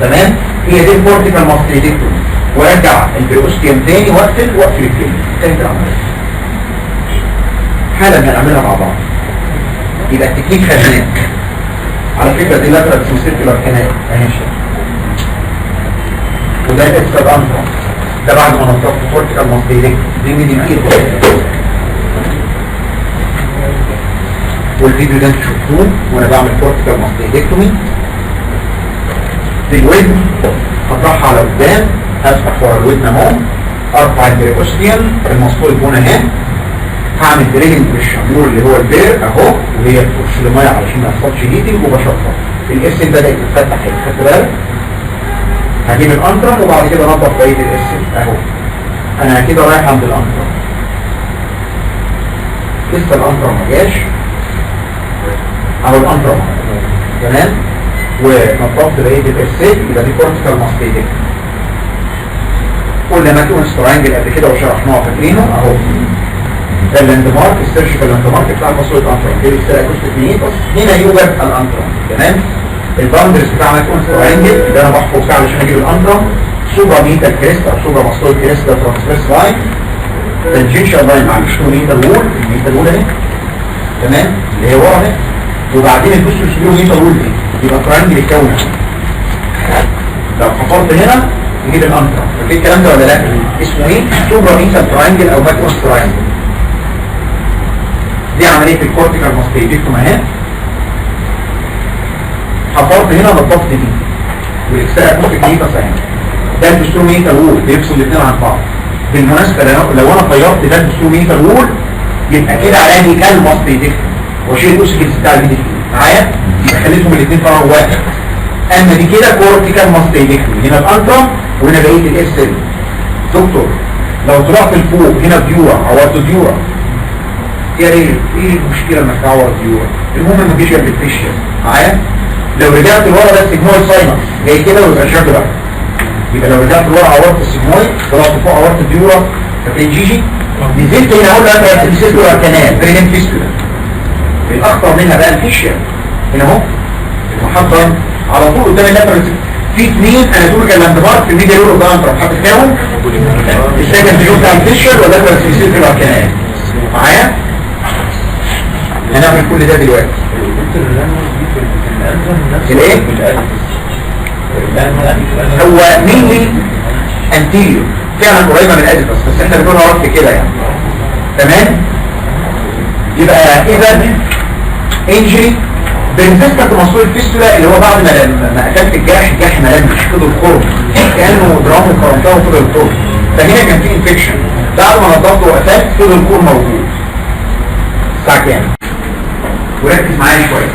تمام؟ هي دي الكورتيكال ماستيدكتومي. وارجع البريوستيوم تاني واقفل الكلمه. انتهت العمليه. حالا هنعملها مع بعض. يبقى التكنيك خدناه. على فكرة دي لاترال سيركلر كانال اهي، وده الاكسترا انترا، ده بعد ما نطلق كورتيكال ماستيدكتومي دي من الايد. والفيديو ده انتوا شفتوه وانا بعمل كورتيكال ماستيدكتومي. في الودن هطرحها على قدام، افتح ورا الودن اهو، ارفع البريوستيوم المسطول البون اهي، هعمل درينج بالشامور اللي هو البير اهو، وهي تخش الميه علشان ما يحصلش هيتنج، وبشطها. الاس ال بدات تتفتح اهي، خدت بالك؟ هجيب الانترم وبعد كده انضف بقيه الاس ال اهو. انا كده رايح عند الانترم، لسه الانترم ما جاش اهو الانترم، تمام؟ ونضفت بقيه الاس ال، يبقى دي كورتيكال ماستيدكتومي. قلنا ماكيونس تراينجل قبل كده وشرحناه، فاكرينه اهو. ده اللاندمارك، السيرجيكال لاندمارك بتاع المسطوع الانترم، دي بتلاقي جزء كلينيكس، هنا يوجد الانترم. تمام؟ الباوندرز بتاع ماكيونس تراينجل اللي انا بحفظه بتاع علشان اجيب الانترم، سوبر ميتال كريست او سوبر مسطوع كريست، ده ترانسفيرس لاين، تنجنشال لاين مع الشتو ميتال وول، الميتال وول اهي، تمام؟ اللي هي ورا اهي، وبعدين البوستو سبيرو ميتال وول دي يبقى تراينجل يتكون. لو حفرت هنا نجيب الانترم. فاكر الكلام ده ولا لا؟ اسمه ايه؟ سوبر ميتال تراينجل او ماكيونس تراينجل. دي عملية الكورتيكال ماستيدكتومي اهي. حفرت هنا نضفت دي، والاكسترا اكوستيك كلينيكس اهي. ده البستروميتال وول بيفصل الاثنين عن بعض. بالمناسبة لو انا طيرت ده البستروميتال وول يبقى كده علامي كالماستيدكتومي، واشيل الاوسيكلز بتاع الفيديو معايا، يبقى خليتهم الاثنين فراغ واحد. اما دي كده كورتيكال ماستيدكتومي، هنا الانترم وهنا بقيه الاس ال. دكتور لو طلعت لفوق هنا ديورا عورت ديورا، يا ريت ايه المشكله انك تعور ديورا؟ المهم ما تجيش جنب الفيشيا معايا. لو رجعت لورا ده السيجمويد ساينس جاي كده ويبقى شكله بقى. يبقى لو رجعت لورا عورت السيجمويد، طلعت فوق عورت الديورا، فاكرين جيجي؟ نزلت هنا اقول لك الفيسيكولار كانال برينين فيسكولا. الاخطر منها بقى الفيشيا هنا اهو المحضر على طول قدام اللاترال. في اثنين اناتوميكال لاندمارك في الميديا لور ده انتر حاطط فيهم السكند فيو بتاع الفيشيا واللاترال فيسيكولار كانال معايا. هنعمل كل ده دلوقتي. الايه؟ هو مينلي انتيريور فعلا قريبه من الادفس، بس احنا بنقولها رف كده يعني. تمام؟ يبقى اذا انجري بالنسبه لمسطوع الفيستولا اللي هو بعد ما قتلت الجرح ما لمش فضل خرم، كانه درامه وخرمتها وفضل خرم، فهنا كان في انفكشن. بعد ما نضفته وقتلت فضل الخرم موجود. الساعه كام؟ وركز معايا شويه.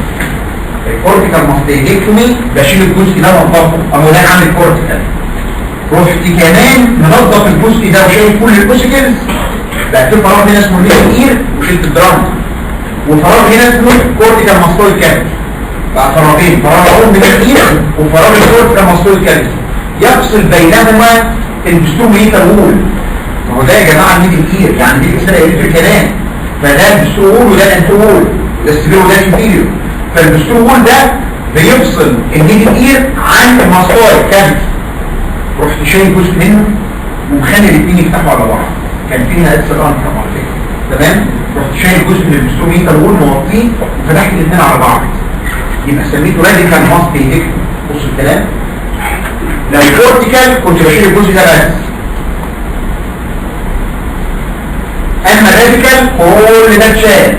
الكورتيكال ماستيدكتومي بشيل الجزء ده وانضفه، اهو ده عامل كورتيكال. رحت كمان منظف الجزء ده وشايل كل الاوسيكلز، بقى في فراغ هنا اسمه الاير وشلت الدرام، وفراغ هنا اسمه كورتيكال ماستويد كابيتال. بقى فراغين، فراغ اهو من الاير وفراغ الكورتيكال ماستويد كابيتال، يفصل بينهما البستروميتال وول. ما هو ده يا جماعه الميدل اير، يعني دي السنه الكتريك كمان، فده البسترول وده الانترول، ده السبير وده الانتيريور. فالبسترول ده بيفصل الميدل اير عن الماستويد كامل. رحت شايل جزء منه ومخلي الاثنين يفتحوا على بعض، كان في هنا اكسل طبعا كده، تمام؟ رحت شايل جزء من البستروميتر وول موطيه وفتحت الاثنين على بعض، يبقى سميته راديكال ماستيدكتومي. بص الكلام، لو فورتيكال كنت بشيل الجزء ده بس، اما راديكال كل ده اتشال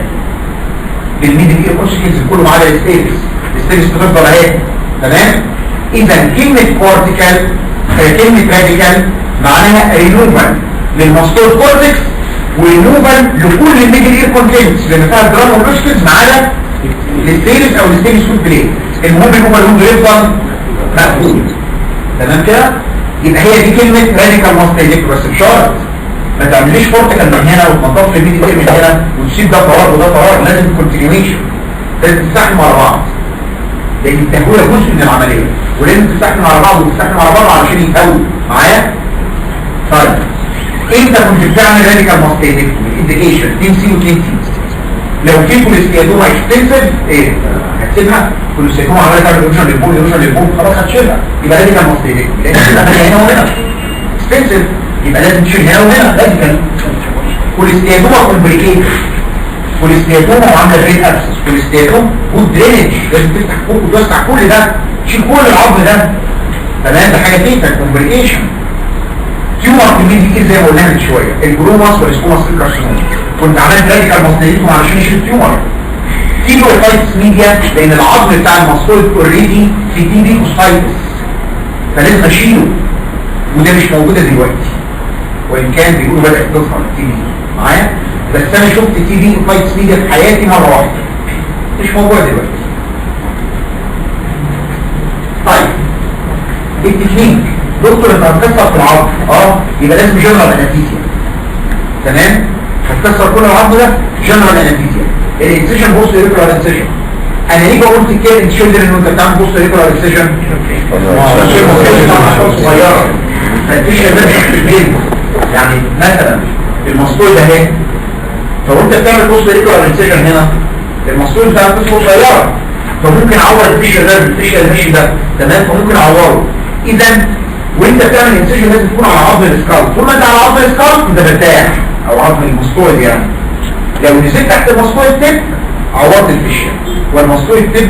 بالميدل اير كونسيكنس كله ما عدا الستيرس. الستيرس بتفضل اهي، تمام؟ اذا كلمه فورتيكال كلمه راديكال معناها ريموفال للماستويد كورتكس وريموفال لكل الميدل اير كونتنتس لان فيها درام والروسكلز ما عدا الستيرس او الستيرس فود بليد. المهم الريموفال هم بيفضل مقفول، تمام كده؟ يبقى هي دي كلمه راديكال ماستيدكتومي، بس بشرط ما تعمليش فورتيكال من هنا وتنضف الميدل اير من هنا وتسيب ده قرار وده قرار، لازم كونتينيويشن، لازم تستحمل على بعض لان التهويه جزء من العمليه، ولازم تستحمل على بعض وتستحمل على بعض علشان يتهوى معايا. طيب انت كنت بتعمل راديكال ماستيدكتومي انديكيشن 2 سي و 2 تي، لو في كوليستياتوما اكستنسيف ايه هتسيبها؟ كوليستياتوما عماله تعمل اوبشن للبول اوبشن للبول، خلاص هتشيلها، يبقى راديكال ماستيدكتومي لان هتبقى هنا وهنا اكستنسيف، يبقى لازم تشيل هنا وهنا راديكال. كوليستياتوما كومبليكيتد، كوليستياتوما وعامله برين ابسس، كوليستياتوما والدرينج لازم تفتح فوق وتوسع كل ده، تشيل كل العظم ده، تمام؟ ده حاجه تانية كومبليكيشن. تيومر في الميدل اير زي ما قلنا من شويه، الجلوماس والسكوماس الكارسينوما، كنت عملت راديكال ماستيدكتومي علشان يشيل التيومر. تيجي اوستايتس ميديا لان العظم بتاع الماستويد اوريدي في تي بي اوستايتس، فلازم اشيله، وده مش موجوده دلوقتي وان كان بيقولوا بدات تظهر التي بي معايا، بس انا شفت تي بي اوستايتس ميديا في حياتي مره واحده، مش موجوده دلوقتي. طيب التكنيك، دكتور انت هتكسر في العظم، يبقى لازم جنرال انستيزيا، تمام؟ هتكسر كل العظم ده جنرال انستيزيا. الانسيشن بوست ريكولار انسيشن، انا ليه بقول تكير تشيلدرن وانت بتعمل بوست ريكولار انسيشن؟ صغيره فمفيش بين، يعني مثلا المسطول ده اهي، فوانت بتعمل بوست ريكولار انسيشن هنا المسطول بتاع الفيش صغيره، فممكن اعور الفيش ده الفيش المشي ده، تمام؟ فممكن اعوره. اذا وانت بتعمل انسيشن لازم تكون على عظم السكال، طول ما انت على عظم السكال انت مرتاح، او عظم المسطول يعني. لو نزلت تحت المسطول التب عورت الفيشيا، والمسطول التب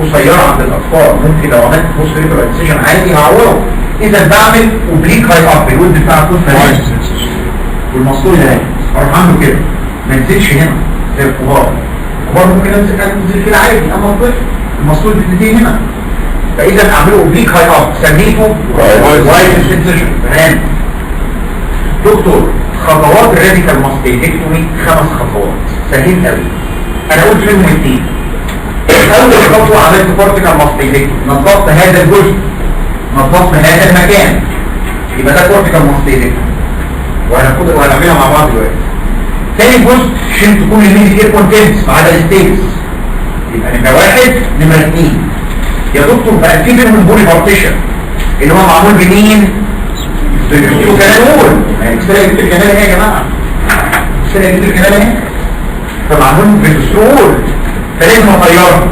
قصيره عند الاطفال، ممكن لو عملت بوست ريكولار انسيشن عادي هعوره. اذا بعمل اوبليك هاي اب، الود بتاع الطفل فريش والمسطول ده اروح عامله كده، ما انزلش هنا زي الكبار. الكبار ممكن انزل كده عادي، اما الطفل المسطول بتنتهي هنا، فاذا اعمله اوبليك هاي اب، سميته وايد انسيشن. تمام دكتور؟ خطوات الراديكال ماستيدكتومي 5 خطوات، سهل قوي، انا قلت منهم 2. اول خطوه عملت كورتيكال ماستيدكتومي، نظفت هذا الجزء، نظفت هذا المكان، يبقى ده كورتيكال ماستيدكتومي، وهنعملها مع بعض دلوقتي. ثاني جزء شلت كل الميدل اير كونتنتس ما عدا الستيجز، يبقى نمره 1 نمره 2. يا دكتور بقى في بينهم بولي بارتيشن اللي هو معمول بمين؟ بالكتير كمان اول، الكتير جبت الكمال اهي يا جماعه، الكتير جبت الكمال اهي، فمعمول بالكتير، فلازم اطيرها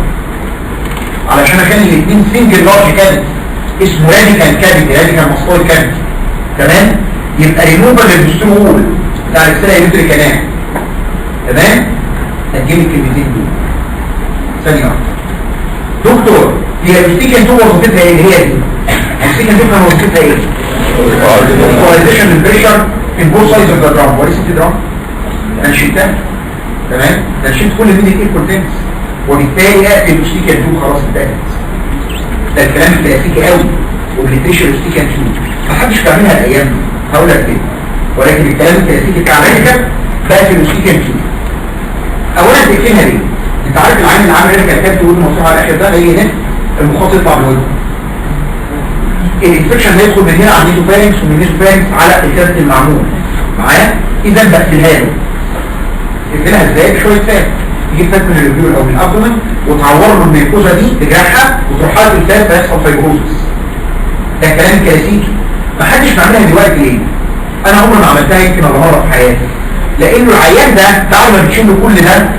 علشان اخلي الاثنين سنجل لارج كابيتي اسمه راديكال كابيتي، راديكال ماسكول كابيتي، تمام؟ يبقى ريموفر للكتير بتاع الكتير جبت الكمال، تمام؟ هتجيب الكلمتين دول ثانيه واحده. دكتور هي الستيكن تو وظيفتها ايه؟ هي دي الستيكن تو كان وظيفتها ايه؟ ايكواليزيشن البريشر ان بوث سايدز اوف ذا درام. وليس في درام انا شلتها، تمام؟ انا شلت كل ميدل اير كونتنتس، وبالتالي اقفل الستيكن تو، خلاص انتهت. ده الكلام الكلاسيكي قوي، وبنتشر الستيكن تو محدش بيعملها الايام دي، هقول لك كده، ولكن الكلام الكلاسيكي بتاع امريكا بقفل الستيكن تو. اولا تقفلها ليه؟ انت عارف العين اللي عامل ريكال كاب تقول المصيحه على الاخر ده هيجي هنا المخاط يطلع من وجهه، الانفكشن هيدخل من هنا على النيزوفارينكس ومن النيزوفارينكس على الكاست المعمول معايا. اذا بقفلها له، تقفلها ازاي؟ بشويه فات، تجيب فات من الريفيول او من الابدومن وتعور له الميكوزا دي تجرحها وتروح حاطط الفات فيحصل فايبروزس. ده الكلام الكلاسيكي، محدش بيعملها دلوقتي ليه؟ انا عمري ما عملتها يمكن ولا مره في حياتي، لانه العيان ده بعد ما بتشيل له كل ده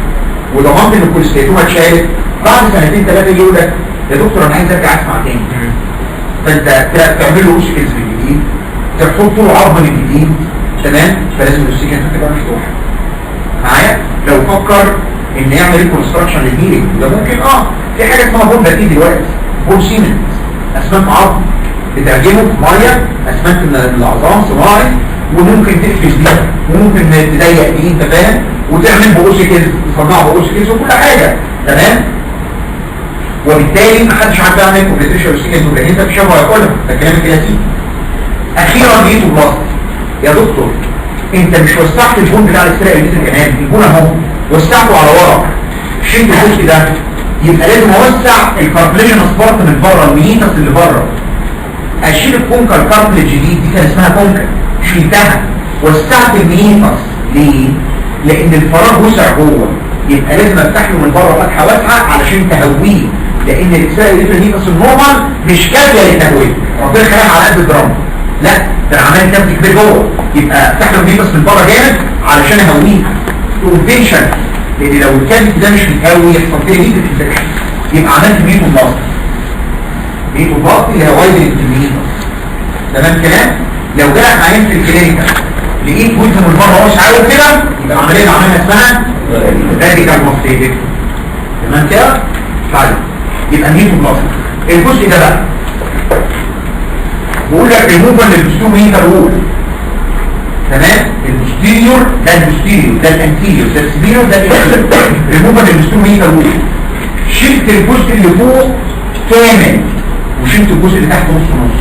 وضمنت ان الكوليستاتوما اتشالت، بعد سنتين ثلاثه يجي يقول لك يا دكتور انا عايز ارجع اسمع تاني. فانت تعمل له اوسكيلز من جديد، تحط له عظم من جديد، تمام؟ فلازم الاوسكيلز تبقى مفتوحه معايا. لو فكر ان يعمل ريكونستراكشن للهيلينج ده ممكن في حاجه اسمها بول دي دلوقتي، بول سيمنت، اسمنت عظم بتعجنه في ميه، اسمنت من العظام صناعي، وممكن تقفز بيها وممكن تضيق بيه، انت فاهم؟ وتعمل بأوسيكلز، تصنع بأوسيكلز وكل حاجه، تمام؟ وبالتالي ما حدش عارف يعمل كومبليتيشن اوسيكلز، لان انت مش هياكلها، ده الكلام الكلاسيكي. اخيرا جيت وبلاست، يا دكتور انت مش وسعت البون بتاع الاستراء اللي كمان، البون اهو وسعته على ورا، شلت الجزء ده، يبقى لازم اوسع الكاربليشن سبارت من بره، الميتس اللي بره، اشيل الكونكر كاربلج دي كان اسمها كونكر، شلتها، وسعت الميتس. ليه؟ لان الفراغ وسع جوه، يبقى لازم افتح له من بره فتحه واسعه علشان تهويه، لان الاكساء اللي في الميتس النورمال مش كافيه للتهويه، ربنا خلقها على قد الدرام، لا ده العمليه كافيه كبير جوه، يبقى افتح له الميتس من بره جامد علشان اهويه كونفنشن، لان لو الكافيتي ده مش متهوي يحصل فيه هيت انفكشن، يبقى عملت ميتو بلاست. ميتو بلاست اللي هو وايد الميتس، تمام كلام؟ لو جالك عيان في الكلينيكال لقيت جزء من بره واسع قوي كده، يبقى العمليه اللي عملها اسمها راديكال ماستيتك، تمام كده؟ طيب يبقى ميتو بلاست. الجزء ده بقى بقول لك ريموفال للبستوميتر وول، تمام؟ البوستيريور ده البوستيريور، ده الانتيريور، ده السبيريور، ده الانتيريور. ريموفال للبستوميتر وول، شلت الجزء اللي فوق كامل وشلت الجزء اللي تحت نص نص.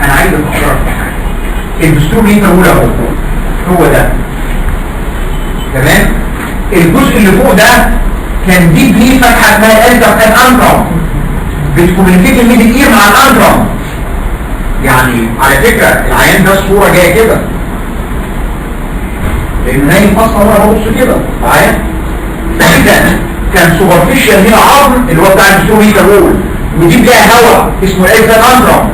انا عايز اشرح في حاجه، البستوميتر وول اهو هو ده، تمام؟ الجزء اللي فوق ده كان دي ليه فتحه اسمها الانترم، بتكومينيكيت الميدل اير مع الانترم. يعني على فكره العيان ده الصوره جايه كده، لانه نايم اصلا وانا ببص كده معايا. فاذا كان سوبرفيشال هنا عظم اللي هو بتاع البستوميتر وول، ودي لها هواء اسمه الانترم،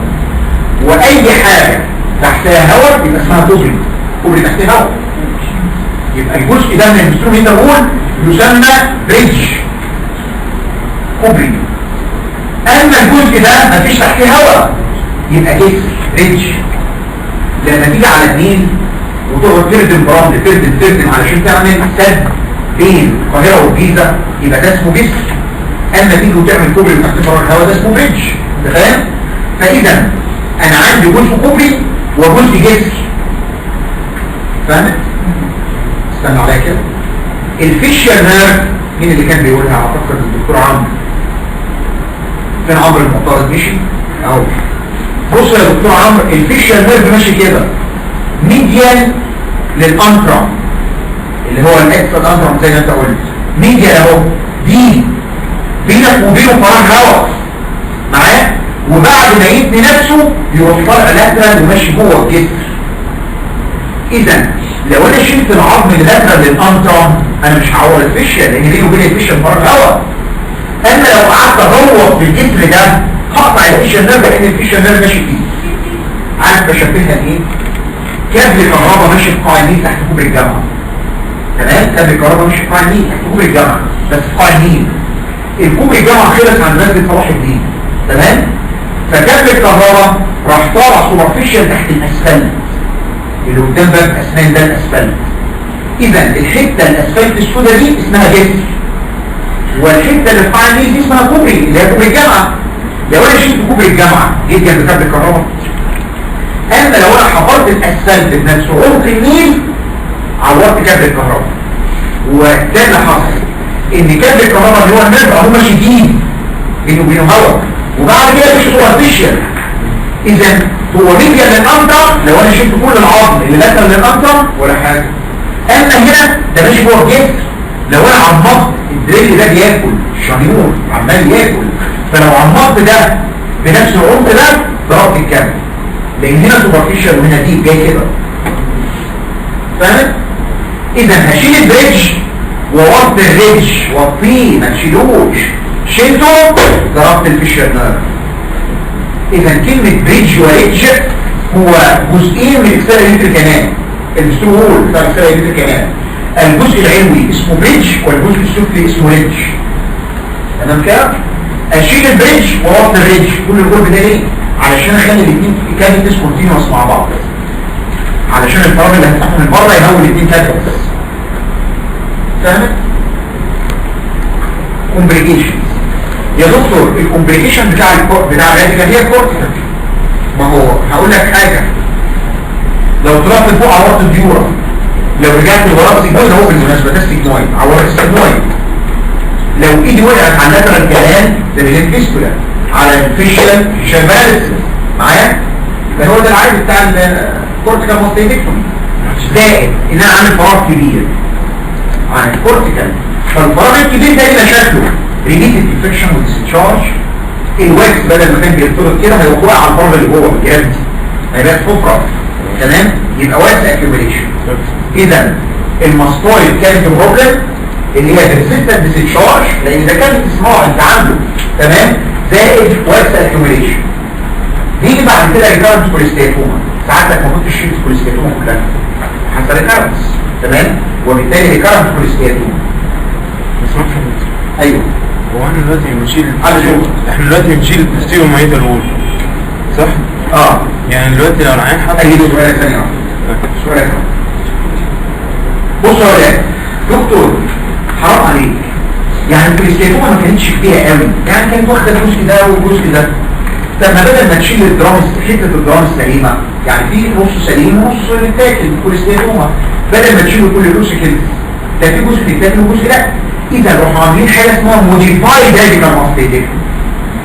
واي حاجه تحتها هواء يبقى اسمها كوبري تحتها هواء. يبقى الجزء ده من البستوميتر وول يسمى بريدج، كوبري. اما الجزء ده مفيش تحتيه هواء يبقى جسر، بريدج. لما تيجي على النيل وتقعد تردم برمل، تردم علشان تعمل سد بين القاهره والجيزه، يبقى ده اسمه جسر. اما تيجي وتعمل كوبري تحت فرار الهواء ده اسمه بريدج، انت فاهم؟ فاذا انا عندي جزء كوبري وجزء جسر، فاهم؟ استنى عليا كده. الفيشيال نيرف مين اللي كان بيقولها؟ اعتقد الدكتور عمرو. كان عمرو المعترض مشي اهو. بص يا دكتور عمرو، الفيشيال نيرف ماشي كده ميديال للانترم اللي هو الاكسترا انترم زي ما انت قلت، ميديال اهو، دي بينك وبينه فراغ هواء معاه، وبعد ما يبني نفسه يروح طالع لاترال وماشي جوه الجسر. اذا لو انا شلت العظم اللاترال للانترم انا مش هعور الفيشيال، لان بينه وبين الفيشيال فراغ هواء. اما لو قعدت ادور في الجسر ده هقطع الفيشيال نيرف، لان الفيشيال نيرف ماشي فيه. عارف بشبهها بايه؟ كابل الكهرباء ماشي في قاع النيل تحت كوبري الجامعه، تمام؟ كابل الكهرباء ماشي في قاع النيل تحت كوبري الجامعه، بس في قاع النيل. الكوبري الجامعه خلص عند مسجد صلاح الدين، تمام؟ فكابل الكهرباء راح طالع سوبرفيشال تحت الاسفلت اللي قدام باب اسنان، ده الاسفلت. اذا الحته الاسفلت السوداء دي اسمها جسر، والحته اللي في قاع النيل دي اسمها كوبري اللي هي كوبري الجامعه. لو انا شلت كوبري الجامعه جيت جنب كابل الكهرباء، اما لو انا حفرت الاسفلت بنفسه عمق النيل عورت كابل الكهرباء. وده اللي حصل، ان كابل الكهرباء اللي هو النيرف اهو ماشي فيه بينه وبينه هواء، وبعد كده مش سوبرفيشال. اذا هو ميديا للانتر لو انا شلت كل العظم اللي داخل للانتر ولا حاجه. اما هنا ده ماشي جوه الجسر، لو انا عمقت الدريل ده بياكل الشنيور عمال ياكل، فلو عمقت ده بنفس العمق ده ضربت الكابل، لان هنا سوبرفيشال وهنا ديب جاي كده، فاهم؟ اذا هشيل البريدج ووطي الريدج، وطيه ما تشيلوش، شلته ضربت الفيشيال نيرف. اذا كلمه بريدج وريدج هو جزئين من الاكسترا كانال، السترو هول بتاع الاكسترا كانال. الجزء العلوي اسمه بريدج والجزء السفلي اسمه ريدج. تمام كده؟ اشيل البريدج واوطي الريدج. كل الجزء ده ليه؟ علشان اخلي الاثنين كانت ديسكونتينوس مع بعض، علشان الفراغ اللي هتفتحه من بره يهول الاثنين كاتبس. فاهمت؟ كومبليكيشن يا دكتور، الكومبليكيشن بتاع الراديكال هي الكورتيكال. ما هو هقول لك حاجه، لو طلعت فوق عورت الديورا، لو رجعت لورا السجنويد، هو بالمناسبه ده السجنويد، عورت السجنويد. لو ايدي وقعت على اللاترال كلام ده الفيستولا، على الفيشل شمال معايا، ده هو ده العادي بتاع الكورتيكال ماستيدكتومي. زائد ان انا عامل فراغ كبير عن الكورتيكال، فالفراغ الكبير ده يبقى شكله ريليتد انفكشن وديسشارج. الواكس بدل ما كان بيرتبط كده هيوقع على الفراغ اللي جوه بجد، هيبقى فقره. تمام؟ يبقى واكس اكيوميليشن. اذا الماستويد كانت البروبلم اللي هي ريزيستنت ديسشارج، لان ده كانت اسمها انت عنده. تمام؟ زائد واكس اكيوميليشن. نيجي بعد كده ريكارنس كوليستيتوما. ساعتك المفروض تشيل الكوليستيتوما كلها حتى ريكارنس. تمام؟ وبالتالي ريكارنس كوليستيتوما. ايوه. هو احنا دلوقتي بنشيل الكوليستيتوما الاول صح؟ يعني دلوقتي لو العيان حط سؤال ثاني. سؤال بص يا ولاد دكتور، حرام عليك، يعني الكوليستيتوما ما كانتش كبيره قوي، يعني كانت واخده الجزء ده والجزء ده. طب ما بدل ما تشيل الدرام حته الدرام السليمه، يعني في نص سليم ونص متاكل الكوليستيتوما، بدل ما تشيله كل جزء كده، ده في جزء بيتاكل وجزء لا. اذا روحوا عاملين حاجه اسمها موديفايد راديكال ماستيدكتومي،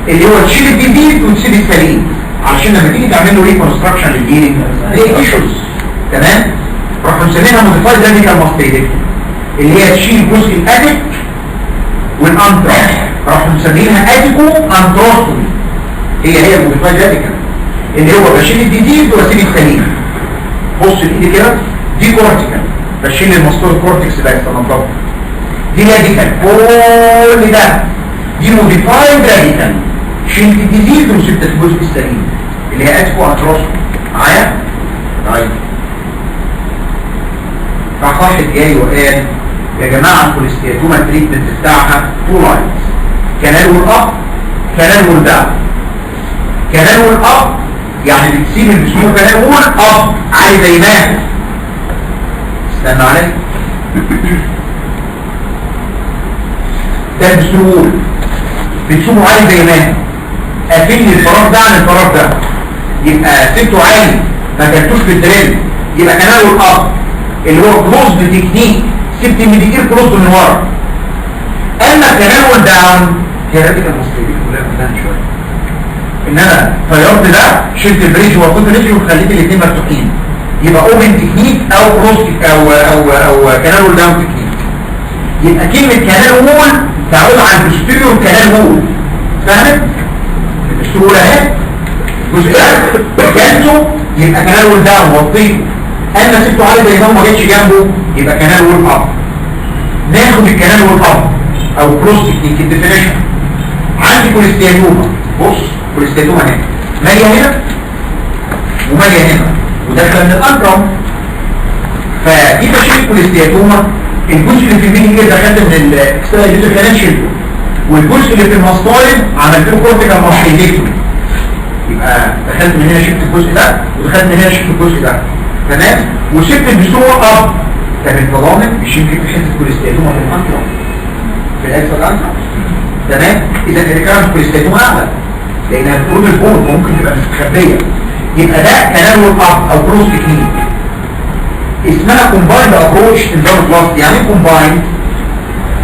اللي هو تشيل الجديد وتسيب السليم، علشان لما تيجي تعمل له ريكونستراكشن للجينينج ليه ايشوز. تمام؟ راحوا مسمينها موديفايد راديكال ماستيدكتومي، اللي هي تشيل جزء الاديك والانترا، راحوا مسمينها اديكو انتروستومي. هي الموديفايد راديكال اللي هو بشيل الجديد واسيب السليم. بص الايد كده، دي كورتيكال، بشيل الماستويد كورتكس بس منطقه، دي راديكال كل ده. دي موديفايد راديكال، شلت الجديد وسبت الجزء السليم اللي هي اديكو انتروستومي. معايا؟ طيب راح واحد جاي وقال يا جماعه الكوليستيتوما التريتمنت بتاعها تو لاينز، كانال والاب، كانال والدعم. كانال والاب يعني بتسيب البسموه كانال والاب عالي زي ما استنى عليك ده البسموه بتسيبه عالي زي ما قافلني الفراغ ده عن الفراغ ده، يبقى سبته عالي ما كنتوش في الدريل، يبقى كانال والاب اللي هو كلوزد تكنيك، سبت الميديكير كلوزد من ورا. اما كانال والداون هي راديكال ماستيدكتومي كلها مدان شويه، ان انا طيرت ده شلت البريدج وقلت الريدج وخليت الاثنين مفتوحين، يبقى اوبن تكنيك او كلوز او كانال والداون تكنيك. يبقى كلمه كانال وول تعود على البوستيريور كانال وول. فاهمت؟ السهوله اهي، الجزء ده جنبه يبقى كانال والداون وطيته، انا سبته عالي زي ما هو ما جتش جنبه يبقى كانال وول اب. ناخد الكانال وول اب او كلوز تكنيك الديفينيشن. عندي كوليستيتوما، بص كوليستيتوما هنا ماليه هنا وماليه هنا وداخله من الانترم، فدي تشيل كوليستيتوما. الجزء اللي في الميدي كده دخلت من الاكسترا جزء كمان شلته، والجزء اللي في الماستويد عملت له كورتيكال ماستيدكتومي، يبقى دخلت من هنا شلت الجزء ده ودخلت من هنا شلت الجزء ده. تمام؟ وسبت البسوع اب. طب الضوامن بيشيل في حته كوليستيتوما في الانترم، في الاكسترا الانترم. تمام؟ اذا الريكارنس كوليستيتوما اعلى لانها بتقول البول ممكن تبقى مستخبيه، يبقى ده كانال والاب او كروس تكنيك. اسمها كومبايند ابروتش انفيرس بلاست. يعني ايه كومبايند؟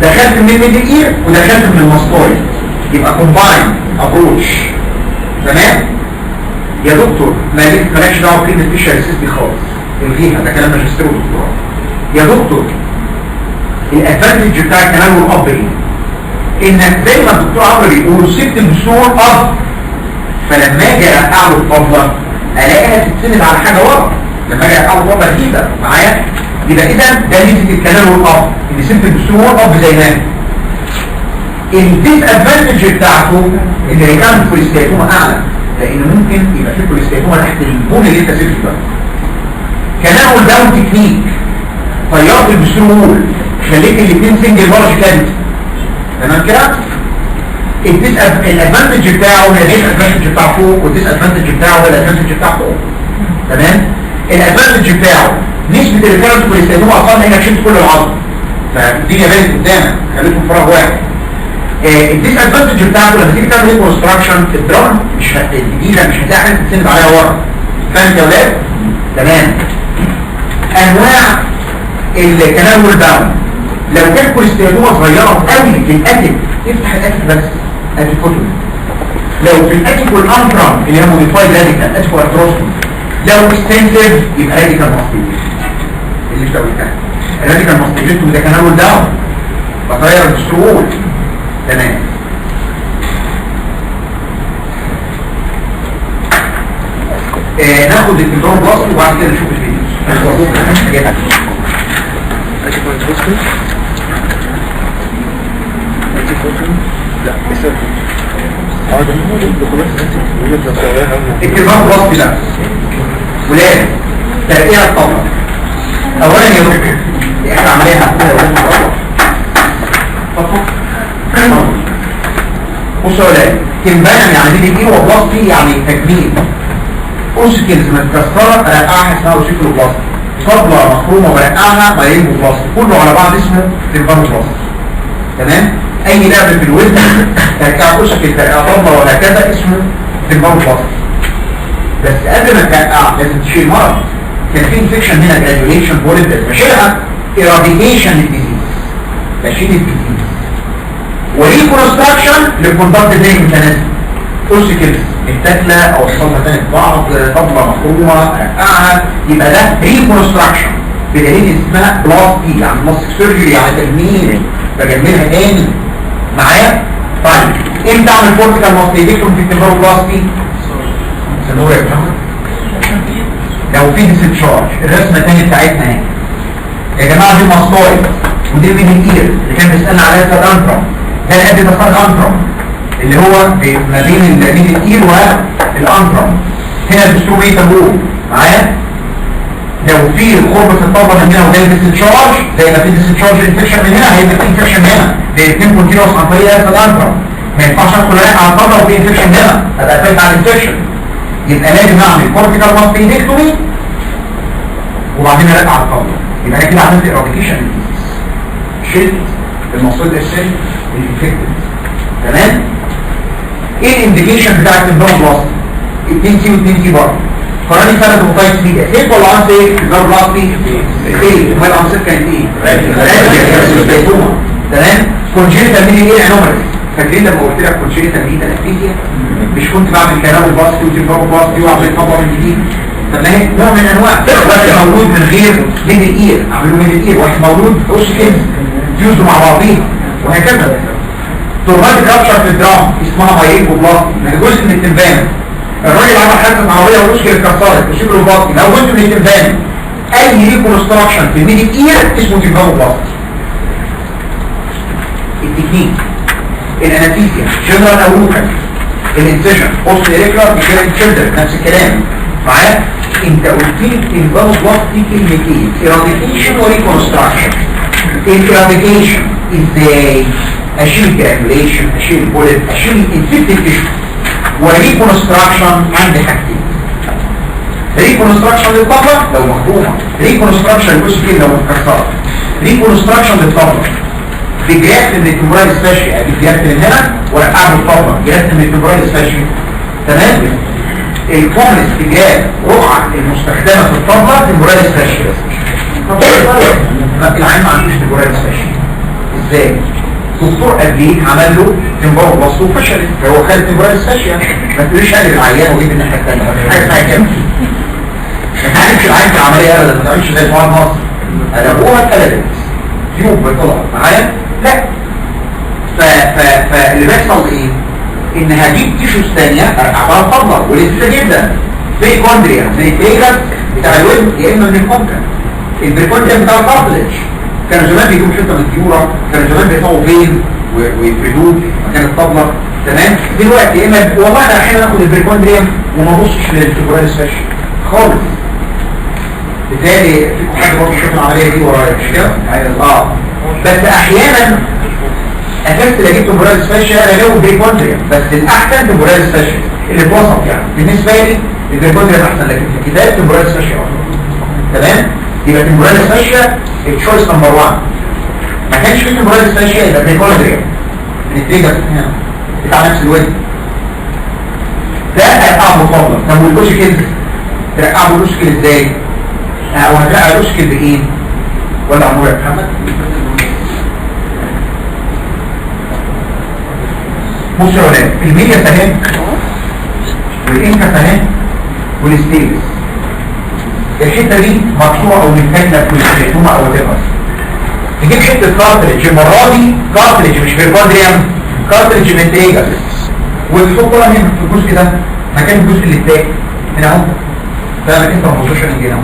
دخلت من الميدل اير ودخلت من الماستويد، يبقى كومبايند ابروتش. تمام؟ يا دكتور مالكش دعوه بكلمه سبيشاليست دي خالص، الغيها، ده كلام ماجستير ودكتوراه. يا دكتور الادفانتج بتاع الكانال والاب ايه؟ انك زي ما الدكتور عمرو بيقول سبت البسور اب، فلما اجي ارقع له الطبله الاقيها تتسند على حاجه ورا، لما اجي ارقع له الطبله جديده معايا، يبقى اذا ده ميزه الكانال والاب اللي سبت البسور اب زي ما هي. الديس ادفانتج بتاعته ان الريكارنت كوليستيتوما اعلى، لان ممكن يبقى في كوليستاتوما تحت البون اللي انت سبته ده. كان داون تكنيك، طيرت البسترول، خليت الاثنين سنجل لارج كانت، تمام كده؟ الادفانتج بتاعه هي الادفانتج بتاع فوق، والديس ادفانتج بتاعه هي الادفانتج بتاع فوق. تمام؟ الادفانتج بتاعه نسبه الريكارنت كوليستاتوما اقل انك شلت كل العظم، فالدنيا بانت قدامك، خليته في فراغ واحد. الديس ادفانتج بتاعته لما تيجي تعمل ريكونستراكشن الدرام مش الجديده مش هتلاقي حاجه تسند عليها ورا. فاهم يا ولاد؟ تمام. انواع التناول داون، لو كان كوليستاتوما صغيره قوي في الاتيك افتح الاتيك بس ادي كتب. لو في الاتيك والانترام اللي هي موديفايد راديكال اتيك وارتروسكوم، لو اكستنسيف يبقى راديكال ماستيجيشن اللي انت قلتها. الراديكال ماستيجيشن ده تناول داون بطير البسترول. تمام. ناخد الكنترول بلاس وبعد كده نشوف الفيديوز. لا بس ده هو الكنترول بلاس ده ولاد ترقيع الطبق. اولا يا دكتور احنا عمليها بصوا يا ولاد كمبانا يعني دي ايه وبلاستي يعني تكميل. اوسكلز متكسره برقعها اسمها اوسكلو بلاستي، طبله مخرومه برقعها بايرينجو بلاستي، كله على بعض اسمه تنبانو بلاستي. تمام؟ اي لعبه في الوزن ترقع اوسكل ترقع طبله وهكذا اسمه تنبانو بلاستي. بس قبل ما ترقع لازم تشيل مرض. كان في انفكشن هنا جراديوليشن بوليت بشيلها ايراديكيشن للديزيز، بشيل الديزيز وريكونستراكشن للكوندكت زي المتناسب. اوسكلز التكله او الصلمه تاني بعض طبله مخرومه رقعها، يبقى ده ريكونستراكشن بدليل اسمها بلاستي يعني بلاستيك سيرجري يعني تجميل، بجملها تاني معايا. طيب امتى اعمل كورتيكال ماستيديكتوم في التمبرو بلاستي؟ سنور يا محمد لو في ديستشارج. الرسمه الثانيه بتاعتنا اهي يا جماعه، دي ماستويد ودي من الاير اللي كان بيسالنا عليها الانترم، ده الادي ده الانترم اللي هو ما بين الاير والانترم. هنا البسترومي تابول معايا. لو في قربة الطبله من هنا وجاي ديستشارج زي ما في ديستشارج انفكشن من هنا هيبقى في انفكشن هنا، ده الاثنين كونتينوس عن طريق الانترم. ما ينفعش ادخل على الطبله وفي انفكشن هنا ابقى قفلت على الانفكشن. يبقى لازم اعمل كورتيكال ماستيديكتومي وبعدين ارجع على الطبله. يبقى انا كده عملت ايراديكيشن شلت المصيد السيل الانفكتد. تمام؟ ايه الانديكيشن بتاعت البلاد بلاست؟ 2 سي و2 سي برضه. قراني ثلاث مقاييس فيه سيف ولا عن سيف؟ البلاد بلاست ايه؟ امال العنصر كانت ايه؟ تمام؟ كونجينيتال ميدي ايه انوماليز؟ فاكرين لما قلت لك كونجينيتال ميدي انستيزيا؟ مش كنت بعمل كلام الباستي وتنفروا باستي واعمل طبعا من جديد؟ طب ما هي نوع من انواع واحد مولود من غير ميد الاير اعمله ميد الاير، واحد مولود اوسكلز يوزوا مع بعضهم وهكذا. تورماتيك رابشر في الدرام اسمها مايرينجو بلاستي من جزء من التنبان. الراجل عمل حادثه عربيه والاوسكل اتكسرت وشكله بلاستي لو جزء من التنبان. اي ريكونستراكشن في الميد الاير اسمه تنبان بلاستي. التكنيك الانستيزيا جنرال او لوكال، الانسيجن بوست ايريكلر بكلمه تشيلدرن نفس الكلام معايا. انت قلت لي تنبان بلاستي كلمتين ايراديكيشن وريكونستراكشن. الإيراديكيشن ازاي؟ اشيل الجرانيوليشن، اشيل البوليت، اشيل الانفكتيف تيشو. وريكونستراكشن عندي حاجتين، ريكونستراكشن للطبله لو مخرومه، ريكونستراكشن للبوسكين لو متكسره، ريكونستراكشن للطبله بجراف من التمبرال سبيشال، ادي جراف من هنا وارقعه الطبله جراف من التمبرال سبيشال. تمام؟ الكومنس جراف رقعه المستخدمه في الطبله تمبرال سبيشال. العين ما عندوش تمبرال سبيشال ازاي؟ دكتور قبليه عمل له تمبرال بلاستي وفشلت، فهو خد تمبرال سبيشال. ما تقوليش قلب العيان وجيب الناحيه الثانيه، حاجه اسمها كده. ما تعملش العين في العمليه ابدا، ما تعملش زي فؤاد مصر قلبوها اتقلبت تيوب طلعت معايا. لا، فاللي بيحصل ايه؟ ان هجيب تيشوز ثانيه ارقعها الطبله ولسه جدا زي كوندريا زي التيجر بتاع الودن يا اما من الكونكا البريكوندريا بتاع الكارتلج. كانوا زمان بيجيبوا حته من الديورا، كانوا زمان بيقطعوا فين ويفردوه مكان الطبله تمام. دلوقتي يا اما والله انا احيانا اخد البريكوندريوم وما ابصش للتمبوراليس فاشيا خالص. بالتالي في حاجه برضه شفنا العمليه دي ورايا مش كده؟ بس احيانا اساس اجيب تمبوراليس فاشيا انا لو بريكوندريوم، بس الاحسن تمبوراليس فاشيا اللي اتوسط يعني بالنسبه لي البريكوندريوم احسن، لكن في الكتاب تمبوراليس فاشيا تمام. يبقى تمبوراليس فاشيا التشويس نمبر 1. ما كانش في تمبوراليس فاشيا يبقى بريكوندريوم النتيجه هنا بتاع نفس الوزن ده هيقع مفضل. طب والاوسكيل ترقعه الاوسكيل ازاي؟ او هترقع الاوسكيل بايه؟ ولا عمور يا محمد؟ بص يا ولاد، الميديا فاهم والانكا فاهم والستيلز الحته دي مقطوعه او متاكله في الخيطومه او الريبر. نجيب حته كارتريج المره دي، كارتريج مش بريكوندريوم، كارتريج من تيجا وتحطها هنا في الجزء ده مكان الجزء اللي اتاكل هنا اهو. فاهم انت البوزيشن هنا اهو.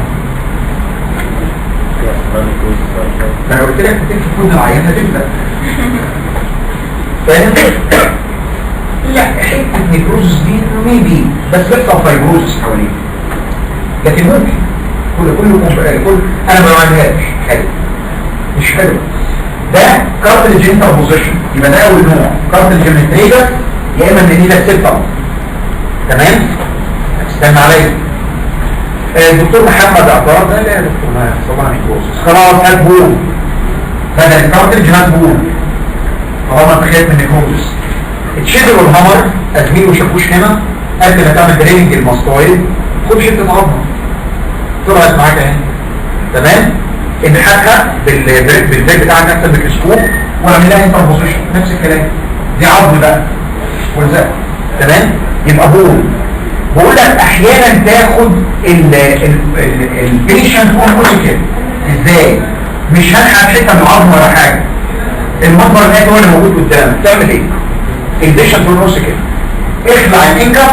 انا قلت لك هتكتب كود معين هتبدا فاهم؟ لا حته نيكروزس دي ميبي بس بيحصل فايبروزس حواليه، لكن ممكن كل انا ما بعملهاش حلو مش حلو. ده كارتلج انتر بوزيشن، يبقى ده اول نوع كارتلج من تريجر يا اما من ايدك سيبتم. تمام. استنى عليا الدكتور محمد اعترض قال يا دكتور ما طبعا نيكروزس خلاص هات بول بدل الكارتلج هات بول طالما انت خايف من نيكروزس. الشيدر والهامر ازميل وشاكوش هنا قبل ما تعمل درينج الماستويد خد حته عظمه طلعت معاك اهي تمام. انحكها بالبيت بتاعك تحت الميكروسكوب واعمل لها انتر بوزيشن نفس الكلام. دي عظم بقى والزق تمام. يبقى بقول لك احيانا تاخد البيشنت اون ازاي؟ مش هنحك حته من العظم ولا حاجه، المنظر ده هو اللي موجود قدامك. تعمل ايه؟ البيشنت والنص كده اخلع الانكف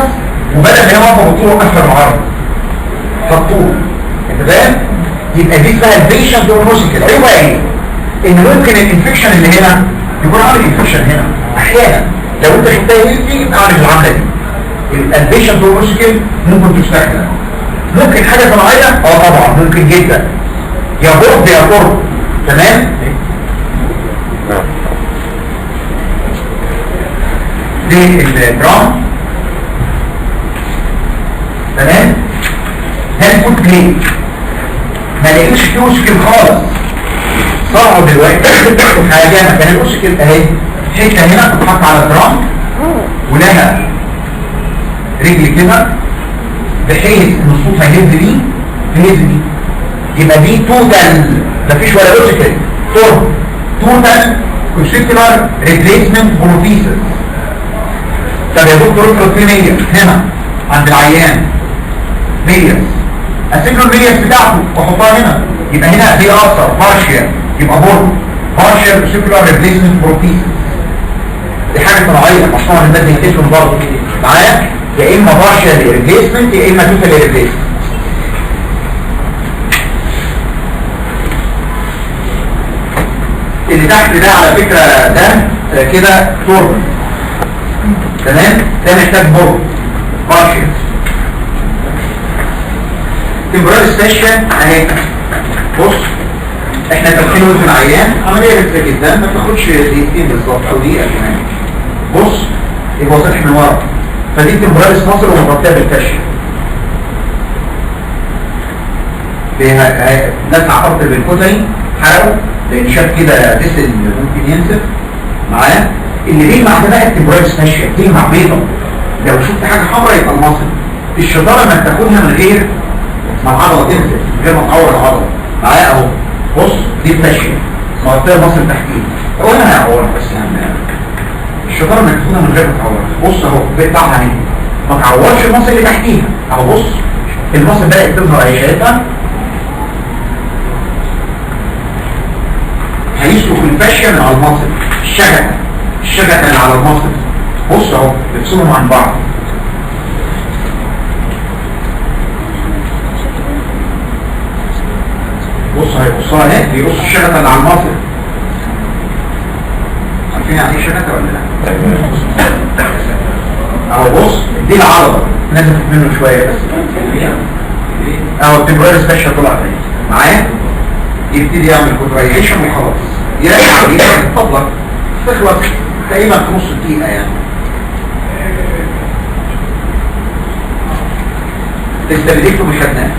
وبدل ما يقف بطوله اكثر معرض فالطول انت فاهم؟ يبقى دي اسمها البيشنت والنص كده. ايوه ايه؟ ان ممكن الانفكشن اللي هنا يكون عامل انفكشن هنا احيانا لو انت شفتها هيلثي اعمل العمله دي. يبقى البيشنت والنص كده ممكن تستخدم. ممكن حاجه صناعيه طبعا ممكن جدا يا برد يا برد تمام. دي الدرام تمام. ده الفوت بليت ما لقيتش فيه مشكل خالص صعب دلوقتي حاجه مكان المشكل اهي حته هنا بتتحط على الدرام ولها رجل كده بحيث ان الصوت هيهز دي هيهز دي. يبقى دي توتال مفيش ولا مشكل توتال كونسيكولار ريبليسمنت بروتيسس. طب يا دكتور افرض في مية هنا عند العيان مية اسيب له المية بتاعته واحطها هنا يبقى هنا دي اكثر بارشيال يبقى بارشيال سيكولار ريبليسمنت بروتيسس. دي حاجه صناعيه مصنوعه من الماده الكترون برضه معايا يا اما بارشيال ريبليسمنت يا اما توتال ريبليسمنت. اللي تحت ده على فكره ده كده توربن تمام. ده محتاج بارشيال تمبرال ستيشن اهي. بص احنا تبقين وزن عيان عمليه بسيطه جدا ما تاخدش دقيقتين بالظبط او دقيقه كمان. بص يبقى واضح من ورا فدي تمبرال مصر ومغطيه بالفاشيه نسع ارض بالكتري حاول لان شاف كده ديسل ممكن ينزل معاه. اللي بيلمع ده بقى التمبرال ستيشن بيلمع بيضه. لو شفت حاجه حمراء يبقى المصل. الشطاره انك تاخدها من غير ما العضله تنزل من غير ما تعور العضله معايا اهو. بص دي فاشيه مغطيه المصل تحتيه. هو انا هعورها بس يعني الشطاره انك تاخدها من غير ما تعورها. بص اهو بيطلعها اهي ما تعورش المصل اللي تحتيها اهو. بص المصل بدات تظهر اهي شايفها هيسلك الفاشيه من على المصل. الشبكه اللي على المصل بص اهو بيفصلهم عن بعض. بص هيقصها هناك بيقص الشبكه اللي على المصل عارفين يعني ايه شماتة ولا لا؟ اهو بص دي العضلة نزلت منه شوية بس اهو التمبرير سبيشال طلع تاني معايا يبتدي يعمل كونترايزيشن وخلاص يرجع عليها يتفضل تخلص تقريبا في نص دقيقة يعني تستبدلته بخدناه